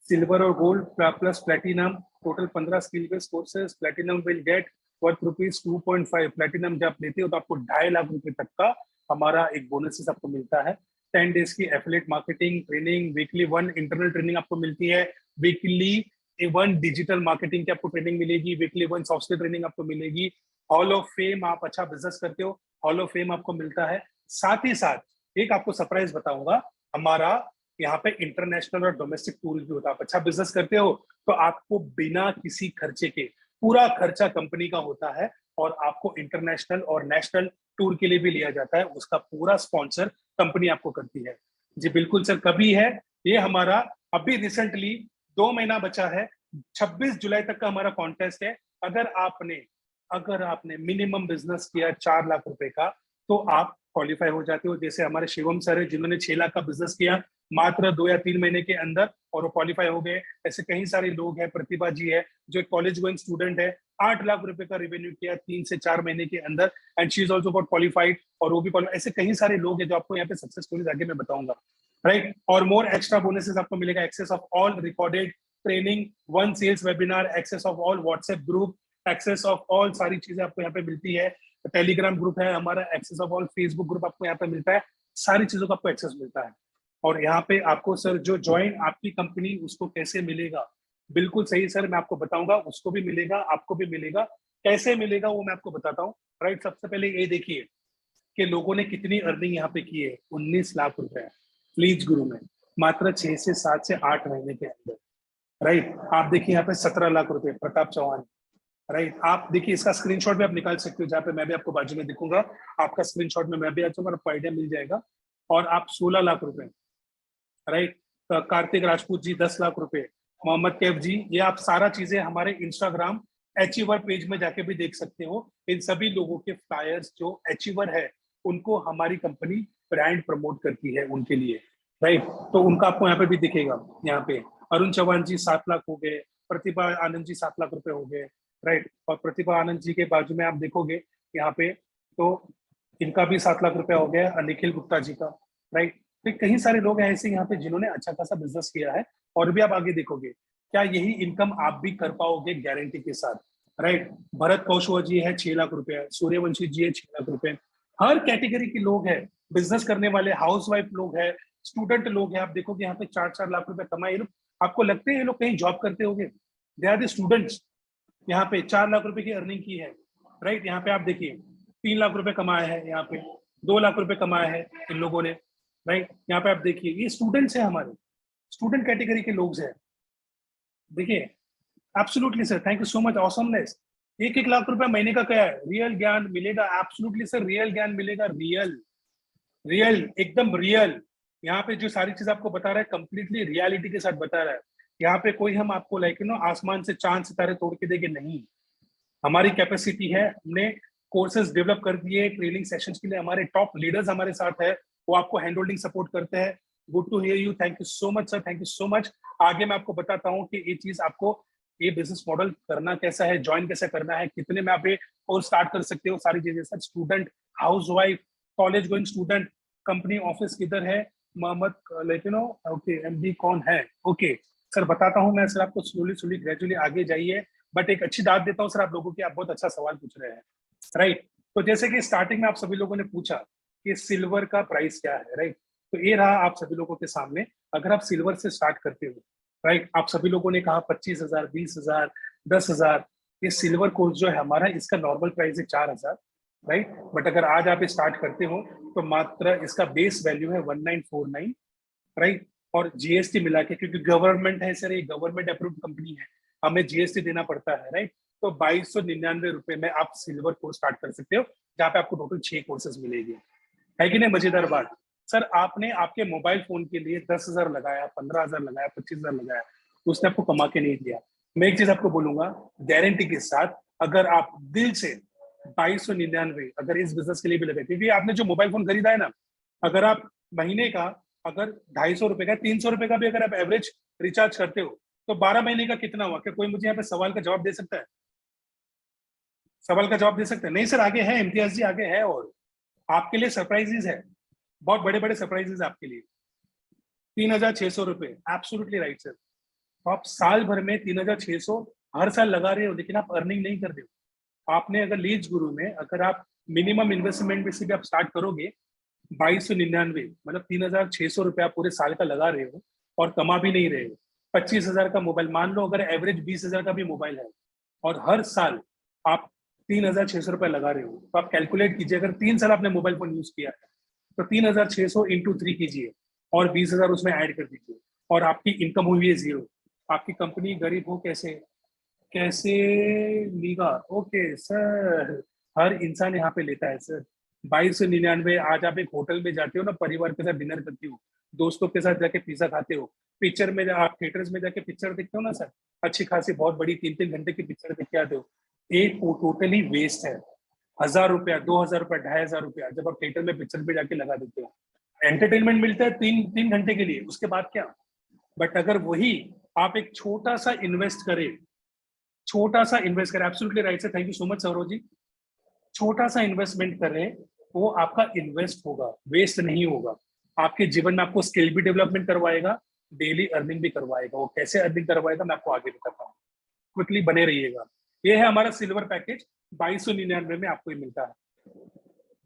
सिल्वर और gold plus platinum, total 15 skill based courses. Platinum will get worth ₹2.5। Platinum जब आप लेते हो तो आपको 2.5 लाख रुपए तक का हमारा एक बोनस आपको मिलता है। 10 डेज की affiliate marketing training, weekly 1 internal training आपको मिलती है, वीकली 1 डिजिटल मार्केटिंग की आपको ट्रेनिंग मिलेगी, वीकली 1 सॉफ्टवेयर ट्रेनिंग आपको मिलेगी। हॉल ऑफ फेम, आप अच्छा बिजनेस करते हो, हॉल ऑफ फेम आपको मिलता है। साथ ही साथ एक आपको सरप्राइज बताऊंगा, हमारा यहाँ पे इंटरनेशनल और डोमेस्टिक टूर भी होता है। आप अच्छा बिजनेस करते हो तो आपको बिना किसी खर्चे के पूरा खर्चा कंपनी का होता है, और आपको इंटरनेशनल और नेशनल टूर के लिए भी लिया जाता है, उसका पूरा स्पॉन्सर कंपनी आपको करती है। जी बिल्कुल सर, कभी है ये हमारा अभी रिसेंटली 2 महीना बचा है, 26 जुलाई तक का हमारा कॉन्टेस्ट है। अगर आपने मिनिमम बिजनेस किया 4 लाख रुपए का तो आप क्वालिफाई हो जाते हो। जैसे हमारे शिवम सर है जिन्होंने 6 लाख का बिजनेस किया मात्र 2 या 3 महीने के अंदर और वो क्वालिफाई हो गए। ऐसे कई सारे लोग हैं, प्रतिभा जी है जो एक कॉलेज गोइंग स्टूडेंट है, 8 लाख रुपए का रेवेन्यू किया 3 से 4 महीने के अंदर, and she is also got qualified, और वो भी ऐसे कई सारे लोग हैं जो आपको यहाँ पे सक्सेस स्टोरीज आगे मैं बताऊंगा, राइट। और मोर एक्स्ट्रा बोनसेस आपको मिलेगा, access of all recorded training, 1 sales webinar, access of all WhatsApp group, access of all सारी चीजें आपको यहाँ पे मिलती है। टेलीग्राम ग्रुप है हमारा, access of all Facebook group आपको यहाँ पे मिलता है, सारी चीजों का आपको एक्सेस मिलता है। और यहाँ पे आपको सर जो ज्वाइन आपकी कंपनी उसको कैसे मिलेगा, बिल्कुल सही सर, मैं आपको बताऊंगा, उसको भी मिलेगा आपको भी मिलेगा। कैसे मिलेगा वो मैं आपको बताता हूँ, राइट। सबसे पहले ये देखिए कि लोगों ने कितनी अर्निंग यहाँ पे की है, 19 लाख रुपए लीड्स गुरु में मात्र 6 से 7 से 8 महीने के अंदर, राइट। आप देखिए यहाँ पे 17 लाख रुपए प्रताप चौहान, राइट। आप देखिए इसका स्क्रीनशॉट भी आप निकाल सकते हो, जहाँ पे मैं भी आपको बाजू में दिखूंगा, आपका स्क्रीनशॉट में मैं भी आ जाऊंगा, आपको आइडिया मिल जाएगा। और आप 16 लाख रुपए, राइट। कार्तिक राजपूत जी 10 लाख रुपए, मोहम्मद कैफ जी, ये आप सारा चीजें हमारे इंस्टाग्राम अचीवर पेज में जाके भी देख सकते हो। इन सभी लोगों के फ्लायर्स जो अचीवर है उनको हमारी कंपनी ब्रांड प्रमोट करती है उनके लिए, राइट। तो उनका आपको यहाँ पे भी दिखेगा। यहाँ पे अरुण चौहान जी 7 लाख हो गए, प्रतिभा आनंद जी 7 लाख रुपए हो गए, राइट। और प्रतिभा आनंद जी के बाजू में आप देखोगे यहाँ पे तो इनका भी 7 लाख रुपया हो गया, निखिल गुप्ता जी का, राइट। तो कई सारे लोग हैं ऐसे यहाँ पे जिन्होंने अच्छा खासा बिजनेस किया है, और भी आप आगे देखोगे। क्या यही इनकम आप भी कर पाओगे गारंटी के साथ, राइट। भरत कौशवा जी है 6 लाख रुपए, सूर्यवंशी जी है 6 लाख रुपए। हर कैटेगरी के लोग हैं, बिजनेस करने वाले, हाउसवाइफ लोग हैं, स्टूडेंट लोग हैं। आप देखोगे यहाँ पे 4-4 लाख रुपए कमाए ये लोग। आपको लगते हैं ये लोग कहीं जॉब करते होंगे? They are the students. यहाँ पे 4 लाख रुपए की अर्निंग की है, राइट। यहाँ पे आप देखिए 3 लाख रुपए कमाए हैं, यहाँ पे 2 लाख रुपए कमाए हैं इन लोगों ने, राइट। यहाँ पे आप देखिए ये स्टूडेंट्स हैं, हमारे स्टूडेंट कैटेगरी के लोग हैं। देखिए absolutely sir, thank you so much, awesomeness. 1-1 lakh रुपए महीने का क्या है, रियल ज्ञान मिलेगा, एब्सोल्युटली सर, रियल ज्ञान मिलेगा, रियल एकदम रियल। यहाँ पे जो सारी चीज आपको बता रहा है कंप्लीटली रियलिटी के साथ बता रहा है। यहाँ पे कोई हम आपको लाइक आसमान से चांद सितारे तोड़ के देंगे नहीं। हमारी कैपेसिटी है, हमने कोर्सेज डेवलप कर दिए, ट्रेनिंग सेशंस के लिए हमारे टॉप लीडर्स हमारे साथ है, वो आपको हैंड होल्डिंग सपोर्ट करते हैं। Good to hear you, thank you so much sir, thank you so much. आगे मैं आपको बताता हूँ कि ये चीज आपको ये बिजनेस मॉडल करना कैसा है, ज्वाइन कैसे करना है, कितने में आप ये कोर्स स्टार्ट कर सकते हो, सारी चीजें sir. Student, house wife, college going student, company office किधर है, मोहम्मद लेकिन ओके एमडी कौन है, ओके सर बताता हूँ मैं सर आपको, स्लोली ग्रेजुअली आगे जाइए। बट एक अच्छी दाद देता हूँ सर आप लोगों की, आप बहुत अच्छा सवाल पूछ रहे हैं, राइट। तो जैसे कि स्टार्टिंग में आप सभी लोगों ने पूछा कि सिल्वर का प्राइस क्या है, राइट। तो ये रहा आप सभी लोगों के सामने। अगर आप सिल्वर से स्टार्ट करते हो, राइट, आप सभी लोगों ने कहा 25,000, 20,000, 10,000, ये सिल्वर कोर्स जो है हमारा, इसका नॉर्मल प्राइस है 4,000, राइट। बट अगर आज आप स्टार्ट करते हो तो मात्र इसका बेस वैल्यू है 1949, राइट। और जीएसटी मिला के, क्योंकि गवर्नमेंट है सर, ये गवर्नमेंट अप्रूव्ड कंपनी है, हमें जीएसटी देना पड़ता है, राइट। तो 2299 रुपए में आप सिल्वर कोर्स स्टार्ट कर सकते हो, जहाँ पे आपको टोटल 6 कोर्सेज मिलेगी। है कि नहीं मजेदार बात सर? आपने आपके मोबाइल फोन के लिए 10,000 लगाया, 15,000 लगाया, 25,000 लगाया, उसने आपको कमा के नहीं दिया। मैं एक चीज आपको बोलूंगा गारंटी के साथ, अगर आप दिल से 2299 अगर इस बिजनेस के लिए भी लगे, क्योंकि आपने जो मोबाइल फोन खरीदा है ना, अगर आप महीने का अगर 250 रुपए का, 300 रुपए का भी अगर आप एवरेज रिचार्ज करते हो तो 12 महीने का कितना हुआ? क्या कोई मुझे यहाँ पे सवाल का जवाब दे सकता है? सवाल का जवाब दे सकते हैं? नहीं सर, आगे है इम्तियाज जी, आगे है, और आपके लिए सरप्राइजेस है, बहुत बड़े बड़े सरप्राइजेस आपके लिए। 3,600 रुपए, एब्सोल्युटली राइट सर। तो आप साल भर में 3,600 हर साल लगा रहे हो, लेकिन आप अर्निंग नहीं कर रहे हो। आपने अगर लीड्स गुरु में अगर आप मिनिमम इन्वेस्टमेंट में से भी आप स्टार्ट करोगे 2299, मतलब 3,600 रुपया पूरे साल का लगा रहे हो और कमा भी नहीं रहे हो। 25,000 का मोबाइल, मान लो अगर एवरेज 20,000 का भी मोबाइल है और हर साल आप 3,600 रुपये लगा रहे हो, तो आप कैलकुलेट कीजिए, अगर 3 साल आपने मोबाइल फोन यूज किया है तो 3,600 इंटू 3 कीजिए और 20,000 उसमें ऐड कर दीजिए और आपकी इनकम हुई है 0। आपकी कंपनी गरीब हो कैसे कैसे लीगा? ओके सर, हर इंसान यहाँ पे लेता है सर। 2299। आज आप एक होटल में जाते हो ना, परिवार के साथ डिनर करते हो, दोस्तों के साथ जाके पिज्जा खाते हो, पिक्चर में आप थिएटर्स में जाके पिक्चर देखते हो ना सर, अच्छी खासी बहुत बड़ी 3-3 घंटे की पिक्चर देख के आते हो, एक टोटली वेस्ट है। 1,000 रुपया, 2,000 रुपया, 2,500 रुपया जब आप थिएटर में पिक्चर पे जाके लगा देते हो, एंटरटेनमेंट मिलता है 3 घंटे के लिए, उसके बाद क्या? बट अगर वही आप एक छोटा सा इन्वेस्ट करें, absolutely right sir, thank you so much Saurav ji. छोटा सा इन्वेस्टमेंट करें, वो आपका इन्वेस्ट होगा, वेस्ट नहीं होगा। आपके जीवन में आपको स्किल भी डेवलपमेंट करवाएगा, डेली अर्निंग भी करवाएगा। वो कैसे अर्निंग करवाएगा मैं आपको आगे बताता हूँ, क्विकली बने रहिएगा। ये है हमारा सिल्वर पैकेज, 2299 में आपको ये मिलता है।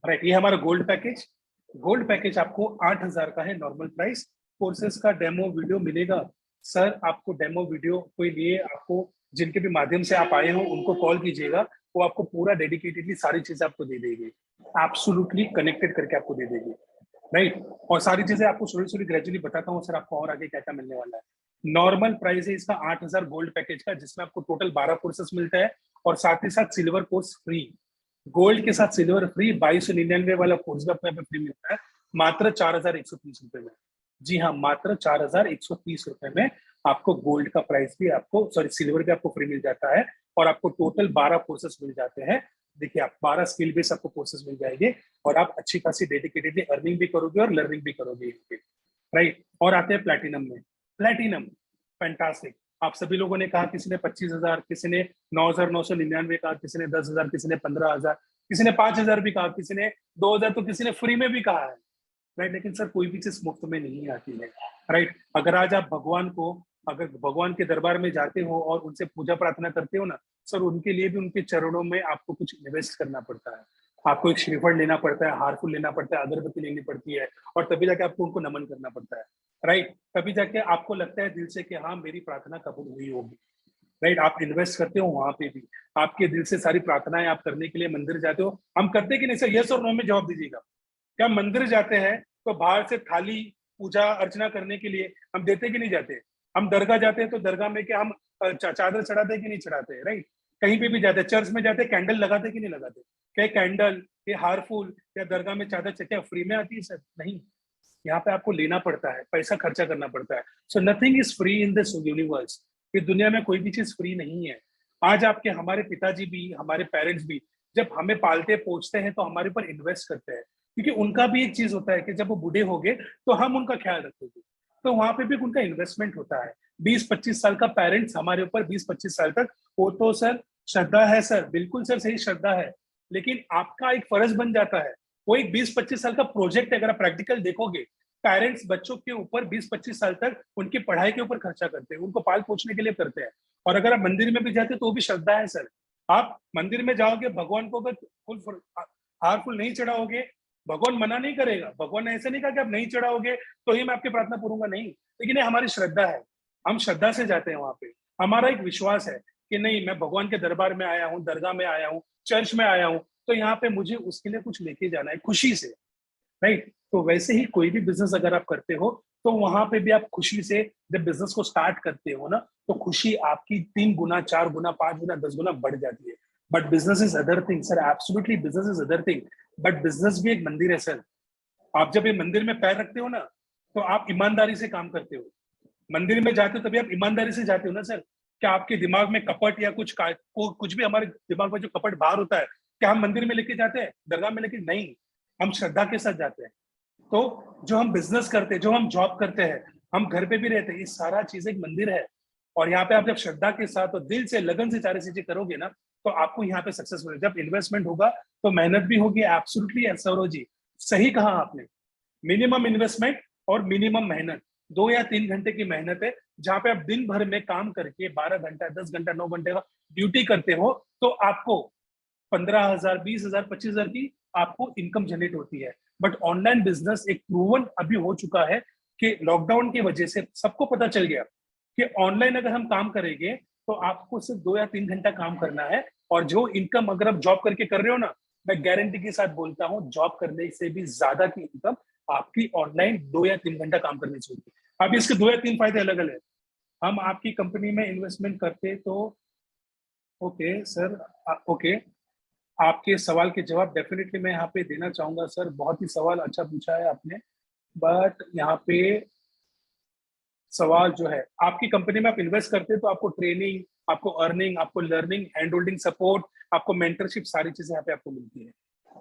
राइट, ये हमारा गोल्ड पैकेज। गोल्ड पैकेज आपको 8,000 का है नॉर्मल प्राइस। कोर्सेज का डेमो वीडियो मिलेगा सर, आपको डेमो वीडियो कोई लिए, आपको जिनके भी माध्यम से आप आए हो उनको कॉल कीजिएगा, वो आपको पूरा डेडिकेटेडली सारी चीजें आपको दे देगी, एब्सोल्युटली कनेक्टेड करके आपको दे देगी। राइट, और सारी चीजें आपको थोड़ी ग्रेजुअली बताता हूँ सर, आपको और आगे क्या क्या मिलने वाला है। नॉर्मल प्राइस है इसका 8,000 गोल्ड पैकेज का, जिसमें आपको टोटल 12 कोर्सेस मिलता है और साथ ही साथ सिल्वर कोर्स फ्री। गोल्ड के साथ सिल्वर फ्री, 2299 वाला कोर्स भी अपने फ्री मिलता है मात्र 4,130 रुपए में। जी हाँ, मात्र 4,130 रुपए में आपको गोल्ड का प्राइस भी आपको, सॉरी सिल्वर भी आपको फ्री मिल जाता है और आपको टोटल 12 कोर्सेस मिल जाते हैं। देखिए, आप 12 स्किल बेस्ड आपको कोर्सेस मिल जाएंगे और आप अच्छी खासी डेडिकेटेडली अर्निंग भी करोगे और लर्निंग भी करोगे। राइट, और आते हैं प्लैटिनम में। प्लैटिनम फैंटास्टिक, आप सभी लोगों ने कहा, किसी ने 25,000, किसी ने 9,999 कहा, किसी ने 10,000, किसी ने 15,000, किसी ने 5,000 भी कहा, किसी ने 2,000, तो किसी ने फ्री में भी कहा है। राइट, लेकिन सर कोई भी चीज मुफ्त में नहीं आती है। राइट, अगर आज आप अगर भगवान के दरबार में जाते हो और उनसे पूजा प्रार्थना करते हो ना सर, उनके लिए भी उनके चरणों में आपको कुछ इन्वेस्ट करना पड़ता है। आपको एक श्रीफल लेना पड़ता है, हार फूल लेना पड़ता है, अगरबत्ती लेनी पड़ती है और तभी जाके आपको उनको नमन करना पड़ता है। राइट, तभी जाके आपको लगता है दिल से कि हाँ मेरी प्रार्थना कबूल हुई होगी। राइट, आप इन्वेस्ट करते हो वहां पे भी, आपके दिल से सारी प्रार्थनाएं आप करने के लिए मंदिर जाते हो। हम करते कि नहीं सर? यस और नो में जवाब दीजिएगा। क्या मंदिर जाते हैं तो बाहर से थाली पूजा अर्चना करने के लिए हम देते कि नहीं जाते? हम दरगाह जाते हैं तो दरगाह में क्या हम चादर चढ़ाते कि नहीं चढ़ाते? राइट, कहीं पे भी जाते हैं, चर्च में जाते हैं, कैंडल लगाते कि नहीं लगाते? क्या कैंडल, ये हार फूल या दरगाह में चादर क्या फ्री में आती है सर? नहीं, यहाँ पे आपको लेना पड़ता है, पैसा खर्चा करना पड़ता है। So nothing is free in this universe. इस दुनिया में कोई भी चीज फ्री नहीं है। आज आपके हमारे पिताजी भी, हमारे पेरेंट्स भी जब हमें पालते पोछते हैं तो हमारे ऊपर इन्वेस्ट करते हैं, क्योंकि उनका भी एक चीज होता है कि जब वो बूढ़े हो गए तो हम उनका ख्याल रखेंगे, तो वहां पे भी उनका इन्वेस्टमेंट होता है। 20-25 साल का पेरेंट्स हमारे ऊपर 20-25 साल तक, वो तो सर श्रद्धा है सर, बिल्कुल सर सही श्रद्धा है, लेकिन आपका एक फर्ज बन जाता है, वो एक 20-25 साल का प्रोजेक्ट है। अगर आप प्रैक्टिकल देखोगे, पेरेंट्स बच्चों के ऊपर 20-25 साल तक उनकी पढ़ाई के ऊपर खर्चा करते हैं, उनको पाल पोछने के लिए करते हैं। और अगर आप मंदिर में भी जाते हैं तो वो भी श्रद्धा है सर। आप मंदिर में जाओगे, भगवान को अगर हार फूल नहीं चढ़ाओगे, भगवान मना नहीं करेगा। भगवान ने ऐसा नहीं कहा कि आप नहीं चढ़ाओगे तो ही मैं आपकी प्रार्थना करूंगा, नहीं। लेकिन ये हमारी श्रद्धा है, हम श्रद्धा से जाते हैं वहां पे। हमारा एक विश्वास है कि नहीं, मैं भगवान के दरबार में आया हूँ, दरगाह में आया हूँ, चर्च में आया हूँ, तो यहाँ पे मुझे उसके लिए कुछ लेके जाना है खुशी से। राइट, तो वैसे ही कोई भी बिजनेस अगर आप करते हो तो वहां पे भी आप खुशी से जब बिजनेस को स्टार्ट करते हो ना, तो खुशी आपकी 3 गुना, 4 गुना, 5 गुना, 10 गुना बढ़ जाती है। But business is other thing sir, absolutely business is other thing. But business भी एक मंदिर है सर। आप जब ये मंदिर में पैर रखते हो ना, तो आप ईमानदारी से काम करते हो। मंदिर में जाते हो तभी आप ईमानदारी से जाते हो ना सर। क्या आपके दिमाग में कपट या कुछ भी, हमारे दिमाग में जो कपट बाहर होता है, क्या हम मंदिर में लेके जाते हैं, दरगाह में लेके? नहीं, हम श्रद्धा के साथ जाते हैं। तो जो हम बिजनेस करते हैं, जो हम जॉब करते हैं, हम घर पे भी रहते हैं, ये सारा चीज एक मंदिर है। और यहाँ पे आप जब श्रद्धा के साथ और दिल से, लगन से सारी चीजें करोगे ना, तो आपको यहाँ पे सक्सेस मिलेगा। जब इन्वेस्टमेंट होगा तो मेहनत भी होगी। एब्सोल्युटली सौरव जी, सही कहा आपने। मिनिमम इन्वेस्टमेंट और मिनिमम मेहनत, 2 या 3 घंटे की मेहनत है, जहां पे आप दिन भर में काम करके 12 घंटा, 10 घंटा, 9 घंटे का ड्यूटी करते हो, तो आपको 15,000, 20,000, 25,000 की आपको इनकम जनरेट होती है। बट ऑनलाइन बिजनेस एक प्रूवन अभी हो चुका है कि लॉकडाउन की वजह से सबको पता चल गया कि ऑनलाइन अगर हम काम करेंगे तो आपको सिर्फ 2 या 3 घंटा काम करना है, और जो इनकम अगर आप जॉब करके कर रहे हो ना, मैं गारंटी के साथ बोलता हूँ जॉब करने से भी ज्यादा की इनकम आपकी ऑनलाइन 2 या 3 घंटा काम करने से होगी। अब इसके 2 या 3 फायदे अलग अलग है। हम आपकी कंपनी में इन्वेस्टमेंट करते तो ओके सर, ओके, आपके सवाल के जवाब डेफिनेटली मैं यहाँ पे देना चाहूंगा सर। बहुत ही सवाल अच्छा पूछा है आपने, बट यहाँ पे सवाल जो है, आपकी कंपनी में आप इन्वेस्ट करते हैं तो आपको ट्रेनिंग, आपको अर्निंग, आपको लर्निंग, हैंड होल्डिंग सपोर्ट, आपको मेंटरशिप, सारी चीजें यहाँ पे आपको मिलती है,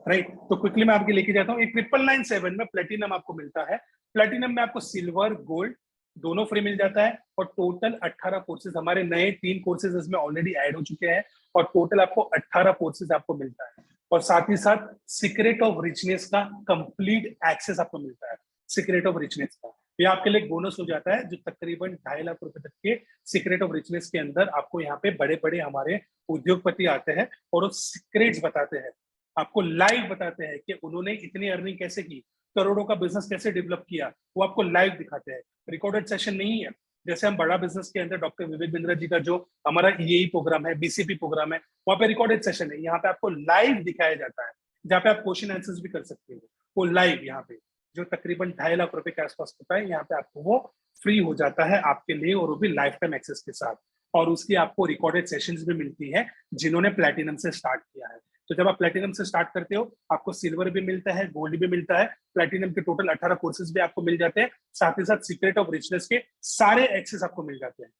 राइट। तो क्विकली मैं आपके लेके जाता हूँ। एक 997 में प्लेटिनम आपको मिलता है। प्लेटिनम में आपको सिल्वर गोल्ड दोनों फ्री मिल जाता है, और टोटल 18 कोर्सेज, हमारे नए 3 कोर्सेज इसमें ऑलरेडी ऐड हो चुके हैं, और टोटल आपको 18 कोर्सेज आपको मिलता है। और साथ ही साथ सीक्रेट ऑफ रिचनेस का कंप्लीट एक्सेस आपको मिलता है। सीक्रेट ऑफ रिचनेस का ये आपके लिए बोनस हो जाता है, जो तकरीबन 2.5 लाख रुपए तक के सीक्रेट ऑफ रिचनेस के अंदर आपको यहाँ पे बड़े बड़े हमारे उद्योगपति आते हैं और वो सीक्रेट्स बताते हैं, आपको लाइव बताते हैं कि उन्होंने इतनी अर्निंग कैसे की, करोड़ों का बिजनेस कैसे डेवलप किया, वो आपको लाइव दिखाते हैं। रिकॉर्डेड सेशन नहीं है। जैसे हम बड़ा बिजनेस के अंदर डॉक्टर विवेक बिंद्रा जी का जो हमारा ईएई प्रोग्राम है, बीसीपी प्रोग्राम है, वहां पे रिकॉर्डेड सेशन है। यहाँ पे आपको लाइव दिखाया जाता है, जहाँ पे आप क्वेश्चन आंसर्स भी कर सकते हो। वो लाइव यहाँ पे जो तकरीबन 2.5 लाख रुपए के आसपास होता है, यहाँ पे आपको वो फ्री हो जाता है आपके लिए, और वो भी लाइफ टाइम एक्सेस के साथ। और उसकी आपको रिकॉर्डेड सेशंस भी मिलती है जिन्होंने प्लैटिनम से स्टार्ट किया है। तो जब आप प्लैटिनम से स्टार्ट करते हो, आपको सिल्वर भी मिलता है, गोल्ड भी मिलता है, प्लैटिनम के टोटल 18 कोर्सेज भी आपको मिल जाते हैं, साथ ही साथ सीक्रेट ऑफ रिचनेस के सारे एक्सेस आपको मिल जाते हैं,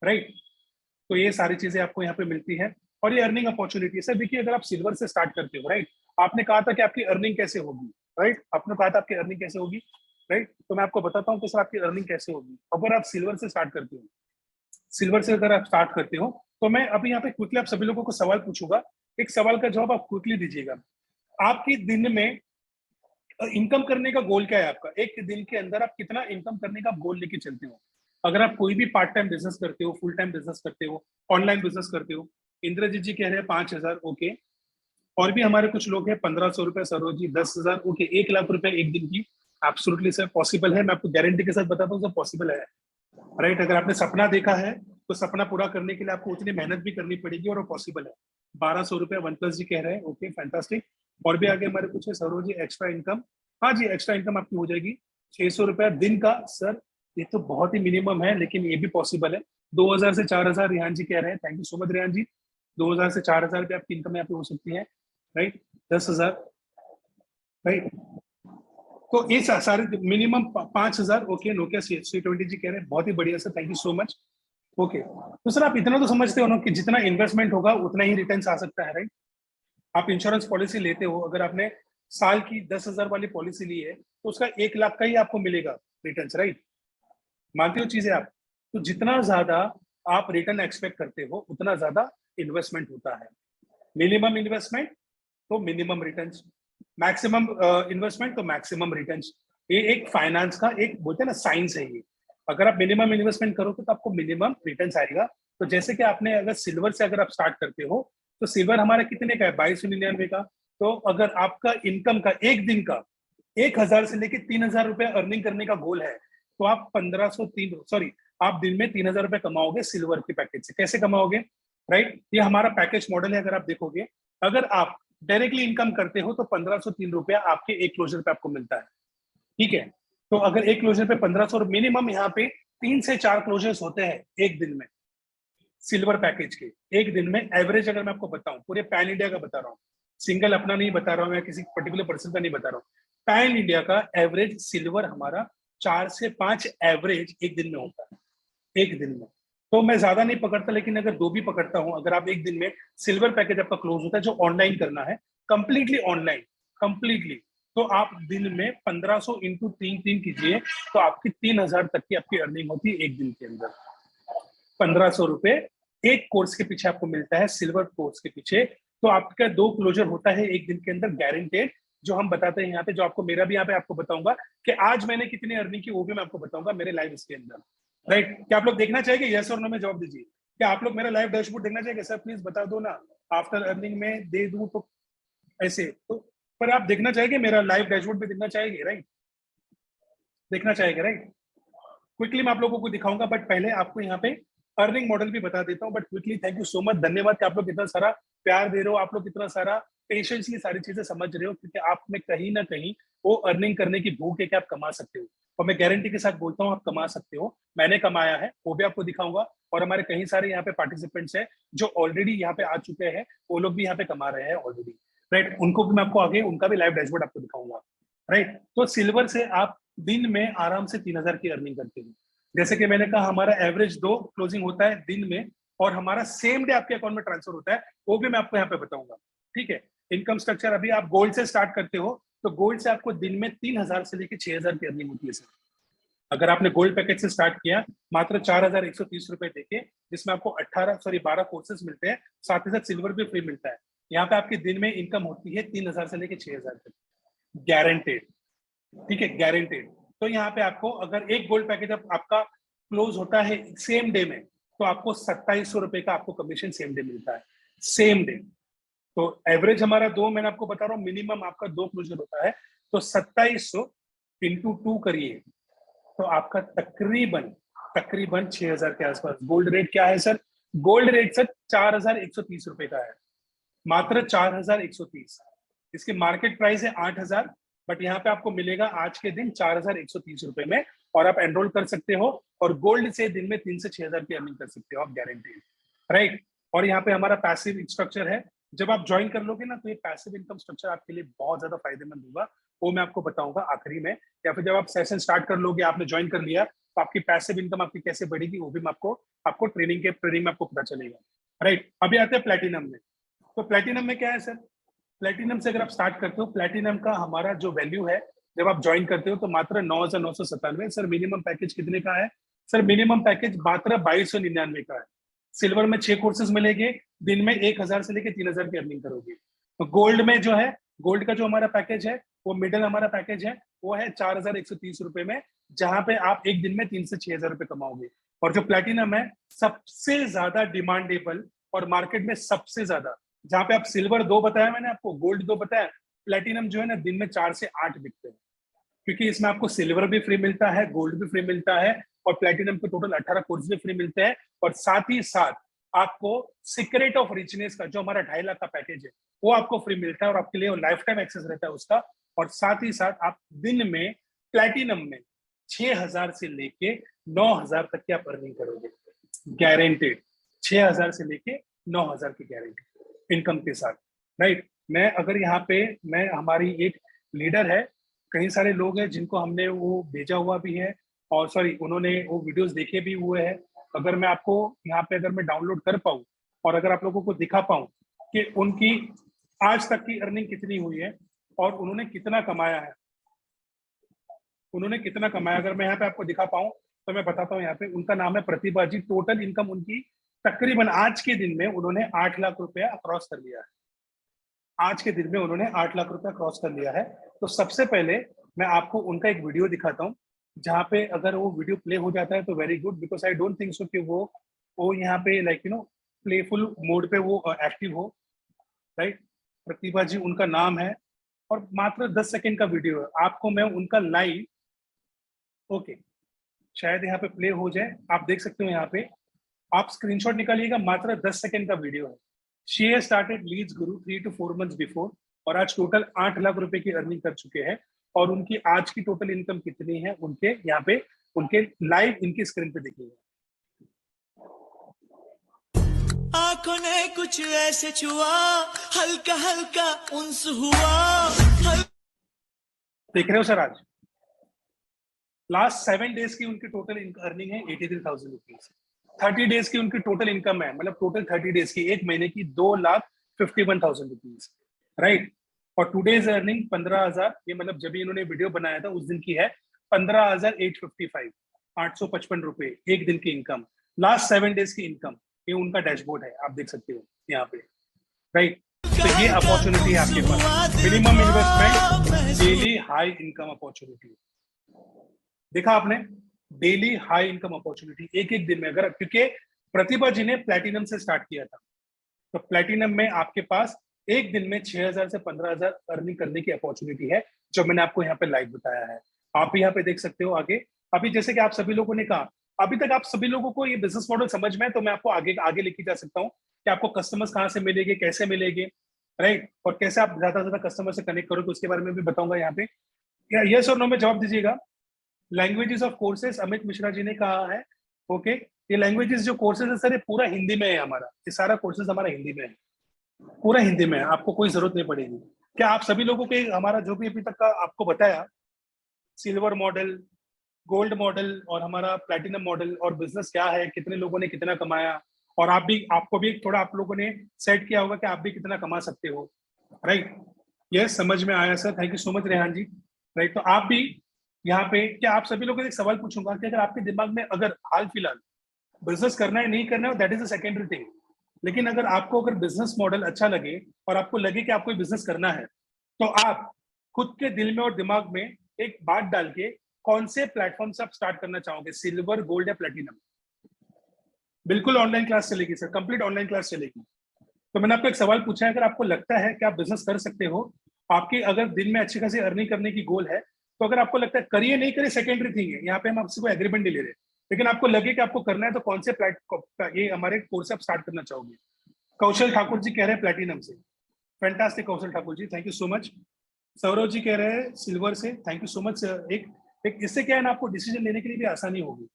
राइट। तो ये सारी चीजें आपको यहाँ पे मिलती है, और ये अर्निंग अपॉर्चुनिटी। सर देखिए, अगर आप सिल्वर से स्टार्ट करते हो, राइट, आपने कहा था कि आपकी अर्निंग कैसे होगी, राइट, आपने कहा था आपकी अर्निंग कैसे होगी, राइट। तो मैं आपको बताता हूँ कि सर आपकी अर्निंग कैसे होगी। अगर आप सिल्वर से स्टार्ट करते हो, सिल्वर से अगर आप स्टार्ट करते हो, तो मैं अभी यहाँ पे क्विकली आप सभी लोगों को सवाल पूछूंगा, एक सवाल का जवाब आप क्विकली दीजिएगा। आपकी दिन में इनकम करने का गोल क्या है आपका? एक दिन के अंदर आप कितना इनकम करने का गोल लेके चलते हो? अगर आप कोई भी पार्ट टाइम बिजनेस करते हो, फुल टाइम बिजनेस करते हो, ऑनलाइन बिजनेस करते हो, इंद्रजीत जी कह रहे हैं 5,000, ओके। और भी हमारे कुछ लोग हैं 1,500 रुपए, सरोज जी 10,000, ओके। 1 लाख रुपए एक दिन की, एब्सोल्युटली सर पॉसिबल है। मैं आपको गारंटी के साथ बताता हूँ सर, पॉसिबल है, राइट। अगर आपने सपना देखा है तो सपना पूरा करने के लिए आपको उतनी मेहनत भी करनी पड़ेगी, और वो पॉसिबल है। 1,200 रुपए वन प्लस जी कह रहे हैं, ओके, फैंटास्टिक। और भी आगे हमारे कुछ है, सरोज जी एक्स्ट्रा इनकम, हाँ जी, एक्स्ट्रा इनकम आपकी हो जाएगी 600 रुपया दिन का। सर ये तो बहुत ही मिनिमम है, लेकिन ये भी पॉसिबल है। 2,000 से 4,000 रेहान जी कह रहे हैं, thank you so much Rehan ji. 2,000 से 4,000 रुपये आपकी इनकम यहाँ पे हो सकती है, राइट। 10,000, राइट। तो ये सारे मिनिमम 5,000, ओके। नोकिया C20 जी कह रहे हैं, बहुत ही बढ़िया sir, thank you so much, okay. तो सर आप इतना तो समझते हो ना कि जितना इन्वेस्टमेंट होगा उतना ही रिटर्न आ सकता है, राइट। आप इंश्योरेंस पॉलिसी लेते हो, अगर आपने साल की 10,000 वाली पॉलिसी ली है तो उसका 1 लाख का ही आपको मिलेगा रिटर्न, राइट। मानते हो चीजें आप? तो जितना ज्यादा आप रिटर्न एक्सपेक्ट करते हो उतना ज्यादा इन्वेस्टमेंट होता है। मिनिमम इन्वेस्टमेंट तो मिनिमम रिटर्न्स, मैक्सिमम इन्वेस्टमेंट तो मैक्सिमम रिटर्न्स। ये एक फाइनेंस का एक बोलते हैं ना साइंस है ये। अगर आप मिनिमम इन्वेस्टमेंट करोगे तो आपको मिनिमम रिटर्न्स आएगा। तो जैसे कि आपने अगर सिल्वर से अगर आप स्टार्ट करते हो, तो सिल्वर हमारा कितने का है? 2299 का। तो अगर आपका इनकम का एक दिन का 1,000 से लेके 3,000 रुपए अर्निंग करने का गोल है, तो आप 1503 सॉरी आप दिन में 3,000 रुपए कमाओगे सिल्वर के पैकेज से। कैसे कमाओगे, राइट। ये हमारा पैकेज मॉडल है। अगर आप देखोगे, अगर आप डायरेक्टली इनकम करते हो तो 1,503 रुपया आपके एक क्लोजर पे आपको मिलता है, ठीक है। तो अगर एक क्लोजर पे 1,500, मिनिमम यहाँ पे 3 से 4 क्लोजर्स होते हैं एक दिन में सिल्वर पैकेज के। एक दिन में एवरेज अगर मैं आपको बताऊं, पूरे पैन इंडिया का बता रहा हूँ, सिंगल अपना नहीं बता रहा हूँ, या किसी पर्टिकुलर पर्सन का नहीं बता रहा हूँ, पैन इंडिया का एवरेज सिल्वर हमारा 4 से 5 एवरेज एक दिन में होता है, एक दिन में। तो मैं ज्यादा नहीं पकड़ता, लेकिन अगर 2 भी पकड़ता हूं, अगर आप एक दिन में सिल्वर पैकेज आपका क्लोज होता है जो ऑनलाइन करना है, कंप्लीटली ऑनलाइन, कंप्लीटली, तो आप दिन में 1,500 इंटू 3 कीजिए, तो आपकी 3,000 तक की आपकी अर्निंग होती है एक दिन के अंदर। 1,500 रुपए एक कोर्स के पीछे आपको मिलता है, सिल्वर कोर्स के पीछे। तो आपका 2 क्लोजर होता है एक दिन के अंदर गारंटेड, जो हम बताते हैं यहाँ पे, जो आपको मेरा भी यहाँ पे आपको बताऊंगा कि आज मैंने कितनी अर्निंग की, वो भी मैं आपको बताऊंगा मेरे लाइव इसके अंदर, राइट। क्या आप लोग देखना चाहेंगे? यस और नो में जवाब दीजिए। क्या आप लोग मेरा लाइव डैशबोर्ड देखना चाहेंगे? सर प्लीज बता दो ना, आफ्टर अर्निंग में दे दूं तो ऐसे तो, पर आप देखना चाहेंगे मेरा लाइव डैशबोर्ड भी देखना चाहेंगे, राइट, देखना चाहेंगे, राइट। क्विकली मैं आप लोगों को दिखाऊंगा, बट पहले आपको यहाँ पे अर्निंग मॉडल भी बता देता हूँ, but quickly. Thank you so much, धन्यवाद कि आप लोग इतना सारा प्यार दे रहे हो, आप लोग इतना सारा पेशेंसली सारी चीजें समझ रहे हो, क्योंकि आप में कहीं ना कहीं वो अर्निंग करने की भूख है कि आप कमा सकते हो, और मैं गारंटी के साथ बोलता हूँ आप कमा सकते हो। मैंने कमाया है, वो भी आपको दिखाऊंगा, और हमारे कई सारे यहाँ पे पार्टिसिपेंट्स हैं जो ऑलरेडी यहाँ पे आ चुके हैं, वो लोग भी यहाँ पे कमा रहे हैं ऑलरेडी, राइट। उनको भी मैं आपको आगे उनका भी लाइव डैशबोर्ड आपको दिखाऊंगा, राइट। तो सिल्वर से आप दिन में आराम से 3,000 की अर्निंग करते हो। जैसे कि मैंने कहा, हमारा एवरेज 2 क्लोजिंग होता है दिन में, और हमारा सेम डे आपके अकाउंट में ट्रांसफर होता है, वो भी मैं आपको यहाँ पे बताऊंगा, ठीक है। इनकम स्ट्रक्चर, अभी आप गोल्ड से स्टार्ट करते हो तो गोल्ड से आपको दिन में 3,000 से लेकर 6,000 की अर्निंग होती है सर। अगर आपने गोल्ड पैकेज से स्टार्ट किया मात्र 4,130 रुपए देके, जिसमें आपको 12 कोर्सेज मिलते हैं, साथ ही साथ सिल्वर भी फ्री मिलता है, यहाँ पे आपके दिन में इनकम होती है 3,000 से लेकर 6,000 तक, गारंटेड, ठीक है, गारंटेड। तो यहाँ पे आपको अगर एक गोल्ड पैकेज आपका क्लोज होता है सेम डे में, तो आपको 2,700 रुपए का आपको कमीशन सेम डे मिलता है, सेम डे। तो एवरेज हमारा 2, मैंने आपको बता रहा हूँ, मिनिमम आपका 2 क्लोजर होता है, तो 2,700 इंटू 2 करिए, तो आपका तकरीबन 6,000 के आसपास। गोल्ड रेट क्या है सर? गोल्ड रेट सर 4,130 रुपए का है, मात्र 4,130। इसकी मार्केट प्राइस है 8,000, बट यहाँ पे आपको मिलेगा आज के दिन 4,130 रुपए में, और आप एनरोल कर सकते हो, और गोल्ड से दिन में 3 से 6,000 की अर्निंग कर सकते हो आप, गारंटी, राइट। और यहाँ पे हमारा पैसिव स्ट्रक्चर है, जब आप ज्वाइन कर लोगे ना, तो ये पैसिव इनकम स्ट्रक्चर आपके लिए बहुत ज्यादा फायदेमंद होगा, वो मैं आपको बताऊंगा आखिरी में, या फिर जब आप सेशन स्टार्ट कर लोगे, आपने ज्वाइन कर लिया, तो आपकी पैसिव इनकम आपकी कैसे बढ़ेगी, वो भी मैं आपको ट्रेनिंग में आपको पता चलेगा, राइट। अभी आते हैं प्लेटिनम में। तो प्लेटिनम में क्या है सर? प्लेटिनम से अगर आप स्टार्ट करते हो, प्लेटिनम का हमारा जो वैल्यू है जब आप ज्वाइन करते हो, तो मात्र 9,997। सर मिनिमम पैकेज कितने का है? सर मिनिमम पैकेज मात्र 2,299 का है। सिल्वर में 6 कोर्सेज मिलेंगे, दिन में 1,000 से लेकर 3,000 की अर्निंग करोगे। तो गोल्ड में जो है, गोल्ड का जो हमारा पैकेज है, वो मिडिल हमारा पैकेज है, वो है 4,130 रुपए में, जहां पे आप एक दिन में 3 से 6,000 रुपए कमाओगे। और जो प्लेटिनम है, सबसे ज्यादा डिमांडेबल और मार्केट में सबसे ज्यादा, जहां पे आप सिल्वर 2 बताया मैंने आपको, गोल्ड 2 बताया, प्लेटिनम जो है ना दिन में 4 से 8 बिकते हैं, क्योंकि इसमें आपको सिल्वर भी फ्री मिलता है, गोल्ड भी फ्री मिलता है, और प्लेटिनम के टोटल 18 कोर्स भी फ्री मिलते हैं। और साथ ही साथ आपको सीक्रेट ऑफ रिचनेस का जो हमारा 2.5 लाख का पैकेज है, वो आपको फ्री मिलता है, और आपके लिए लाइफ टाइम एक्सेस रहता है उसका। और साथ ही साथ आप दिन में प्लेटिनम में 6,000 से लेके 9,000 तक की आप अर्निंग करोगे, गारंटेड। 6,000 से लेके 9,000 की गारंटी इनकम के साथ, राइट। मैं अगर यहाँ पे, मैं हमारी एक लीडर है, कई सारे लोग हैं जिनको हमने वो भेजा हुआ भी है, और सॉरी उन्होंने वो वीडियोस देखे भी हुए हैं। अगर मैं आपको यहाँ पे अगर मैं डाउनलोड कर पाऊँ, और अगर आप लोगों को दिखा पाऊँ कि उनकी आज तक की अर्निंग कितनी हुई है और उन्होंने कितना कमाया है, अगर मैं यहाँ पे आपको दिखा पाऊँ तो मैं बताता हूँ। यहाँ पे उनका नाम है प्रतिभा जी। टोटल इनकम उनकी तकरीबन आज के दिन में उन्होंने 8 लाख रुपया क्रॉस कर लिया है। आज के दिन में उन्होंने 8 लाख रुपया क्रॉस कर लिया है। तो सबसे पहले मैं आपको उनका एक वीडियो दिखाता हूँ, जहाँ पे अगर वो वीडियो प्ले हो जाता है तो very good, because I don't think so कि वो यहाँ पे लाइक प्लेफुल मोड पे वो एक्टिव हो, राइट। प्रतिभा जी उनका नाम है, और मात्र 10 सेकंड का वीडियो है। आपको मैं उनका लाइव, ओके शायद यहाँ पे प्ले हो जाए, आप देख सकते हो। यहाँ पे आप स्क्रीनशॉट निकालिएगा, मात्र 10 सेकंड का वीडियो है। She has started Leeds Guru 3 to 4 months before, और आज टोटल 8 लाख रुपए की अर्निंग कर चुके हैं। और उनकी आज की टोटल इनकम कितनी है, उनके यहाँ पे उनके लाइव इनकी स्क्रीन पे देखिएगा। आंखों ने कुछ ऐसे छुआ, हल्का हल्का उन्स हुआ। देख रहे हो सर? आज लास्ट 7 डेज की उनकी टोटल अर्निंग है 83,000 रुपीज। 30 डेज की उनकी टोटल इनकम है, मतलब टोटल 30 डेज की, एक महीने की 2,51,000 रुपीज, राइट। और टुडेज अर्निंग 15,000, ये मतलब जब इन्होंने वीडियो बनाया था उस दिन की है 15,855, 855 रुपए एक दिन की इनकम। लास्ट 7 डेज की इनकम, ये उनका डैशबोर्ड है, आप देख सकते हो यहाँ पे, राइट। तो ये अपॉर्चुनिटी है आपके पास, minimum investment, daily high income opportunity. देखा आपने, डेली हाई इनकम अपॉर्चुनिटी एक एक दिन में। अगर, क्योंकि प्रतिभा जी ने प्लेटिनम से स्टार्ट किया था, तो प्लेटिनम में आपके पास एक दिन में 6,000 से 15,000 अर्निंग करने की अपॉर्चुनिटी है, जो मैंने आपको यहाँ पे लाइव बताया है। आप यहाँ पे देख सकते हो आगे। अभी जैसे कि आप सभी लोगों ने कहा, अभी तक आप सभी लोगों को ये बिजनेस मॉडल समझ में है, तो मैं आपको आगे लेके जा सकता हूँ कि आपको कस्टमर्स कहाँ से मिलेंगे, कैसे मिलेंगे। राइट, और कैसे आप ज्यादा से ज्यादा कस्टमर से कनेक्ट करोगे उसके बारे में भी बताऊंगा यहाँ पे। या यस और नो में जवाब दीजिएगा। Languages of courses Amit Mishra ji ने कहा है। ओके, ये लैंग्वेजेस जो कोर्सेज है सर, ये पूरा हिंदी में है हमारा, ये सारा कोर्सेज हमारा हिंदी में है, पूरा हिंदी में है, आपको कोई जरूरत नहीं पड़ेगी। क्या आप सभी लोगों के हमारा जो भी अभी तक का आपको बताया, सिल्वर मॉडल, गोल्ड मॉडल और हमारा प्लैटिनम मॉडल और बिजनेस क्या है, कितने लोगों ने कितना कमाया, और आपको भी थोड़ा आप लोगों ने सेट किया होगा कि आप भी कितना कमा सकते हो, राइट। यस, समझ में आया sir, thank you so much Rehan ji. Right, तो आप भी यहाँ पे, क्या आप सभी लोगों को एक सवाल पूछूंगा कि अगर आपके दिमाग में अगर हाल फिलहाल बिजनेस करना है नहीं करना है, that is a secondary thing, लेकिन अगर आपको अगर बिजनेस मॉडल अच्छा लगे और आपको लगे कि आपको बिजनेस करना है, तो आप खुद के दिल में और दिमाग में एक बात डाल के कौन से प्लेटफॉर्म से आप स्टार्ट करना चाहोगे, सिल्वर, गोल्ड या प्लेटिनम? बिल्कुल ऑनलाइन क्लास चलेगी सर, कंप्लीट ऑनलाइन क्लास चलेगी। तो मैंने आपको एक सवाल पूछा है, अगर आपको लगता है कि आप बिजनेस कर सकते हो, आपकी अगर दिन में अच्छी खासी अर्निंग करने की गोल है, तो अगर आपको लगता है करिए नहीं करिए सेकेंडरी थिंग है, यहाँ पे हम आपसे कोई एग्रीमेंट नहीं ले रहे, लेकिन आपको लगे कि आपको करना है, तो कौन से प्लेटफॉर्म ये हमारे कोर्स आप स्टार्ट करना चाहोगे? कौशल ठाकुर जी कह रहे हैं प्लेटिनम से, fantastic Kaushal Thakur ji, thank you so much. Saurav ji कह रहे हैं सिल्वर से, थैंक यू सो मच। एक इससे क्या है ना, आपको डिसीजन लेने के लिए भी आसानी होगी,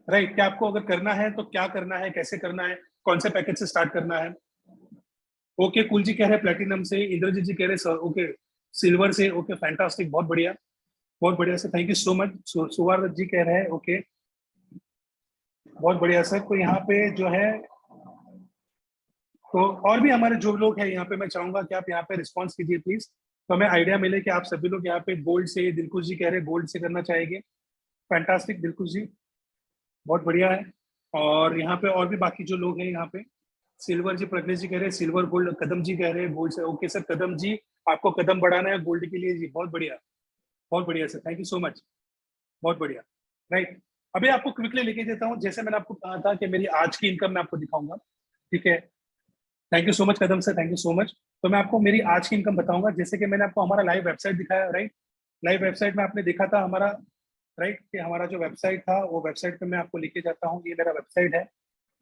राइट, क्या आपको अगर करना है तो क्या करना है, कैसे करना है, कौन से पैकेज से स्टार्ट करना है। ओके, कुल जी कह रहे हैं प्लेटिनम से, इंद्रजीत जी कह रहे हैं ओके सिल्वर से, ओके फैंटास्टिक, बहुत बढ़िया, बहुत बढ़िया sir, thank you so much. Suwar ji कह रहे हैं ओके, बहुत बढ़िया सर। तो यहाँ पे जो है, तो और भी हमारे जो लोग हैं यहाँ पे, मैं चाहूंगा कि आप यहाँ पे रिस्पॉन्स कीजिए प्लीज, तो हमें आइडिया मिले कि आप सभी लोग यहाँ पे गोल्ड से, दिलकुश जी कह रहे हैं गोल्ड से करना चाहेंगे, फैंटास्टिक दिलकुश जी, बहुत बढ़िया है। और यहाँ पे और भी बाकी जो लोग हैं यहाँ पे, सिल्वर जी, प्रज्ञा जी कह रहे हैं सिल्वर गोल्ड, कदम जी कह रहे हैं गोल्ड से, ओके सर कदम जी, आपको कदम बढ़ाना है गोल्ड के लिए जी, बहुत बढ़िया, बहुत बढ़िया sir, thank you so much, बहुत बढ़िया। राइट, अभी आपको क्विकली लेके देता हूँ, जैसे मैंने आपको कहा था कि मेरी आज की इनकम मैं आपको दिखाऊंगा, ठीक है। Thank you so much Kadam sir, thank you so much. तो मैं आपको मेरी आज की इनकम बताऊंगा, जैसे कि मैंने आपको हमारा लाइव वेबसाइट दिखाया, राइट, लाइव वेबसाइट में आपने देखा था हमारा, राइट, कि हमारा जो वेबसाइट था, वो वेबसाइट पे मैं आपको लेके जाता हूँ, ये मेरा वेबसाइट है,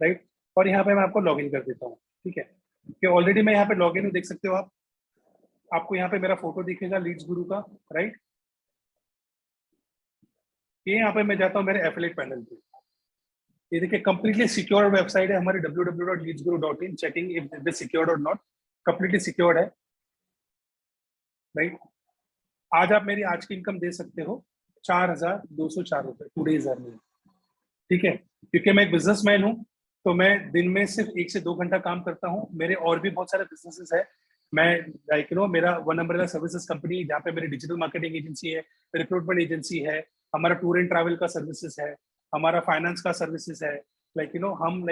राइट, और यहाँ पे मैं आपको लॉगिन कर देता हूँ, ठीक है, कि ऑलरेडी मैं यहाँ पे लॉगिन हूँ, देख सकते हो आप, आपको यहाँ पे मेरा फोटो दिखेगा लीड्स गुरु का, राइट, ये यहाँ पे मैं जाता हूँ मेरे एफिलिएट पैनल पे, ये देखिए कंप्लीटली सिक्योर वेबसाइट है हमारी www.leadsguru.in, checking if it is secured और नॉट, कंप्लीटली सिक्योर्ड है, राइट। आज आप मेरी आज की इनकम दे सकते हो 4,204 रुपए, टुडेज अर्निंग, ठीक है, क्योंकि मैं एक बिजनेसमैन हूँ, तो मैं दिन में सिर्फ 1 से 2 घंटा काम करता हूँ, मेरे और भी बहुत सारे बिजनेसेस है, मैं लाइक मेरा वन अम्ब्रेला सर्विसेज कंपनी, जहाँ पे मेरी डिजिटल मार्केटिंग एजेंसी है, रिक्रूटमेंट एजेंसी है, हमारा टूर एंड ट्रैवल का सर्विसेज है, हमारा फाइनेंस का सर्विसेज है, हम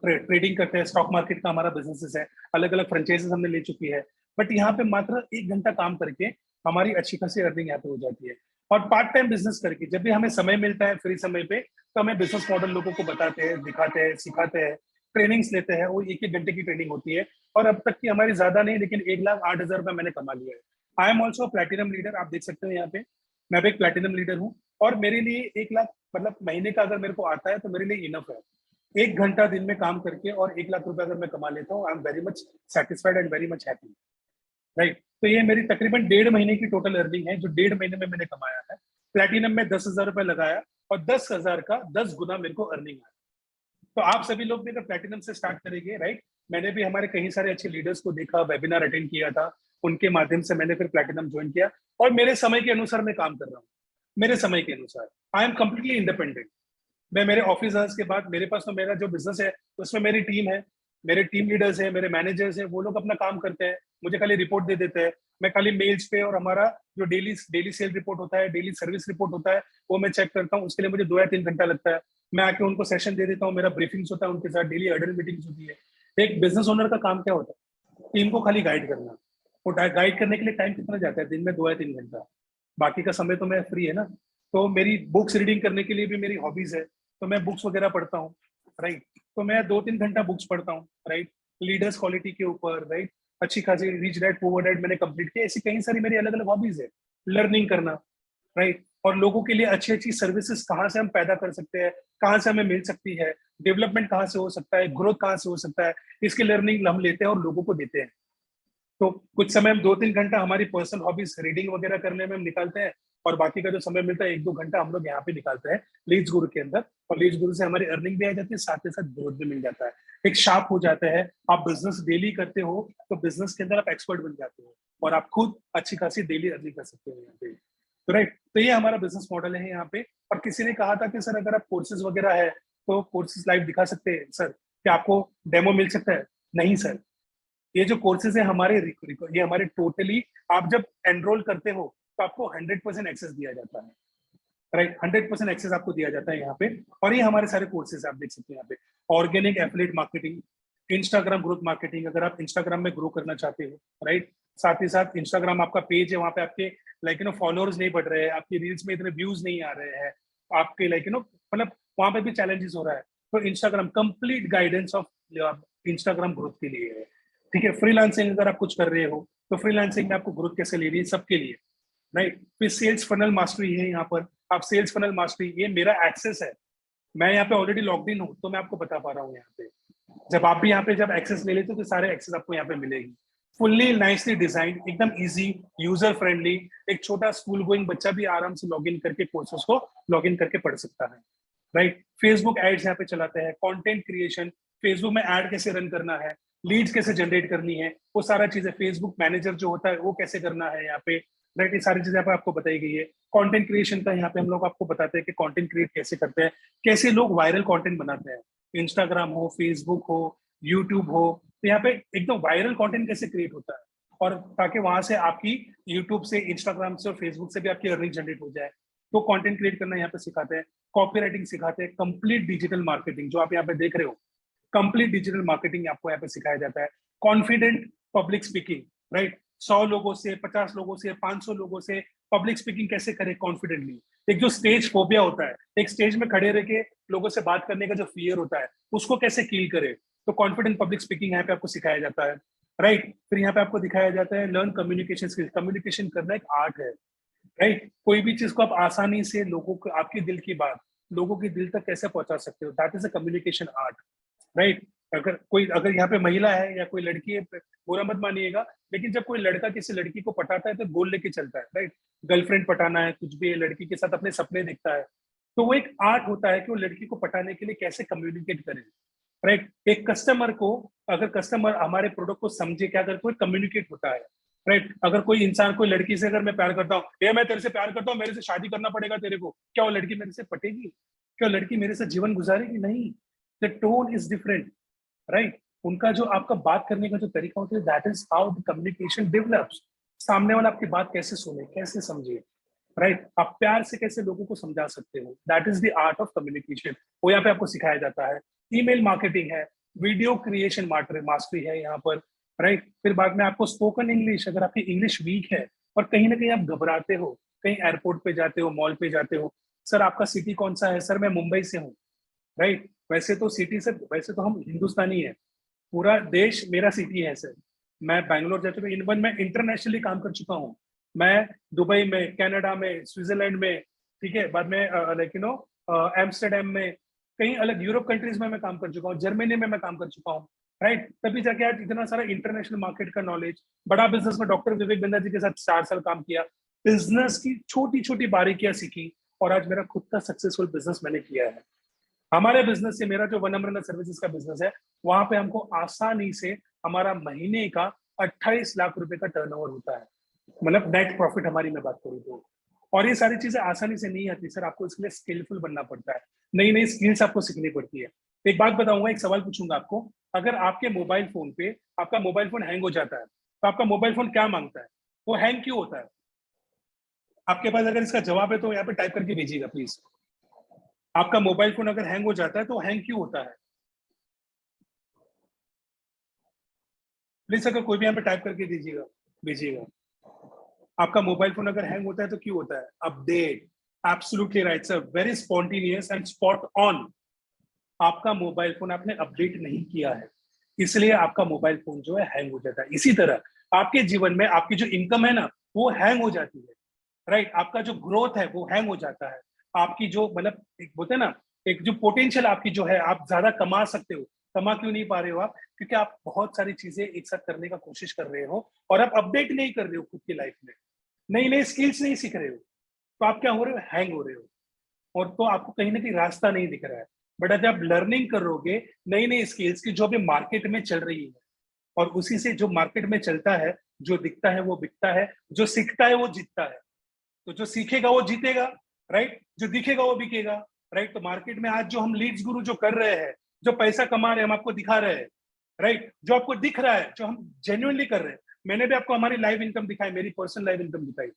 ट्रेडिंग करते हैं, स्टॉक मार्केट का हमारा बिजनेसेस है, अलग अलग फ्रेंचाइजेस हमने ले चुकी है, बट यहाँ पे मात्र 1 घंटा काम करके हमारी अच्छी खासी अर्निंग यहाँ पे हो जाती है। और पार्ट टाइम बिजनेस करके जब भी हमें समय मिलता है फ्री समय पे, तो हमें बिजनेस मॉडल लोगों को बताते हैं, दिखाते हैं, सिखाते हैं, ट्रेनिंग्स लेते हैं, वो 1-1 घंटे की ट्रेनिंग होती है, और अब तक की हमारी ज्यादा नहीं, लेकिन 1,08,000 रुपये मैंने कमा लिया है। I am also platinum leader, आप देख सकते हो यहाँ पे, मैं भी एक प्लेटिनम लीडर हूँ, और मेरे लिए 1 लाख मतलब महीने का अगर मेरे को आता है तो मेरे लिए इनफ है, 1 घंटा दिन में काम करके और 1 लाख रुपए अगर मैं कमा लेता हूँ, I am very much satisfied and very much happy, right. तो ये मेरी तकरीबन 1.5 महीने की टोटल अर्निंग है, जो 1.5 महीने में मैंने कमाया है। प्लेटिनम में 10,000 रुपए लगाया और 10,000 का 10 गुना मेरे को अर्निंग आया। तो आप सभी लोग भी अगर प्लेटिनम से स्टार्ट करेंगे, राइट, मैंने भी हमारे कई सारे अच्छे लीडर्स को देखा, वेबिनार अटेंड किया था, उनके माध्यम से मैंने फिर प्लेटिनम ज्वाइन किया, और मेरे समय के अनुसार मैं काम कर रहा हूँ, मेरे समय के अनुसार आई एम कंप्लीटली इंडिपेंडेंट। मैं मेरे ऑफिस आवर्स के बाद, मेरे पास तो मेरा जो बिजनेस है उसमें मेरी टीम है, मेरे टीम लीडर्स हैं, मेरे मैनेजर्स हैं, वो लोग अपना काम करते हैं, मुझे खाली रिपोर्ट दे देते हैं, मैं खाली मेल्स पे, और हमारा जो डेली सेल रिपोर्ट होता है, डेली सर्विस रिपोर्ट होता है, वो मैं चेक करता हूँ, उसके लिए मुझे 2 या 3 घंटा लगता है, मैं आके उनको सेशन दे देता हूँ, मेरा ब्रीफिंग्स होता है उनके साथ, डेली अडल मीटिंग्स होती है। एक बिजनेस ओनर का काम क्या होता है? टीम को खाली गाइड करना। वो गाइड करने के लिए टाइम कितना जाता है? दिन में 2 या 3 घंटा, बाकी का समय तो मैं फ्री है ना। तो मेरी बुक्स रीडिंग करने के लिए भी मेरी हॉबीज है, तो मैं बुक्स वगैरह पढ़ता हूँ, राइट, तो मैं 2-3 घंटा बुक्स पढ़ता हूँ, राइट, लीडर्स क्वालिटी के ऊपर, राइट, अच्छी खासी रीच डैट पुअर डैड मैंने कंप्लीट किया, ऐसी कई सारी मेरी अलग अलग हॉबीज है, लर्निंग करना, राइट, और लोगों के लिए अच्छी अच्छी सर्विसेज कहाँ से हम पैदा कर सकते हैं, कहाँ से हमें मिल सकती है, डेवलपमेंट कहाँ से हो सकता है, ग्रोथ कहाँ से हो सकता है, इसकी लर्निंग हम लेते हैं और लोगों को देते हैं। तो कुछ समय हम 2-3 घंटा हमारी पर्सनल हॉबीज रीडिंग वगैरह करने में हम निकालते हैं, और बाकी का जो समय मिलता है 1-2 घंटा हम लोग यहाँ पे निकालते हैं लीड्स गुरु के अंदर, और लीड्स गुरु से हमारी अर्निंग भी आ जाती है, साथ ही साथ ग्रोथ भी मिल जाता है, एक शार्प हो जाता है। आप बिजनेस डेली करते हो तो बिजनेस के अंदर आप एक्सपर्ट बन जाते हो, और आप खुद अच्छी खासी डेली अर्निंग कर सकते हो यहाँ पे। तो राइट, तो ये हमारा बिजनेस मॉडल है यहाँ पे। और किसी ने कहा था कि सर अगर आप कोर्सेज वगैरह है तो कोर्सेज लाइव दिखा सकते हैं सर, क्या आपको डेमो मिल सकता है? नहीं सर, ये जो कोर्सेज है हमारे ये हमारे टोटली, आप जब एनरोल करते हो तो आपको 100% एक्सेस दिया जाता है, राइट, 100% एक्सेस आपको दिया जाता है यहाँ पे। और ये हमारे सारे कोर्सेज आप देख सकते हैं यहाँ पे। Organic affiliate marketing, Instagram growth marketing, अगर आप इंस्टाग्राम में ग्रो करना चाहते हो, राइट, साथ ही साथ इंस्टाग्राम आपका पेज है, वहाँ पे आपके लाइक फॉलोअर्स नहीं बढ़ रहे हैं, आपकी रील्स में इतने व्यूज नहीं आ रहे हैं, आपके लाइक मतलब वहाँ पे भी चैलेंजेस हो रहा है, तो Instagram complete guidance of Instagram growth के लिए है, ठीक है। फ्रीलांसिंग अगर आप कुछ कर रहे हो तो फ्रीलांसिंग में आपको ग्रोथ कैसे लेनी है, सबके लिए, राइट। फिर सेल्स फनल मास्टरी है यहाँ पर, आप सेल्स फनल मास्टरी, ये मेरा एक्सेस है, मैं यहाँ पे ऑलरेडी लॉग्ड इन हूँ, तो मैं आपको बता पा रहा हूँ यहाँ पे। जब आप भी यहाँ पे जब एक्सेस ले लेते हो तो सारे एक्सेस आपको यहाँ पे मिलेगी, फुल्ली नाइसली डिजाइन, एकदम इजी, यूजर फ्रेंडली, एक छोटा स्कूल गोइंग बच्चा भी आराम से लॉग इन करके कोर्सेस को लॉग इन करके पढ़ सकता है, राइट। फेसबुक एड्स यहाँ पे चलाते हैं, कंटेंट क्रिएशन, फेसबुक में एड कैसे रन करना है, लीड्स कैसे जनरेट करनी है, वो सारा चीजें, फेसबुक मैनेजर जो होता है वो कैसे करना है यहाँ पे, राइट, ये सारी चीजें यहाँ पे आपको बताई गई है। कंटेंट क्रिएशन का यहाँ पे हम लोग आपको बताते हैं कि कंटेंट क्रिएट कैसे करते हैं, कैसे लोग वायरल कंटेंट बनाते हैं, इंस्टाग्राम हो, फेसबुक हो, यूट्यूब हो, तो यहाँ पे एकदम वायरल कंटेंट कैसे क्रिएट होता है, और ताकि वहां से आपकी यूट्यूब से, इंस्टाग्राम से और फेसबुक से भी आपकी अर्निंग जनरेट हो जाए, तो कंटेंट क्रिएट करना यहाँ पे सिखाते हैं। कॉपी राइटिंग सिखाते हैं, कंप्लीट डिजिटल मार्केटिंग जो आप यहाँ पे देख रहे हो, कंप्लीट डिजिटल मार्केटिंग आपको यहाँ पे सिखाया जाता है। कॉन्फिडेंट पब्लिक स्पीकिंग, राइट, 100 लोगों से, 50 लोगों से, 500 लोगों से पब्लिक स्पीकिंग कैसे करें कॉन्फिडेंटली। एक जो स्टेज फोबिया होता है, एक स्टेज में खड़े रह के लोगों से बात करने का जो फियर होता है, उसको कैसे किल करे, तो कॉन्फिडेंट पब्लिक स्पीकिंग यहाँ पे आपको सिखाया जाता है, राइट। फिर यहाँ पे आपको दिखाया जाता है लर्न कम्युनिकेशन स्किल्स, कम्युनिकेशन करना एक आर्ट है, राइट। कोई भी चीज को आप आसानी से लोगों को, आपके दिल की बात लोगों के दिल तक कैसे पहुंचा सकते हो, that is a communication art, right. अगर यहाँ पे महिला है या कोई लड़की है, बुरा मत मानिएगा, लेकिन जब कोई लड़का किसी लड़की को पटाता है तो गोल लेके चलता है, राइट, गर्लफ्रेंड पटाना है, कुछ भी, लड़की के साथ अपने सपने देखता है, तो वो एक आर्ट होता है कि वो लड़की को पटाने के लिए कैसे कम्युनिकेट करे, राइट। एक कस्टमर को, अगर कस्टमर हमारे प्रोडक्ट को समझे, क्या अगर कोई कम्युनिकेट होता है, राइट। अगर कोई इंसान, कोई लड़की से अगर मैं प्यार करता हूँ, ये मैं तेरे से प्यार करता हूँ, मेरे से शादी करना पड़ेगा तेरे को, क्या वो लड़की मेरे से पटेगी? क्या लड़की मेरे से जीवन गुजारेगी? नहीं। The tone is different, right. उनका जो आपका बात करने का जो तरीका होता है, that is how the communication develops. सामने वाला आपकी बात कैसे सुने, कैसे समझे, राइट, आप प्यार से कैसे लोगों को समझा सकते हो, that is the art of communication, वो यहाँ पे आपको सिखाया जाता है। ईमेल मार्केटिंग है, वीडियो क्रिएशन मास्टरी है यहाँ पर, राइट। फिर बाद में आपको स्पोकन इंग्लिश, अगर आपकी इंग्लिश वीक है और कहीं ना कहीं आप घबराते हो, कहीं एयरपोर्ट पे जाते हो, मॉल पे जाते हो, सर आपका सिटी कौन सा है? सर मैं मुंबई से हूँ, राइट। वैसे तो सिटी से, वैसे तो हम हिंदुस्तानी है, पूरा देश मेरा सिटी है सर। मैं बैंगलोर जा चुका हूँ, इनवन मैं इंटरनेशनली काम कर चुका हूँ, मैं दुबई में, कनाडा में, स्विट्जरलैंड में, ठीक है, बाद में लाइक एम्स्टरडेम में, कई अलग यूरोप कंट्रीज में मैं काम कर चुका हूँ, जर्मनी में मैं काम कर चुका हूँ, राइट। तभी जाके आज इतना सारा इंटरनेशनल मार्केट का नॉलेज, बड़ा बिजनेस में डॉक्टर विवेक बिंदा जी के साथ 4 साल काम किया, बिजनेस की छोटी छोटी बारीकियां सीखी, और आज मेरा खुद का सक्सेसफुल बिजनेस मैंने किया है। हमारे बिजनेस से, मेरा जो वन अमृता सर्विसेज का बिजनेस है, वहां पे हमको आसानी से हमारा महीने का 28 लाख रुपए का टर्नओवर होता है, मतलब नेट प्रॉफिट हमारी मैं बात करूँ तो। और ये सारी चीजें आसानी से नहीं आती सर, आपको इसके लिए स्किलफुल बनना पड़ता है, नई नई स्किल्स आपको सीखनी पड़ती है। एक बात बताऊंगा, एक सवाल पूछूंगा आपको, अगर आपके मोबाइल फोन पे, आपका मोबाइल फोन हैंग हो जाता है, तो आपका मोबाइल फोन क्या मांगता है? वो हैंग क्यों होता है? आपके पास अगर इसका जवाब है तो यहाँ पे टाइप करके भेजिएगा प्लीज। आपका मोबाइल फोन अगर हैंग हो जाता है तो हैंग क्यों होता है? प्लीज अगर कोई भी यहाँ पे टाइप करके दीजिएगा, भेजिएगा। आपका मोबाइल फोन अगर हैंग होता है तो क्यों होता है? Update, absolutely right sir, very spontaneous and spot on. आपका मोबाइल फोन आपने अपडेट नहीं किया है, इसलिए आपका मोबाइल फोन जो है हैंग हो जाता है। इसी तरह आपके जीवन में आपकी जो इनकम है ना, वो हैंग हो जाती है, राइट। आपका जो ग्रोथ है वो हैंग हो जाता है, आपकी जो मतलब एक बोलते हैं ना, एक जो पोटेंशियल आपकी जो है, आप ज्यादा कमा सकते हो, कमा क्यों नहीं पा रहे हो आप? क्योंकि आप बहुत सारी चीजें एक साथ करने का कोशिश कर रहे हो और आप अपडेट नहीं कर रहे हो खुद की लाइफ में, नई नई स्किल्स नहीं सीख रहे हो, तो आप क्या हो रहे हो? हैंग हो रहे हो, और तो आपको कहीं ना कहीं रास्ता नहीं दिख रहा है। बट अगर आप लर्निंग करोगे नई नई स्किल्स की जो अभी मार्केट में चल रही है, और उसी से जो मार्केट में चलता है, जो दिखता है वो बिकता है, जो सीखता है वो जीतता है। तो जो सीखेगा वो जीतेगा, राइट? जो दिखेगा वो बिकेगा, राइट? तो मार्केट में आज जो हम लीड्स गुरु जो कर रहे हैं, जो पैसा कमा रहे हैं, हम आपको दिखा रहे हैं, राइट? जो आपको दिख रहा है, जो हम जेन्युइनली कर रहे हैं। मैंने भी आपको हमारी लाइव इनकम दिखाई, मेरी पर्सनल लाइव इनकम दिखाई,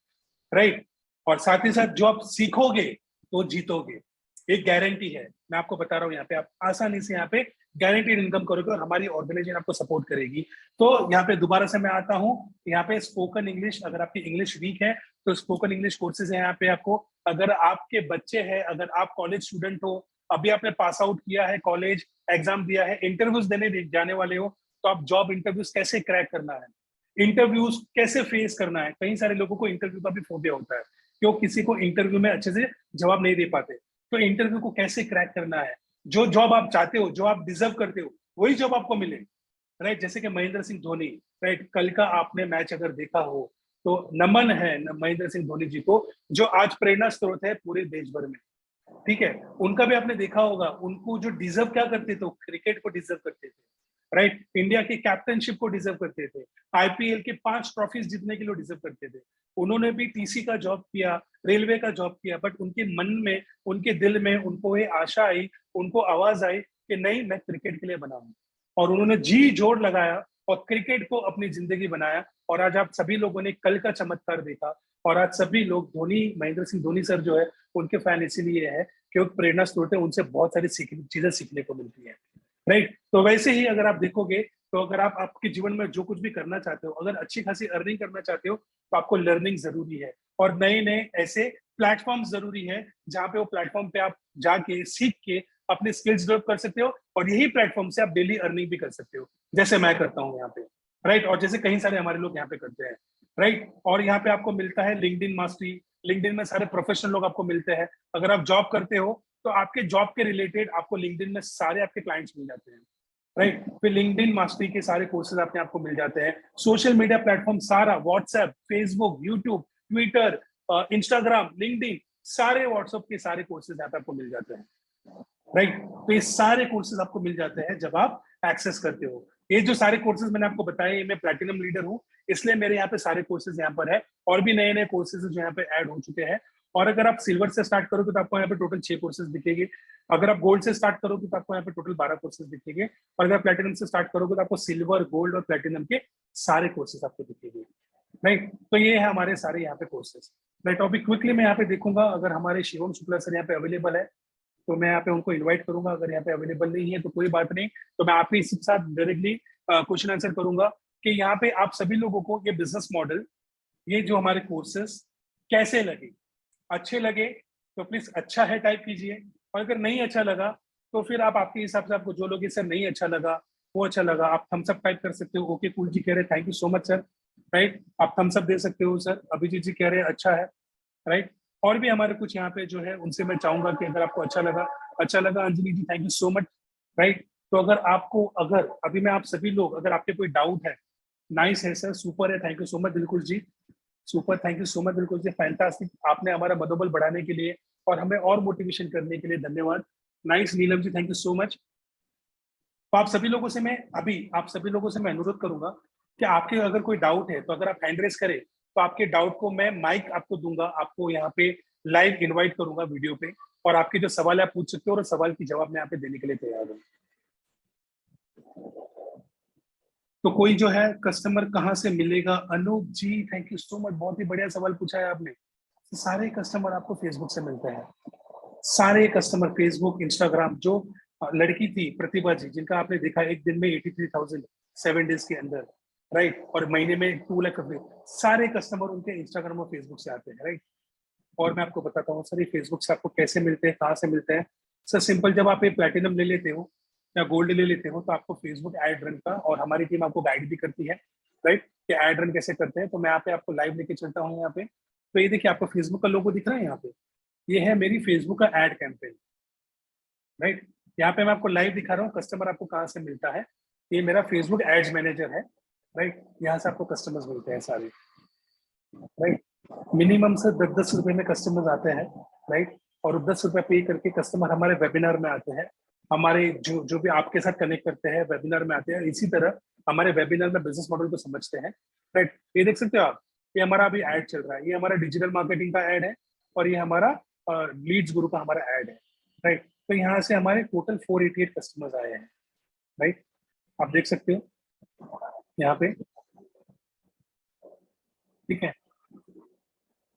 राइट? और साथ ही साथ जो आप सीखोगे तो जीतोगे, एक गारंटी है। मैं आपको बता रहा हूँ, यहाँ पे आप आसानी से यहाँ पे गारंटीड इनकम करोगे और हमारी ऑर्गेनाइजेशन आपको सपोर्ट करेगी। तो यहाँ पे दोबारा से मैं आता हूँ, यहाँ पे स्पोकन इंग्लिश, अगर आपकी इंग्लिश वीक है तो स्पोकन इंग्लिश कोर्सेज है यहाँ पे आपको। अगर आपके बच्चे हैं, अगर आप कॉलेज स्टूडेंट हो, अभी आपने पास आउट किया है, कॉलेज एग्जाम दिया है, इंटरव्यूज देने जाने वाले हो, तो आप जॉब इंटरव्यूज कैसे क्रैक करना है, इंटरव्यूज कैसे फेस करना है। कई सारे लोगों को इंटरव्यू का भी फोबिया होता है, क्यों? किसी को इंटरव्यू में अच्छे से जवाब नहीं दे पाते। तो इंटरव्यू को कैसे क्रैक करना है, जो जॉब आप चाहते हो, जो आप डिजर्व करते हो, वही जॉब आपको मिले, राइट? जैसे कि महेंद्र सिंह धोनी, राइट? कल का आपने मैच अगर देखा हो तो नमन है महेंद्र सिंह धोनी जी को, जो आज प्रेरणा स्रोत है पूरे देश भर में, ठीक है? उनका भी आपने देखा होगा, उनको जो डिजर्व क्या करते थे, क्रिकेट को डिजर्व करते थे, राइट? इंडिया की कैप्टनशिप को डिजर्व करते थे, आईपीएल के 5 ट्रॉफीज जीतने के लिए डिजर्व करते थे। उन्होंने भी टीसी का जॉब किया, रेलवे का जॉब किया, बट उनके मन में, उनके दिल में उनको ये आशा आई, उनको आवाज आई कि नहीं, मैं क्रिकेट के लिए बना हूं, और उन्होंने जी जोर लगाया और क्रिकेट को अपनी जिंदगी बनाया। और आज आप सभी लोगों ने कल का चमत्कार देखा, और आज सभी लोग धोनी, महेंद्र सिंह धोनी सर जो है, उनके फैन इसीलिए है कि वो प्रेरणा स्रोत है, उनसे बहुत सारी चीजें सीखने को मिलती है, राइट? तो वैसे ही अगर आप देखोगे, तो अगर आप आपके जीवन में जो कुछ भी करना चाहते हो, अगर अच्छी खासी अर्निंग करना चाहते हो, तो आपको लर्निंग जरूरी है, और नए नए ऐसे प्लेटफॉर्म जरूरी है जहां पे वो प्लेटफॉर्म पे आप जाके सीख के अपने स्किल्स डेवलप कर सकते हो, और यही प्लेटफॉर्म से आप डेली अर्निंग भी कर सकते हो, जैसे मैं करता हूँ यहाँ पे, राइट? और जैसे कई सारे हमारे लोग यहाँ पे करते हैं, राइट? और यहाँ पे आपको मिलता है लिंक्डइन मास्टरी, लिंक्डइन में सारे प्रोफेशनल लोग आपको मिलते हैं। अगर आप जॉब करते हो तो आपके जॉब के रिलेटेड आपको लिंक्डइन में सारे आपके क्लाइंट्स मिल जाते हैं, राइट? फिर लिंक्डइन मास्टरी के सारे कोर्सेज अपने आपको मिल जाते हैं। सोशल मीडिया प्लेटफॉर्म सारा, WhatsApp, Facebook, YouTube, Twitter, Instagram, LinkedIn, सारे व्हाट्सएप के सारे कोर्सेज यहाँ पे आपको मिल जाते हैं, राइट? तो ये सारे कोर्सेज आपको मिल जाते हैं जब आप एक्सेस करते हो। ये जो सारे कोर्सेज मैंने आपको बताए, मैं प्लैटिनम लीडर हूँ, इसलिए मेरे यहाँ पे सारे कोर्सेज यहाँ पर है, और भी नए नए कोर्सेज जो यहाँ पे ऐड हो चुके हैं। और अगर आप सिल्वर से स्टार्ट करोगे तो आपको यहाँ पे टोटल 6 कोर्सेज दिखेंगे। अगर आप गोल्ड से स्टार्ट करोगे तो आपको यहाँ पे टोटल 12 कोर्सेज दिखेंगे। और अगर प्लैटिनम से स्टार्ट करोगे तो आपको सिल्वर, गोल्ड और प्लैटिनम के सारे कोर्सेज आपको दिखेंगे, राइट? तो ये है हमारे सारे यहाँ पे कोर्सेज, राइट? अभी क्विकली मैं यहाँ पे देखूंगा, अगर हमारे शिवम शुक्ला सर यहाँ पे अवेलेबल है तो मैं यहाँ पे उनको इन्वाइट करूंगा। अगर यहाँ पे अवेलेबल नहीं है तो कोई बात नहीं, तो मैं आपके इसी साथ डायरेक्टली क्वेश्चन आंसर करूंगा कि यहाँ पे आप सभी लोगों को ये बिजनेस मॉडल, ये जो हमारे कोर्सेस कैसे लगे। अच्छे लगे तो प्लीज अच्छा है टाइप कीजिए, और अगर नहीं अच्छा लगा तो फिर आप आपके हिसाब से, आपको जो लोग सर नहीं अच्छा लगा, वो अच्छा लगा, आप थम्स अप टाइप कर सकते हो। ओके कूल जी कह रहे thank you so much sir, right? आप थम्स अप दे सकते हो सर। अभिजीत जी कह रहे हैं अच्छा है, राइट? और भी हमारे कुछ यहाँ पे जो है उनसे मैं चाहूंगा कि अगर आपको अच्छा लगा, अच्छा लगा। Anjali ji thank you so much, right? तो अगर आपको, अगर अभी मैं आप सभी लोग, अगर आपके कोई डाउट है, नाइस है सर, सुपर है, thank you so much Dilkhush ji, super, thank you so much Dilkhush ji, fantastic. आपने हमारा मनोबल बढ़ाने के लिए और हमें और मोटिवेशन करने के लिए धन्यवाद। Nice Neelam ji, thank you so much. तो आप सभी लोगों से मैं अनुरोध करूंगा कि आपके अगर कोई डाउट है तो अगर आप हैंड रेस करें तो आपके डाउट को मैं माइक आपको दूंगा, आपको यहाँ पे लाइव इनवाइट करूंगा वीडियो पे, और आपके जो सवाल है आप पूछ सकते हो, और सवाल की जवाब मैं यहाँ पे देने के लिए तैयार हूँ। तो कोई जो है कस्टमर कहाँ से मिलेगा? अनूप जी थैंक यू सो मच, बहुत ही बढ़िया सवाल पूछा है आपने। सारे कस्टमर आपको फेसबुक से मिलते हैं, सारे कस्टमर फेसबुक, इंस्टाग्राम। जो लड़की थी प्रतिभा जी, जिनका आपने देखा एक दिन में 83,000 7 डेज के अंदर, राइट? और महीने में 2 लाख, सारे कस्टमर उनके इंस्टाग्राम और फेसबुक से आते हैं, राइट? और मैं आपको बताता हूँ सर, ये फेसबुक से आपको कैसे मिलते हैं, कहाँ से मिलते हैं। सर सिंपल, जब आप ये प्लैटिनम ले लेते हो या गोल्ड ले लेते हो तो आपको फेसबुक एड रन का, और हमारी टीम आपको गाइड भी करती है, राइट? कि एड रन कैसे करते हैं। तो मैं यहाँ पे आपको लाइव लेके चलता हूँ यहाँ पे। तो ये देखिए, आपको फेसबुक का लोगो दिख रहा है यहाँ पे, ये है मेरी फेसबुक का एड कैंपेन, राइट? यहाँ पे मैं आपको लाइव दिखा रहा हूँ कस्टमर आपको कहाँ से मिलता है। ये मेरा फेसबुक एड्स मैनेजर है, राइट। यहाँ से आपको कस्टमर्स मिलते हैं सारे, राइट। मिनिमम से 10-10 रुपए में कस्टमर्स आते हैं, राइट। और 10 रुपए पे करके कस्टमर हमारे वेबिनार में आते हैं, हमारे जो भी आपके साथ कनेक्ट करते हैं वेबिनार में आते हैं। इसी तरह हमारे वेबिनार में बिजनेस मॉडल को समझते हैं, राइट। ये देख सकते हो आप, ये हमारा अभी ऐड चल रहा है, ये हमारा डिजिटल मार्केटिंग का ऐड है और ये हमारा लीड्स गुरु का हमारा ऐड है, राइट। तो यहाँ से हमारे टोटल 488 कस्टमर्स आए हैं, राइट। आप देख सकते हो यहाँ पे, ठीक है।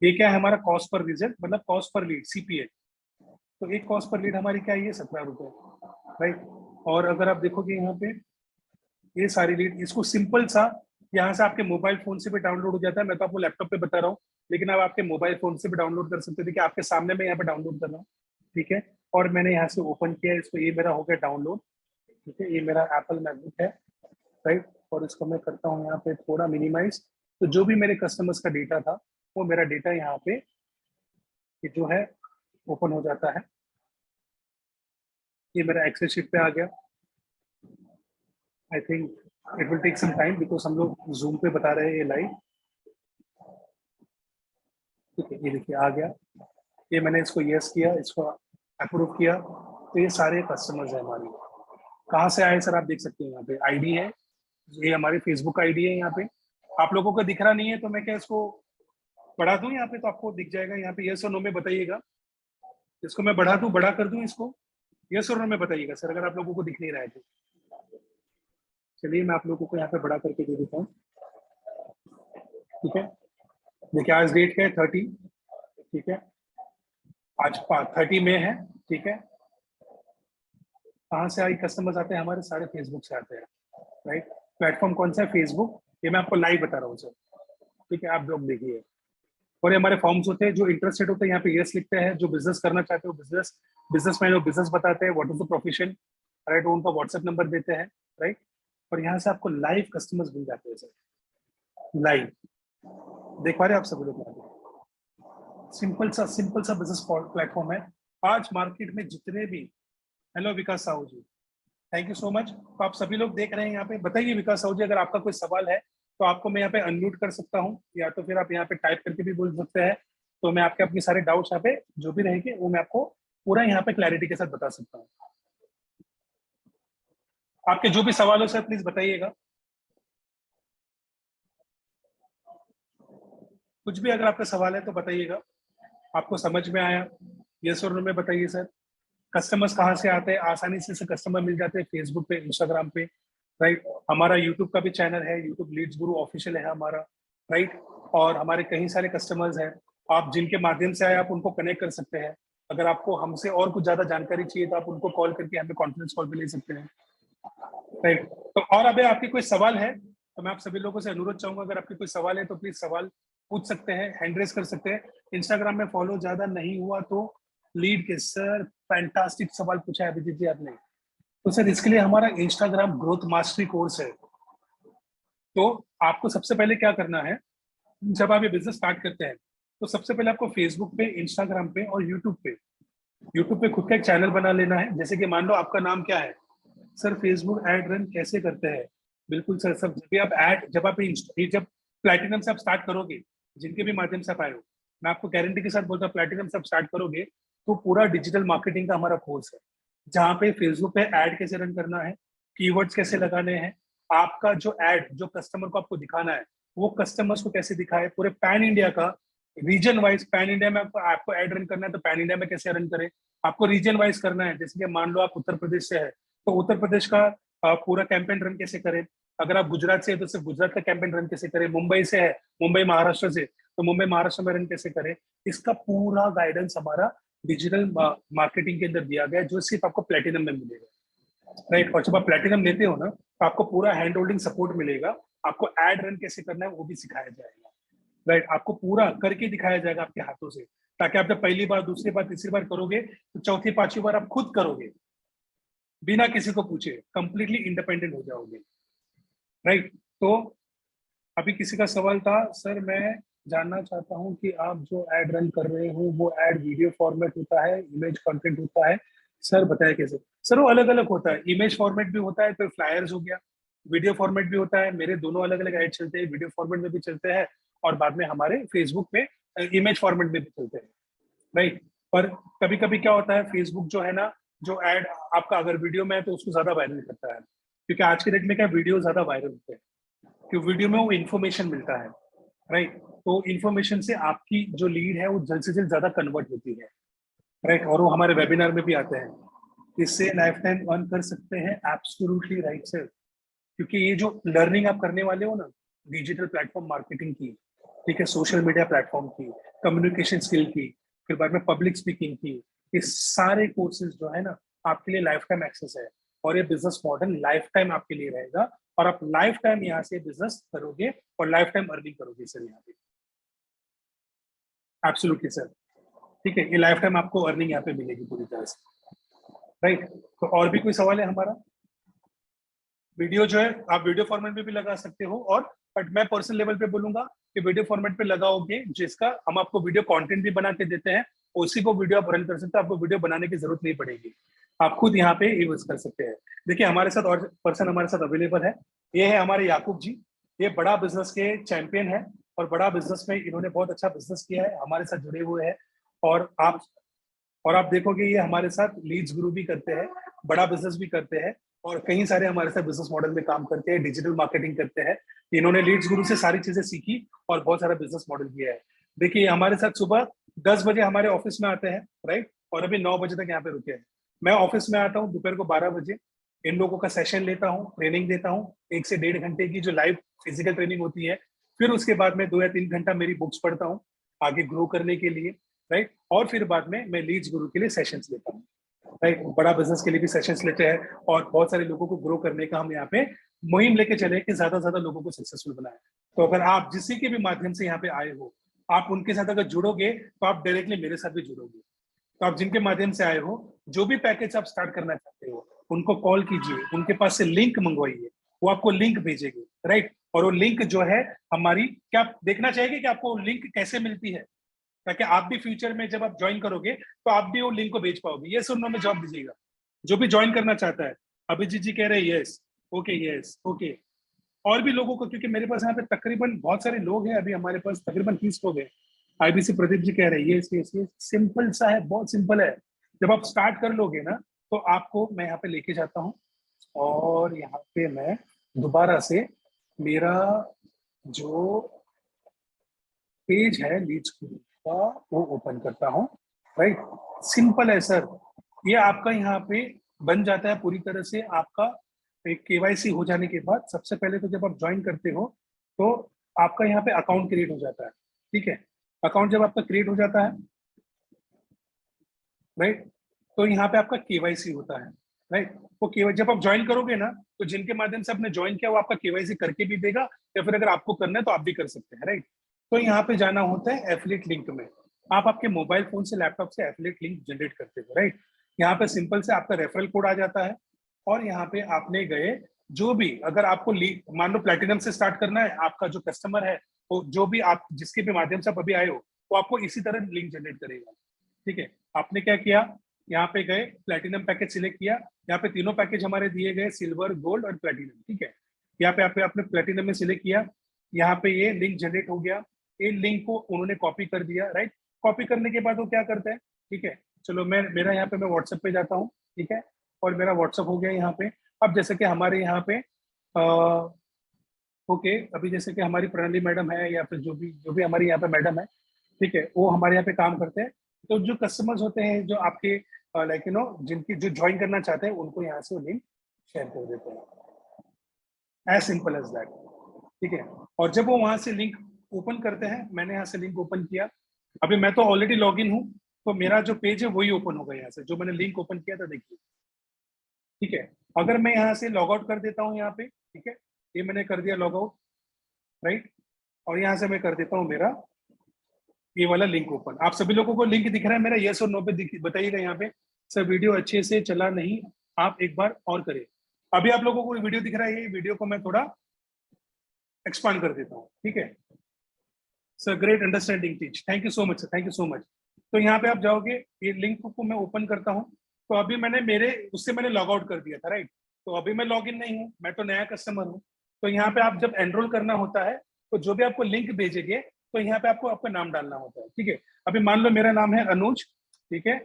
ये क्या है हमारा कॉस्ट पर विजिट, मतलब कॉस्ट पर लीड, CPA। तो एक कॉस्ट पर लीड हमारी क्या है, ये 17 रुपए, राइट। और अगर आप देखोगे यहाँ पे ये सारी लीड, इसको सिंपल सा यहाँ से आपके मोबाइल फोन से भी डाउनलोड हो जाता है। मैं तो आपको लैपटॉप पे बता रहा हूँ, लेकिन आप आपके मोबाइल फोन से भी डाउनलोड कर सकते थे, कि आपके सामने मैं यहाँ पे डाउनलोड कर रहा हूँ, ठीक है। और मैंने यहाँ से ओपन किया इसको, ये मेरा हो गया डाउनलोड, ठीक है। ये मेरा एप्पल मैकबुक है, राइट। और इसको मैं करता हूँ यहाँ पे थोड़ा मिनिमाइज। तो जो भी मेरे कस्टमर्स का डेटा था, वो मेरा डेटा यहाँ पे ये जो है ओपन हो जाता है। ये मेरा एक्सेल शीट पे आ गया। I think it will take some time because हम लोग जूम पे बता रहे हैं ये लाइव, ठीक है। ये देखिए आ गया, ये मैंने इसको यस किया, इसको अप्रूव किया। तो ये सारे कस्टमर्स हैं हमारे। कहाँ से आए सर, आप देख सकते हैं यहाँ पे आईडी है, ये हमारी फेसबुक आईडी है। यहाँ पे आप लोगों को दिख रहा नहीं है तो मैं क्या इसको बढ़ा दूं, यहाँ पे तो आपको दिख जाएगा। यहाँ पे यस और नो में बताइएगा, इसको मैं बढ़ा दूं, बड़ा कर दूं इसको, यस और नो में बताइएगा सर अगर आप लोगों को दिख नहीं रहा है तो। चलिए मैं आप लोगों को यहाँ पे बड़ा करके दे देता हूँ, ठीक है। देखिए आज डेट क्या है, 30, ठीक है। आज 30 मई है, ठीक है। कहाँ से आई कस्टमर्स आते हैं हमारे, सारे फेसबुक से आते हैं, राइट। प्लेटफॉर्म कौन सा है, फेसबुक। ये मैं आपको लाइव बता रहा हूँ सर, ठीक है। आप लोग देखिए, और ये हमारे फॉर्म्स होते हैं, जो इंटरेस्टेड होते हैं यहाँ पे यस लिखते हैं, जो बिजनेस करना चाहते हो बिजनेसमैन वो बिजनेस बताते हैं, what is the profession, right. उनका व्हाट्सएप नंबर देते हैं, राइट। और यहाँ से आपको लाइव कस्टमर्स मिल जाते हैं सर, लाइव देख पा रहे हैं आप सभी लोग। सिंपल सा बिजनेस प्लेटफॉर्म है। आज मार्केट में जितने भी, hello Vikas Sahu ji, thank you so much. तो आप सभी लोग देख रहे हैं यहाँ पे, बताइए विकास साहू जी, अगर आपका कोई सवाल है तो आपको मैं यहाँ पे अनम्यूट कर सकता हूँ, या तो फिर आप यहाँ पे टाइप करके भी बोल सकते हैं। तो मैं आपके अपने सारे डाउट्स यहाँ पे जो भी रहेंगे वो मैं आपको पूरा यहाँ पे क्लैरिटी के साथ बता सकता हूँ। आपके जो भी सवाल हो सर प्लीज बताइएगा, कुछ भी अगर आपका सवाल है तो बताइएगा। आपको समझ में आया, यस और नो में बताइए सर। कस्टमर्स कहाँ से आते हैं, आसानी से कस्टमर मिल जाते हैं फेसबुक पे, इंस्टाग्राम पे, राइट। हमारा यूट्यूब का भी चैनल है, यूट्यूब लीड्स गुरु ऑफिशियल है हमारा, राइट। और हमारे कई सारे कस्टमर्स हैं, आप जिनके माध्यम से आए आप उनको कनेक्ट कर सकते हैं। अगर आपको हमसे और कुछ ज्यादा जानकारी चाहिए तो आप उनको कॉल करके हमें कॉन्फ्रेंस कॉल पे ले सकते हैं, राइट। तो और अगर आपके कोई सवाल है तो मैं आप सभी लोगों से अनुरोध चाहूंगा, अगर आपके कोई सवाल है तो प्लीज सवाल पूछ सकते हैं, हैंड रेस कर सकते हैं। इंस्टाग्राम में फॉलो ज्यादा नहीं हुआ तो लीड के सर फैंटास्टिक सवाल पूछा है अभिजीत जी आपने। तो सर इसके लिए हमारा इंस्टाग्राम ग्रोथ मास्टरी कोर्स है। तो आपको सबसे पहले क्या करना है, जब आप ये बिजनेस स्टार्ट करते हैं तो सबसे पहले आपको फेसबुक पे, इंस्टाग्राम पे और यूट्यूब पे खुद का एक चैनल बना लेना है। जैसे कि मान लो आपका नाम क्या है सर, फेसबुक एड रन कैसे करते हैं। बिल्कुल सर, सब जब आप प्लैटिनम से आप स्टार्ट करोगे, जिनके भी माध्यम से आप आए हो, मैं आपको गारंटी के साथ बोलता हूँ प्लैटिनम से आप स्टार्ट करोगे तो पूरा डिजिटल मार्केटिंग का हमारा कोर्स है, जहाँ पे फेसबुक पे ऐड कैसे रन करना है, कीवर्ड्स कैसे लगाने हैं, आपका जो ऐड जो कस्टमर को आपको दिखाना है वो कस्टमर्स को कैसे दिखाए, पूरे पैन इंडिया का, रीजन वाइज। पैन इंडिया में आपको ऐड रन करना है तो पैन इंडिया में कैसे रन करें, आपको रीजन वाइज करना है। जैसे कि मान लो आप उत्तर प्रदेश से है तो उत्तर प्रदेश का पूरा कैंपेन रन कैसे करें, अगर आप गुजरात से है तो सिर्फ गुजरात का कैंपेन रन कैसे करें, मुंबई से है, मुंबई महाराष्ट्र से तो मुंबई महाराष्ट्र में रन कैसे करें। इसका पूरा गाइडेंस हमारा डिजिटल मार्केटिंग के अंदर दिया गया है, जो सिर्फ आपको प्लेटिनम में मिलेगा, राइट। और जब आप प्लेटिनम लेते हो ना तो आपको पूरा हैंड होल्डिंग सपोर्ट मिलेगा, आपको एड रन कैसे करना है वो भी सिखाया जाएगा, राइट। आपको पूरा करके दिखाया जाएगा आपके हाथों से, ताकि आप जब पहली बार, दूसरी बार, तीसरी बार करोगे तो चौथी पांचवी बार आप खुद करोगे बिना किसी को पूछे, कंप्लीटली इंडिपेंडेंट हो जाओगे, राइट। तो अभी किसी का सवाल था, सर मैं जानना चाहता हूं कि आप जो एड रन कर रहे हो वो एड वीडियो फॉर्मेट होता है, इमेज कंटेंट होता है सर बताया कैसे? सर वो अलग अलग होता है, इमेज फॉर्मेट भी होता है, फिर फ्लायर्स हो गया, वीडियो फॉर्मेट भी होता है। मेरे दोनों अलग अलग ऐड चलते हैं, वीडियो फॉर्मेट में भी चलते हैं और बाद में हमारे फेसबुक पे इमेज फॉर्मेट में भी चलते हैं, राइट। पर कभी कभी क्या होता है, फेसबुक जो है ना, जो एड आपका अगर वीडियो में है तो उसको ज्यादा वायरल करता है, क्योंकि आज के डेट में क्या वीडियो ज्यादा वायरल होते हैं, क्योंकि वीडियो में वो इन्फॉर्मेशन मिलता है, राइट। तो इन्फॉर्मेशन से आपकी जो लीड है वो जल्द से जल्द ज्यादा कन्वर्ट होती है, राइट। और वो हमारे वेबिनार में भी आते हैं, इससे लाइफ टाइम अर्न कर सकते हैं। एब्सोल्युटली राइट सर, क्योंकि ये जो लर्निंग आप करने वाले हो ना, डिजिटल प्लेटफॉर्म मार्केटिंग की, ठीक है, सोशल मीडिया प्लेटफॉर्म की, कम्युनिकेशन स्किल की, फिर बाद में पब्लिक स्पीकिंग की, ये सारे कोर्सेज जो है ना आपके लिए लाइफ टाइम एक्सेस है। और ये बिजनेस मॉडल लाइफ टाइम आपके लिए रहेगा, और आप लाइफ टाइम यहाँ से बिजनेस करोगे और लाइफ टाइम अर्निंग करोगे सर यहाँ पे। एब्सोल्युटली सर, ठीक है, ये लाइफ टाइम आपको अर्निंग यहाँ पे मिलेगी पूरी तरह से, राइट। तो और भी कोई सवाल है हमारा? वीडियो जो है आप वीडियो फॉर्मेट में भी लगा सकते हो, और बट मैं पर्सनल लेवल पे बोलूंगा कि वीडियो फॉर्मेट पे लगाओगे जिसका हम आपको वीडियो कंटेंट भी बना के देते हैं, उसी को वीडियो आप रन कर सकते हो, आपको वीडियो बनाने की जरूरत नहीं पड़ेगी, आप खुद यहाँ पे यूज कर सकते हैं। देखिए हमारे साथ और पर्सन हमारे साथ अवेलेबल है, ये है हमारे याकूब जी, ये बड़ा बिजनेस के चैंपियन है, और बड़ा बिजनेस में इन्होंने बहुत अच्छा बिजनेस किया है, हमारे साथ जुड़े हुए हैं। और आप देखोगे ये हमारे साथ लीड्स गुरु भी करते हैं, बड़ा बिजनेस भी करते हैं, और कई सारे हमारे साथ बिजनेस मॉडल में काम करते हैं, डिजिटल मार्केटिंग करते हैं। इन्होंने लीड्स गुरु से सारी चीजें सीखी और बहुत सारा बिजनेस मॉडल किया है। देखिए हमारे साथ सुबह 10 बजे हमारे ऑफिस में आते हैं, राइट, और अभी 9 बजे तक यहाँ पे रुके हैं। मैं ऑफिस में आता हूँ दोपहर को 12 बजे, इन लोगों का सेशन लेता हूँ, ट्रेनिंग देता हूँ 1 से 1.5 घंटे की जो लाइव फिजिकल ट्रेनिंग होती है। फिर उसके बाद में 2 या 3 घंटा मेरी बुक्स पढ़ता हूँ आगे ग्रो करने के लिए, राइट। और फिर बाद में मैं लीड्स गुरु के लिए सेशंस लेता हूँ, राइट। बड़ा बिजनेस के लिए भी सेशंस लेते हैं, और बहुत सारे लोगों को ग्रो करने का हम यहाँ पे मुहिम लेके चले कि ज्यादा से ज्यादा लोगों को सक्सेसफुल बनाए। तो अगर आप जिसी के भी माध्यम से यहाँ पे आए हो, आप उनके साथ अगर जुड़ोगे तो आप डायरेक्टली मेरे साथ भी जुड़ोगे। तो आप जिनके माध्यम से आए हो, जो भी पैकेज आप स्टार्ट करना चाहते हो, उनको कॉल कीजिए, उनके पास से लिंक मंगवाइए, वो आपको लिंक भेजेंगे, राइट। और वो लिंक जो है हमारी, क्या आप देखना चाहेंगे कि आपको लिंक कैसे मिलती है, ताकि आप भी फ्यूचर में जब आप ज्वाइन करोगे तो आप भी वो लिंक को भेज पाओगे। ये सुनने में जवाब दीजिएगा जो भी ज्वाइन करना चाहता है। अभिजीत जी कह रहे हैं यस, ओके यस, ओके। और भी लोगों को, क्योंकि मेरे पास यहाँ पे तकरीबन बहुत सारे लोग हैं, अभी हमारे पास तकरीबन 30 लोग हैं। आईबीसी प्रदीप जी कह रहे हैं यस यस यस। सिंपल सा है, बहुत सिंपल है। जब आप स्टार्ट कर लोगे ना तो आपको मैं यहाँ पे लेके जाता हूँ, और यहाँ पे मैं दोबारा से मेरा जो पेज है लीड्स का वो ओपन करता हूँ, राइट। सिंपल है सर, ये आपका यहाँ पे बन जाता है पूरी तरह से। आपका एक केवाईसी हो जाने के बाद सबसे पहले तो जब आप ज्वाइन करते हो तो आपका यहाँ पे अकाउंट क्रिएट हो जाता है, ठीक है। अकाउंट जब आपका क्रिएट हो जाता है, राइट, तो यहाँ पे आपका केवाईसी होता है, राइट। वो केवाईसी जब आप ज्वाइन करोगे ना, तो जिनके माध्यम से आपने ज्वाइन किया वो आपका केवाईसी करके भी देगा, या फिर अगर आपको करना है तो आप भी कर सकते हैं, राइट। तो यहाँ पे जाना होता है एफिलिएट लिंक में। आप आपके मोबाइल फोन से, लैपटॉप से एफिलिएट लिंक जनरेट करते हो, राइट। यहाँ पे सिंपल से आपका रेफरल कोड आ जाता है, और यहाँ पे आपने गए जो भी, अगर आपको मान लो प्लैटिनम से स्टार्ट करना है, आपका जो कस्टमर है वो जो भी आप जिसके भी माध्यम से आप अभी आए हो, वो आपको इसी तरह लिंक जनरेट करेगा, ठीक है। आपने क्या किया, यहाँ पे गए, प्लैटिनम पैकेज सिलेक्ट किया। यहाँ पे तीनों पैकेज हमारे दिए गए, सिल्वर, गोल्ड और प्लैटिनम, ठीक है। यहाँ पे आपने प्लैटिनम में सिलेक्ट किया, यहाँ पे ये लिंक जनरेट हो गया। ये लिंक को उन्होंने कॉपी कर दिया, राइट। कॉपी करने के बाद वो क्या करते हैं, ठीक है, चलो मेरा यहाँ पे मैं व्हाट्सएप पे जाता हूँ, ठीक है, और मेरा व्हाट्सएप हो गया यहाँ पे। अब जैसे कि हमारे यहाँ पे ओके, अभी जैसे कि हमारी प्रणाली मैडम है, या फिर जो भी हमारी यहाँ पे मैडम है, ठीक है, वो हमारे यहाँ पे काम करते हैं। तो जो कस्टमर्स होते हैं, जो आपके लाइक यू नो जिनकी जो ज्वाइन करना चाहते हैं, उनको यहाँ से वो लिंक शेयर कर देते हैं, एज सिंपल एज दैट, ठीक है। और जब वो वहां से लिंक ओपन करते हैं, मैंने यहाँ से लिंक ओपन किया, अभी मैं तो ऑलरेडी लॉग इन हूँ, तो मेरा जो पेज है वही ओपन होगा यहाँ से, जो मैंने लिंक ओपन किया था, देखिए, ठीक है। अगर मैं यहाँ से लॉग आउट कर देता हूँ यहाँ पे, ठीक है, ये मैंने कर दिया लॉग आउट, राइट, और यहाँ से मैं कर देता हूँ मेरा ये वाला लिंक ओपन। आप सभी लोगों को लिंक दिख रहा है मेरा, यस और नो पे बताइएगा यहाँ पे। सर वीडियो अच्छे से चला नहीं, आप एक बार और करें। अभी आप लोगों को वीडियो दिख रहा है, ये वीडियो को मैं थोड़ा एक्सपांड कर देता हूँ, ठीक है। Sir great understanding teach, thank you so much sir, thank you so much. तो यहाँ पे आप जाओगे, ये लिंक को मैं ओपन करता हूँ, तो अभी मैंने लॉग आउट कर दिया था, राइट। तो अभी मैं लॉग इन नहीं हूँ, मैं तो नया कस्टमर हूँ। तो यहाँ पे आप जब एनरोल करना होता है तो जो भी आपको लिंक भेजेंगे तो यहाँ पे आपको आपका नाम डालना होता है, ठीक है। अभी मान लो मेरा नाम है अनुज, ठीक है,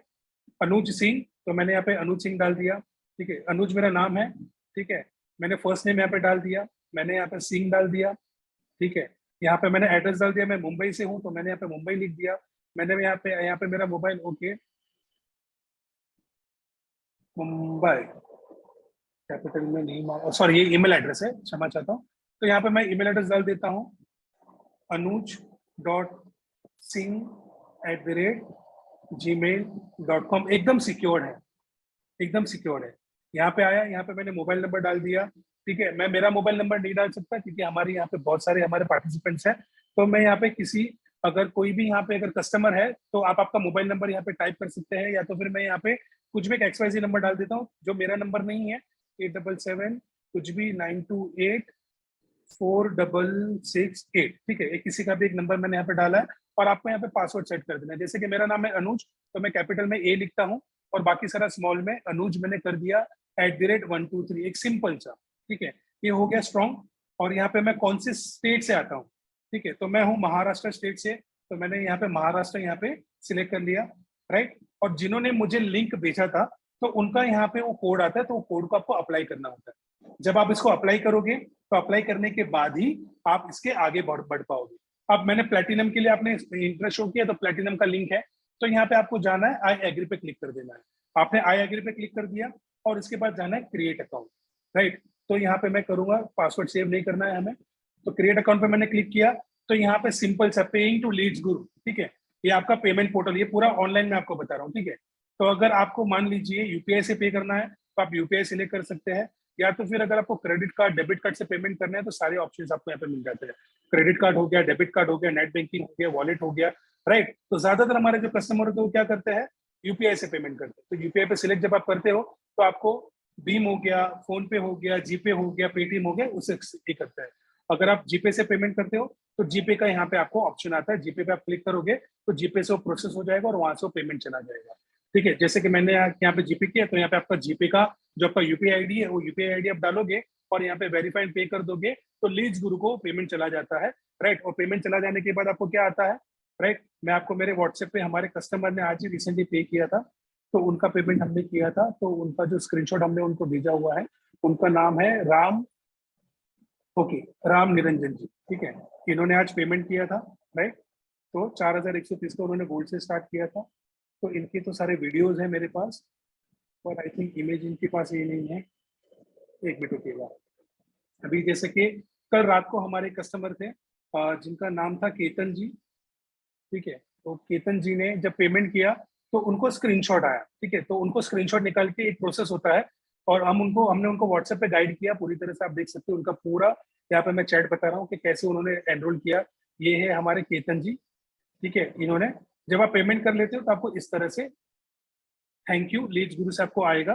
अनुज सिंह। तो मैंने यहाँ पे अनुज सिंह डाल दिया, ठीक है, अनुज मेरा नाम है, ठीक है। मैंने फर्स्ट नेम यहाँ पे डाल दिया, मैंने यहाँ पे सिंह डाल दिया, ठीक है। यहाँ पे मैंने एड्रेस डाल दिया, मैं मुंबई से हूँ तो मैंने यहाँ पे मुंबई लिख दिया। मैंने यहाँ पे मेरा मोबाइल, ओके, मुंबई कैपिटल में नहीं, सॉरी ये ईमेल एड्रेस है, क्षमा चाहता हूँ। तो यहाँ पे मैं ईमेल एड्रेस डाल देता हूँ, anuj.singh@gmail.com। एकदम सिक्योर है, एकदम सिक्योर है। यहाँ पे आया, यहाँ पे मैंने मोबाइल नंबर डाल दिया, ठीक है। मैं मेरा मोबाइल नंबर नहीं डाल सकता क्योंकि हमारे यहाँ पे बहुत सारे हमारे पार्टिसिपेंट्स हैं। तो मैं यहाँ पे अगर कोई भी यहाँ पे अगर कस्टमर है तो आप आपका मोबाइल नंबर यहाँ पे टाइप कर सकते हैं, या तो फिर मैं यहाँ पे कुछ भी एक XYZ नंबर डाल देता हूँ जो मेरा नंबर नहीं है, 877 कुछ भी 928 4668, ठीक है। किसी का भी एक नंबर मैंने यहाँ पे डाला है और आपको यहाँ पे पासवर्ड सेट कर देना है। जैसे कि मेरा नाम है अनुज, तो मैं कैपिटल में A लिखता हूँ और बाकी सारा स्मॉल में अनुज मैंने कर दिया @123, एक सिंपल सा, ठीक है। ये हो गया स्ट्रॉन्ग। और यहाँ पे मैं कौन से स्टेट से आता हूँ, ठीक है, तो मैं हूँ महाराष्ट्र स्टेट से, तो मैंने यहाँ पे महाराष्ट्र यहाँ पे सिलेक्ट कर लिया, राइट। और जिन्होंने मुझे लिंक भेजा था तो उनका यहाँ पे वो कोड आता है, तो वो कोड को आपको अप्लाई करना होता है। जब आप इसको अप्लाई करोगे तो अप्लाई करने के बाद ही आप इसके आगे बढ़ पाओगे। अब मैंने प्लेटिनम के लिए आपने इंटरेस्ट शो किया तो प्लेटिनम का लिंक है, तो यहाँ पे आपको जाना है आई एग्री पे क्लिक कर देना है। आपने आई एग्री पे क्लिक कर दिया और इसके बाद जाना है क्रिएट अकाउंट, राइट। तो यहाँ पे मैं करूंगा, पासवर्ड सेव नहीं करना है हमें, तो क्रिएट अकाउंट पे मैंने क्लिक किया। तो यहाँ पे सिंपल सा पेइंग टू लीड्स गुरु, ठीक है, ये आपका पेमेंट पोर्टल, ये पूरा ऑनलाइन में आपको बता रहा हूँ, ठीक है। तो अगर आपको मान लीजिए यूपीआई से पे करना है तो आप यूपीआई सिलेक्ट कर सकते हैं, या तो फिर अगर आपको क्रेडिट कार्ड डेबिट कार्ड से पेमेंट करना है तो सारे ऑप्शंस आपको यहाँ पे मिल जाते हैं। क्रेडिट कार्ड हो गया, डेबिट कार्ड हो गया, नेट बैंकिंग हो गया, वॉलेट हो गया, राइट। तो ज्यादातर हमारे जो कस्टमर होते हैं वो क्या करते हैं, यूपीआई से पेमेंट करते हैं। तो यूपीआई पे सिलेक्ट जब आप करते हो तो आपको भीम हो गया, फोन पे हो गया, जीपे हो गया, पेटीएम हो गया, उससे ये करता है। अगर आप जीपे से पेमेंट करते हो तो जीपे का यहाँ पे आपको ऑप्शन आता है, जीपे पे आप क्लिक करोगे तो जीपे से वो प्रोसेस हो जाएगा और वहां से वो पेमेंट चला जाएगा, ठीक है। जैसे कि मैंने यहाँ पे जीपे किया तो यहाँ पे आपका जीपे का जो आपका यूपीआई आईडी है वो यूपीआई आईडी आप डालोगे और यहाँ पे वेरीफाइड पे कर दोगे तो लीड्स गुरु को पेमेंट चला जाता है, राइट। और पेमेंट चला जाने के बाद आपको क्या आता है, राइट। मैं आपको मेरे व्हाट्सएप पे हमारे कस्टमर ने आज ही रिसेंटली पे किया था, तो उनका पेमेंट हमने किया था, तो उनका जो स्क्रीनशॉट हमने उनको भेजा हुआ है, उनका नाम है राम, ओके, राम निरंजन जी, ठीक है। इन्होंने आज पेमेंट किया था, राइट। तो 4130 का उन्होंने गोल्ड से स्टार्ट किया था। तो इनके तो सारे वीडियोस हैं मेरे पास, और आई थिंक इमेज इनके पास ये नहीं है, एक मिनट रुकिएगा। अभी जैसे कि कल रात को हमारे कस्टमर थे जिनका नाम था केतन जी, ठीक है। तो केतन जी ने जब पेमेंट किया तो उनको स्क्रीनशॉट आया, ठीक है। तो उनको स्क्रीनशॉट निकाल के एक प्रोसेस होता है और हमने उनको व्हाट्सएप पे गाइड किया पूरी तरह से। आप देख सकते हो उनका पूरा, यहाँ पे मैं चैट बता रहा हूँ कि कैसे उन्होंने एनरोल किया। ये है हमारे केतन जी, ठीक है। इन्होंने जब आप पेमेंट कर लेते हो तो आपको इस तरह से थैंक यू लीड्स गुरु से आपको आएगा,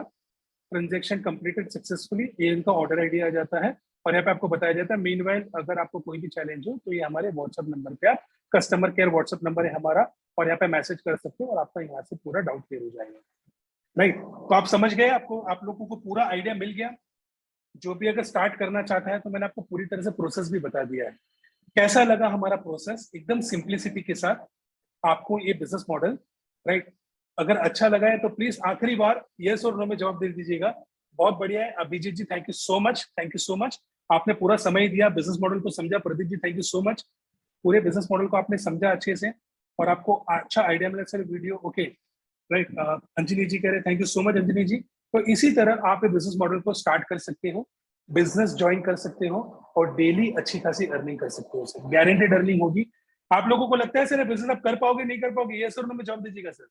ट्रांजेक्शन कंप्लीटेड सक्सेसफुली, ये इनका ऑर्डर आईडी आ जाता है और यहाँ पे आपको बताया जाता है मीनवाइल अगर आपको कोई भी चैलेंज हो तो ये हमारे व्हाट्सएप नंबर पे आप, कस्टमर केयर व्हाट्सएप नंबर है हमारा, और यहाँ पे मैसेज कर सकते हो और आपका यहाँ से पूरा डाउट क्लियर हो जाएगा, राइट। तो आप समझ गए, आपको आप लोगों को पूरा आइडिया मिल गया। जो भी अगर स्टार्ट करना चाहता है तो मैंने आपको पूरी तरह से प्रोसेस भी बता दिया है। कैसा लगा हमारा प्रोसेस, एकदम सिंप्लिसिटी के साथ आपको ये बिजनेस मॉडल, राइट। अगर अच्छा लगा है तो प्लीज आखिरी बार यस और नो में जवाब दे दीजिएगा। बहुत बढ़िया है Abhijit ji, thank you so much, thank you so much. आपने पूरा समय दिया, बिजनेस मॉडल को समझा। Pradeep ji thank you so much, पूरे बिजनेस मॉडल को आपने समझा अच्छे से और आपको अच्छा आइडिया मिला sir video, okay, right. Anjali ji कह रहे thank you so much Anjali ji. तो इसी तरह आप बिजनेस मॉडल को स्टार्ट कर सकते हो, बिजनेस ज्वाइन कर सकते हो और डेली अच्छी खासी अर्निंग कर सकते हो, गारंटेड अर्निंग होगी। आप लोगों को लगता है सर बिजनेस आप कर पाओगे नहीं कर पाओगे, यस और नो में जवाब दीजिएगा सर,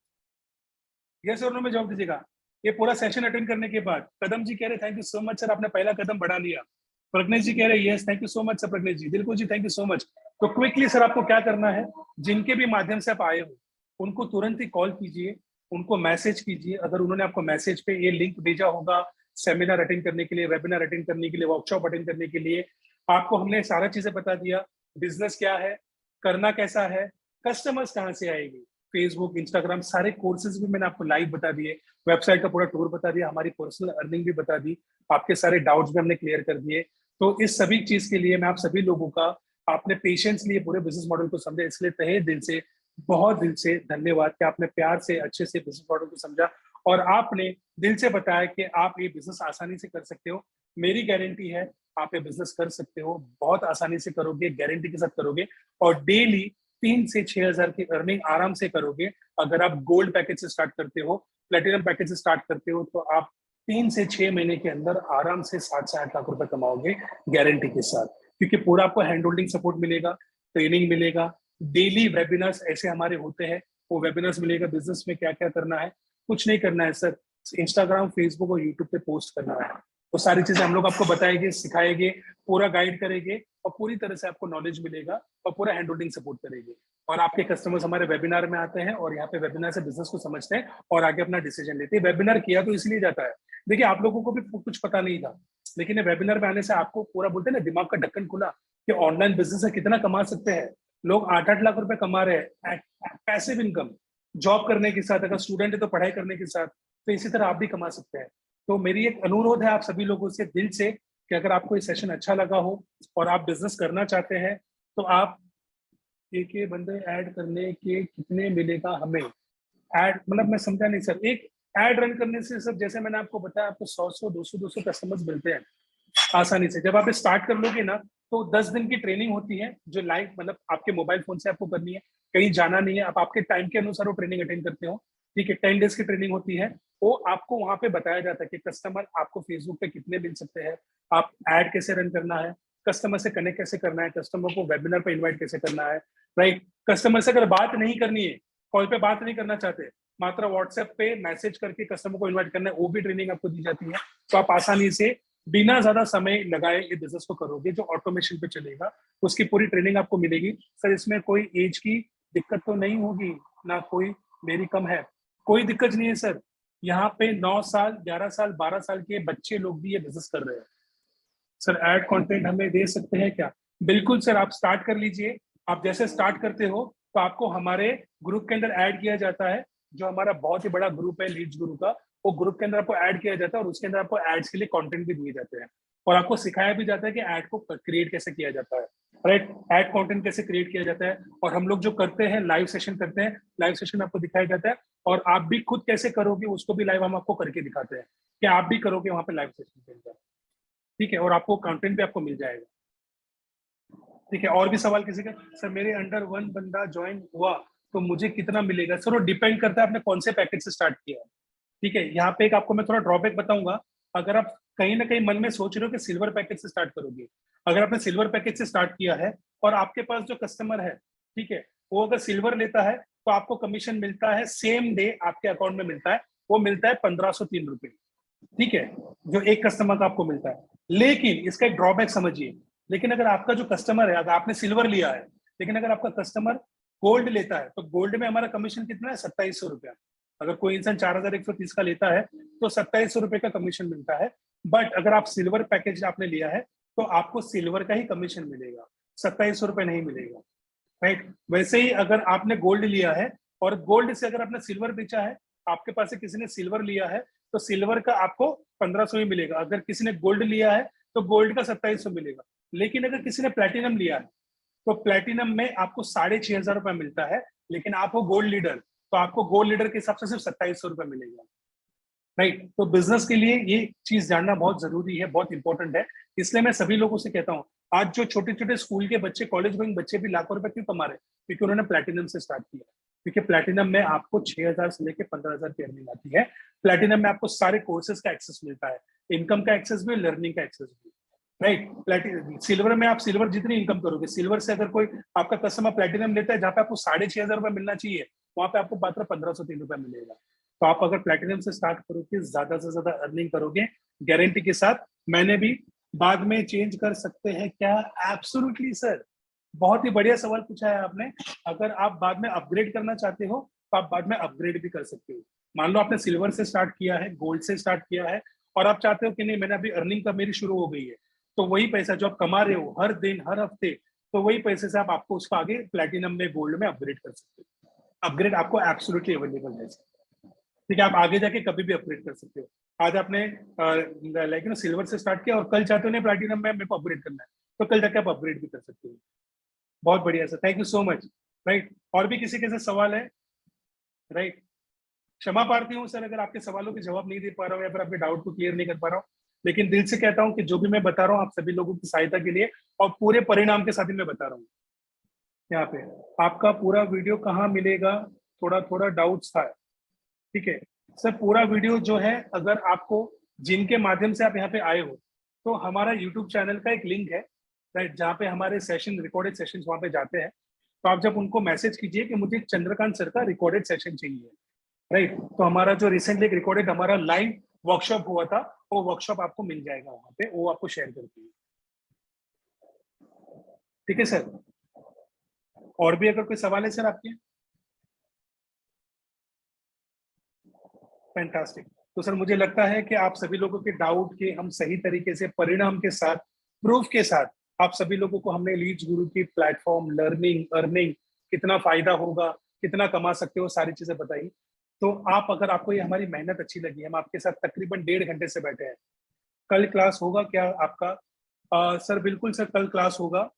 यस और नो में जवाब दीजिएगा। ये पूरा सेशन अटेंड करने के बाद कदम जी कह रहे thank you so much sir, आपने पहला कदम बढ़ा लिया। प्रज्ञेश जी कह रहे yes thank you so much sir Pragnesh ji. Dilkhush ji thank you so much. तो क्विकली सर आपको क्या करना है, जिनके भी माध्यम से आप आए हो उनको तुरंत ही कॉल कीजिए, उनको मैसेज कीजिए। अगर उन्होंने आपको मैसेज पे ये लिंक भेजा होगा सेमिनार अटेंड करने के लिए, वेबिनार अटेंड करने के लिए, वर्कशॉप अटेंड करने के लिए, आपको हमने सारा चीजें बता दिया, बिजनेस क्या है, करना कैसा है, कस्टमर्स कहाँ से आएगी, फेसबुक, इंस्टाग्राम, सारे कोर्सेज भी मैंने आपको लाइव बता दिए, वेबसाइट का पूरा टूर बता दिया, हमारी पर्सनल अर्निंग भी बता दी, आपके सारे डाउट्स भी हमने क्लियर कर दिए। तो इस सभी चीज के लिए मैं आप सभी लोगों का, आपने पेशेंस लिए पूरे बिजनेस मॉडल को समझा, इसलिए तहे दिल से, बहुत दिल से धन्यवाद कि आपने प्यार से अच्छे से बिजनेस मॉडल को समझा और आपने दिल से बताया कि आप ये बिजनेस आसानी से कर सकते हो। मेरी गारंटी है आप ये बिजनेस कर सकते हो, बहुत आसानी से करोगे, गारंटी के साथ करोगे और डेली 3 से 6 हजार की अर्निंग आराम से करोगे। अगर आप गोल्ड पैकेज से स्टार्ट करते हो, प्लेटिनम पैकेज से स्टार्ट करते हो, तो आप 3 से 6 महीने के अंदर आराम से 7 से 8 लाख रुपए कमाओगे गारंटी के साथ, क्योंकि पूरा आपको हैंड होल्डिंग सपोर्ट मिलेगा, ट्रेनिंग मिलेगा, डेली वेबिनार्स ऐसे हमारे होते हैं, वो वेबिनार्स मिलेगा। बिजनेस में क्या क्या करना है, कुछ नहीं करना है सर, इंस्टाग्राम, फेसबुक और यूट्यूब पे पोस्ट करना है। वो सारी चीजें हम लोग आपको बताएंगे, सिखाएंगे, पूरा गाइड करेंगे और पूरी तरह से आपको नॉलेज मिलेगा और पूरा हैंड होल्डिंग सपोर्ट करेंगे। और आपके कस्टमर्स हमारे वेबिनार में आते हैं और यहाँ पे वेबिनार से बिजनेस को समझते हैं और आगे अपना डिसीजन लेते हैं। वेबिनार किया तो इसलिए जाता है, देखिए आप लोगों को भी कुछ पता नहीं था, लेकिन ये वेबिनार में आने से आपको पूरा बोलते हैं ना, दिमाग का ढक्कन खुला कि ऑनलाइन बिजनेस से कितना कमा सकते हैं लोग। 8-8 लाख रुपए कमा रहे हैं पैसिव इनकम, जॉब करने के साथ, अगर स्टूडेंट है तो पढ़ाई करने के साथ, तो इसी तरह आप भी कमा सकते हैं। तो मेरी एक अनुरोध है आप सभी लोगों से दिल से कि अगर आपको ये सेशन अच्छा लगा हो और आप बिजनेस करना चाहते हैं तो आप एक बंदे ऐड करने के कितने मिलेगा हमें, ऐड मतलब मैं समझा नहीं सर, एक ऐड रन करने से सर, जैसे मैंने आपको बताया, आपको 100 200 कस्टमर्स मिलते हैं आसानी से। जब आप स्टार्ट कर लोगे ना तो 10 दिन की ट्रेनिंग होती है जो लाइव, मतलब आपके मोबाइल फोन से आपको करनी है, कहीं जाना नहीं है, आप आपके टाइम के अनुसार वो ट्रेनिंग अटेंड करते हो, ठीक है। 10 डेज की ट्रेनिंग होती है, वो आपको वहां पे बताया जाता है कि कस्टमर आपको फेसबुक पे कितने मिल सकते हैं, आप ऐड कैसे रन करना है, कस्टमर से कनेक्ट कैसे करना है, कस्टमर को वेबिनार पे इन्वाइट कैसे करना है, राइट। कस्टमर से अगर बात नहीं करनी है, कॉल पे बात नहीं करना चाहते, मात्र व्हाट्सएप पे मैसेज करके कस्टमर को इन्वाइट करना है, वो भी ट्रेनिंग आपको दी जाती है। तो आप आसानी से बिना ज्यादा समय लगाए ये बिजनेस को करोगे जो ऑटोमेशन पे चलेगा, उसकी पूरी ट्रेनिंग आपको मिलेगी। सर इसमें कोई एज की दिक्कत तो नहीं होगी ना, कोई मेरी कम है, कोई दिक्कत नहीं है सर। यहाँ पे 9 साल 11 साल 12 साल के बच्चे लोग भी ये बिजनेस कर रहे हैं। सर ऐड कंटेंट हमें दे सकते हैं क्या? बिल्कुल सर, आप स्टार्ट कर लीजिए। आप जैसे स्टार्ट करते हो तो आपको हमारे ग्रुप के अंदर ऐड किया जाता है, जो हमारा बहुत ही बड़ा ग्रुप है लीड्स गुरु का, वो ग्रुप के अंदर आपको ऐड किया जाता है और उसके अंदर आपको एड्स के लिए कंटेंट भी दिए जाते हैं और आपको सिखाया भी जाता है कि ऐड को क्रिएट कैसे किया जाता है, राइट। ऐड कंटेंट कैसे क्रिएट किया जाता है, और हम लोग जो करते हैं लाइव सेशन करते हैं, लाइव सेशन आपको दिखाया जाता है, और आप भी खुद कैसे करोगे उसको भी लाइव हम आपको करके दिखाते हैं कि आप भी करोगे वहां पे लाइव सेशन के अंदर, ठीक है। और आपको कंटेंट भी आपको मिल जाएगा, ठीक है। और भी सवाल किसी का? सर मेरे अंडर 1 बंदा ज्वाइन हुआ तो मुझे कितना मिलेगा? सर वो डिपेंड करता है आपने कौन से पैकेज से स्टार्ट किया है, ठीक है। यहाँ पे एक आपको मैं थोड़ा ड्रॉबैक बताऊंगा। अगर आप कहीं ना कहीं मन में सोच रहे हो कि सिल्वर पैकेज से स्टार्ट करोगे, अगर आपने सिल्वर पैकेज से स्टार्ट किया है और आपके पास जो कस्टमर है, ठीक है, वो अगर सिल्वर लेता है तो आपको कमीशन मिलता है सेम डे आपके अकाउंट में मिलता है, वो मिलता है 1503 रुपए, ठीक है, जो एक कस्टमर का आपको मिलता है। लेकिन इसका एक ड्रॉबैक समझिए, लेकिन अगर आपका जो कस्टमर है, अगर आपने सिल्वर लिया है, लेकिन अगर आपका कस्टमर गोल्ड लेता है तो गोल्ड में हमारा कमीशन कितना है? 2700 रुपया। अगर कोई इंसान 4130 का लेता है तो 2700 रुपए का कमीशन मिलता है। बट अगर आप सिल्वर पैकेज आपने लिया है तो आपको सिल्वर का ही कमीशन मिलेगा, 2700 रुपए नहीं मिलेगा, राइट। वैसे ही अगर आपने गोल्ड लिया है और गोल्ड से अगर आपने सिल्वर बेचा है, आपके पास से किसी ने सिल्वर लिया है तो सिल्वर का आपको 1500 ही मिलेगा। अगर किसी ने गोल्ड लिया है तो गोल्ड का 2700 मिलेगा। लेकिन अगर किसी ने प्लैटिनम लिया है तो प्लैटिनम में आपको 6500 रुपए मिलता है, लेकिन आप हो गोल्ड लीडर तो आपको गोल्ड लीडर के हिसाब से सिर्फ 2700 रुपए मिलेगा, राइट। तो बिजनेस के लिए ये चीज जानना बहुत जरूरी है, बहुत इंपॉर्टेंट है। इसलिए मैं सभी लोगों से कहता हूँ, आज जो छोटे छोटे स्कूल के बच्चे, कॉलेज गोइंग बच्चे भी लाखों रुपए क्यों कमा रहे हैं? क्योंकि उन्होंने प्लैटिनम से स्टार्ट किया, क्योंकि प्लैटिनम में आपको 6000 से लेकर 15000 की अर्निंग आती है। प्लैटिनम में आपको सारे कोर्सेज का एक्सेस मिलता है, इनकम का एक्सेस भी, लर्निंग का एक्सेस भी, राइट। सिल्वर में आप सिल्वर जितनी इनकम करोगे, सिल्वर से अगर कोई आपका कस्टमर प्लैटिनम लेता है जहाँ पे आपको 6500 रुपए मिलना चाहिए, वहां पे आपको मात्र 1503 रुपए मिलेगा। तो आप अगर प्लैटिनम से स्टार्ट करोगे, ज्यादा से ज्यादा अर्निंग करोगे गारंटी के साथ। मैंने भी बाद में चेंज कर सकते हैं क्या? एब्सोल्युटली सर, बहुत ही बढ़िया सवाल पूछा है आपने। अगर आप बाद में अपग्रेड करना चाहते हो तो आप बाद में अपग्रेड भी कर सकते हो। मान लो आपने सिल्वर से स्टार्ट किया है, गोल्ड से स्टार्ट किया है, और आप चाहते हो कि नहीं मैंने अभी अर्निंग का मेरी शुरू हो गई है, तो वही पैसा जो आप कमा रहे हो हर दिन हर हफ्ते, तो वही पैसे से आपको उसको आगे प्लैटिनम में, गोल्ड में अपग्रेड कर सकते हो। अपग्रेड आपको एब्सोल्युटली अवेलेबल है। ठीक है, आप आगे जाके कभी भी अपग्रेड कर सकते हो। आज आपने लाइक ना सिल्वर से स्टार्ट किया और कल चाहते हो नहीं प्लैटिनम में मेरे को अपग्रेड करना है, तो कल जाके आप अपग्रेड भी कर सकते हो। बहुत बढ़िया sir, thank you so much. Right, और भी किसी के साथ सवाल है? राइट, क्षमा प्रार्थी हूँ सर अगर आपके सवालों के जवाब नहीं दे पा रहा हूँ या फिर आपके डाउट को क्लियर नहीं कर पा रहा हूँ, लेकिन दिल से कहता हूँ कि जो भी मैं बता रहा हूँ आप सभी लोगों की सहायता के लिए और पूरे परिणाम के साथ ही मैं बता रहा हूँ। यहाँ पे आपका पूरा वीडियो कहाँ मिलेगा, थोड़ा थोड़ा डाउट्स था। ठीक है सर, पूरा वीडियो जो है अगर आपको जिनके माध्यम से आप यहाँ पे आए हो तो हमारा यूट्यूब चैनल का एक लिंक है, राइट, जहाँ पे हमारे सेशन रिकॉर्डेड सेशंस वहाँ पे जाते हैं। तो आप जब उनको मैसेज कीजिए कि मुझे चंद्रकांत सर का रिकॉर्डेड सेशन चाहिए, राइट, तो हमारा जो रिसेंटली एक रिकॉर्डेड हमारा लाइव वर्कशॉप हुआ था वो वर्कशॉप आपको मिल जाएगा वहाँ पे, वो आपको शेयर करती है। ठीक है सर, और भी अगर कोई सवाल है सर आपके? फैंटास्टिक। तो सर मुझे लगता है कि आप सभी लोगों के डाउट के हम सही तरीके से परिणाम के साथ प्रूफ के साथ आप सभी लोगों को हमने लीड्स गुरु की प्लेटफॉर्म, लर्निंग, अर्निंग, कितना फायदा होगा, कितना कमा सकते हो, सारी चीजें बताई। तो आप अगर आपको ये हमारी मेहनत अच्छी लगी, हम आपके साथ तकरीबन 1.5 घंटे से बैठे हैं। कल क्लास होगा क्या आपका? सर बिल्कुल सर, कल क्लास होगा,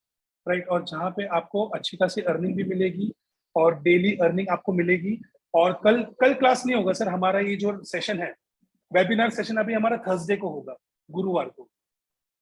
राइट, और जहाँ पे आपको अच्छी खासी अर्निंग भी मिलेगी और डेली अर्निंग आपको मिलेगी। और कल क्लास नहीं होगा सर, हमारा ये जो सेशन है वेबिनार सेशन अभी हमारा थर्सडे को होगा, गुरुवार को,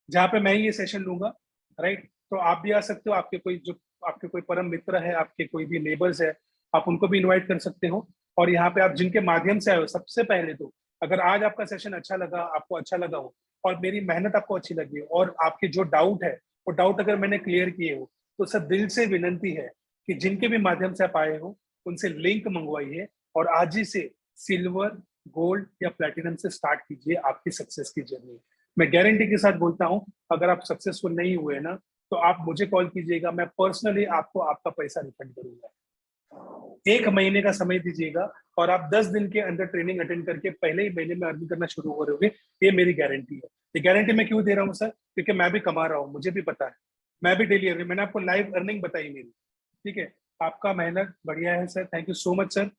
जहाँ पे मैं ये सेशन लूंगा, राइट। तो आप भी आ सकते हो, आपके कोई परम मित्र है, आपके कोई भी नेबर्स है, आप उनको भी इनवाइट कर सकते हो। और यहाँ पे आप जिनके माध्यम से आए हो, सबसे पहले तो अगर आज आपका सेशन अच्छा लगा, आपको अच्छा लगा हो और मेरी मेहनत आपको अच्छी लगी हो और आपके जो डाउट है वो डाउट अगर मैंने क्लियर किए हो, तो सर दिल से विनंती है कि जिनके भी माध्यम से आप आए हो उनसे लिंक मंगवाइए और आज ही से सिल्वर, गोल्ड या प्लैटिनम से स्टार्ट कीजिए आपकी सक्सेस की जर्नी। मैं गारंटी के साथ बोलता हूं, अगर आप सक्सेसफुल नहीं हुए ना तो आप मुझे कॉल कीजिएगा, मैं पर्सनली आपको आपका पैसा रिफंड करूंगा। 1 महीने का समय दीजिएगा और आप 10 दिन के अंदर ट्रेनिंग अटेंड करके पहले ही महीने में अर्निंग करना शुरू हो रहे, ये मेरी गारंटी है। ये गारंटी मैं क्यों दे रहा हूँ सर? क्योंकि मैं भी कमा रहा हूँ, मुझे भी पता है, मैं भी डेली अर्निंग, मैंने आपको लाइव अर्निंग बताई मेरी। ठीक है, आपका मेहनत बढ़िया है sir, thank you so much sir.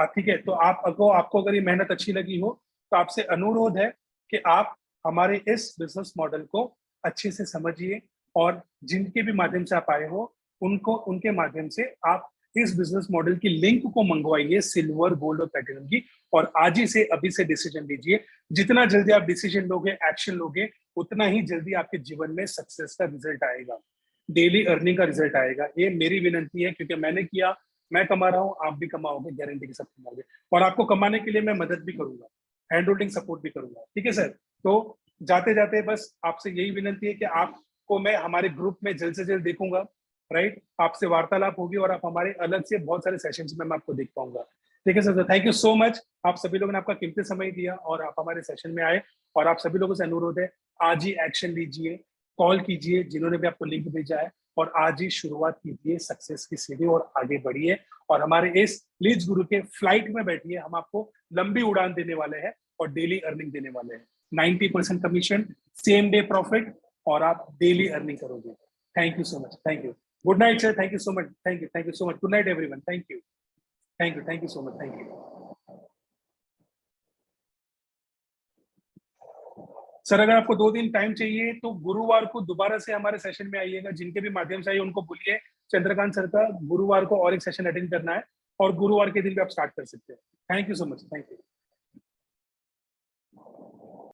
ठीक है, तो आपको अगर ये मेहनत अच्छी लगी हो तो आपसे अनुरोध है कि आप हमारे इस बिजनेस मॉडल को अच्छे से समझिए और जिनके भी माध्यम से आप आए हो उनके माध्यम से आप इस बिजनेस मॉडल की लिंक को मंगवाइए, सिल्वर, गोल्ड और प्लैटिनम की, और आज ही से अभी से डिसीजन लीजिए। जितना जल्दी आप डिसीजन लोगे, एक्शन लोगे, उतना ही जल्दी आपके जीवन में सक्सेस का रिजल्ट आएगा, डेली अर्निंग का रिजल्ट आएगा। ये मेरी विनंती है, क्योंकि मैंने किया, मैं कमा रहा हूँ, आप भी कमाओगे, गारंटी के साथ कमाओगे। और आपको कमाने के लिए मैं मदद भी करूंगा, हैंड होल्डिंग सपोर्ट भी करूंगा। ठीक है सर, तो जाते जाते बस आपसे यही विनंती है कि आपको मैं हमारे ग्रुप में जल्द से जल्द देखूंगा, राइट, आपसे वार्तालाप होगी और आप हमारे अलग से बहुत सारे सेशंस में मैं आपको देख पाऊंगा। ठीक है sir, thank you so much. आप सभी लोगों ने आपका कीमती समय दिया और आप हमारे सेशन में आए, और आप सभी लोगों से अनुरोध है, आज ही एक्शन लीजिए, कॉल कीजिए जिन्होंने भी आपको लिंक भेजा है, और आज ही शुरुआत कीजिए सक्सेस की सीढ़ी और आगे बढ़िए। और हमारे इस लीड्स गुरु के फ्लाइट में बैठिए, हम आपको लंबी उड़ान देने वाले हैं और डेली अर्निंग देने वाले हैं। 90% कमीशन, सेम डे प्रॉफिट, और आप डेली अर्निंग करोगे। Thank you so much, thank you, good night sir, thank you so much, thank you so much, good night everyone, thank you so much, thank you sir. अगर आपको 2 दिन time चाहिए तो गुरुवार को दोबारा से हमारे सेशन में आइएगा, जिनके भी माध्यम से आइए उनको बोलिए चंद्रकांत सर का गुरुवार को और एक सेशन अटेंड करना है, और गुरुवार के दिन भी आप स्टार्ट कर सकते हैं। Thank you so much, thank you.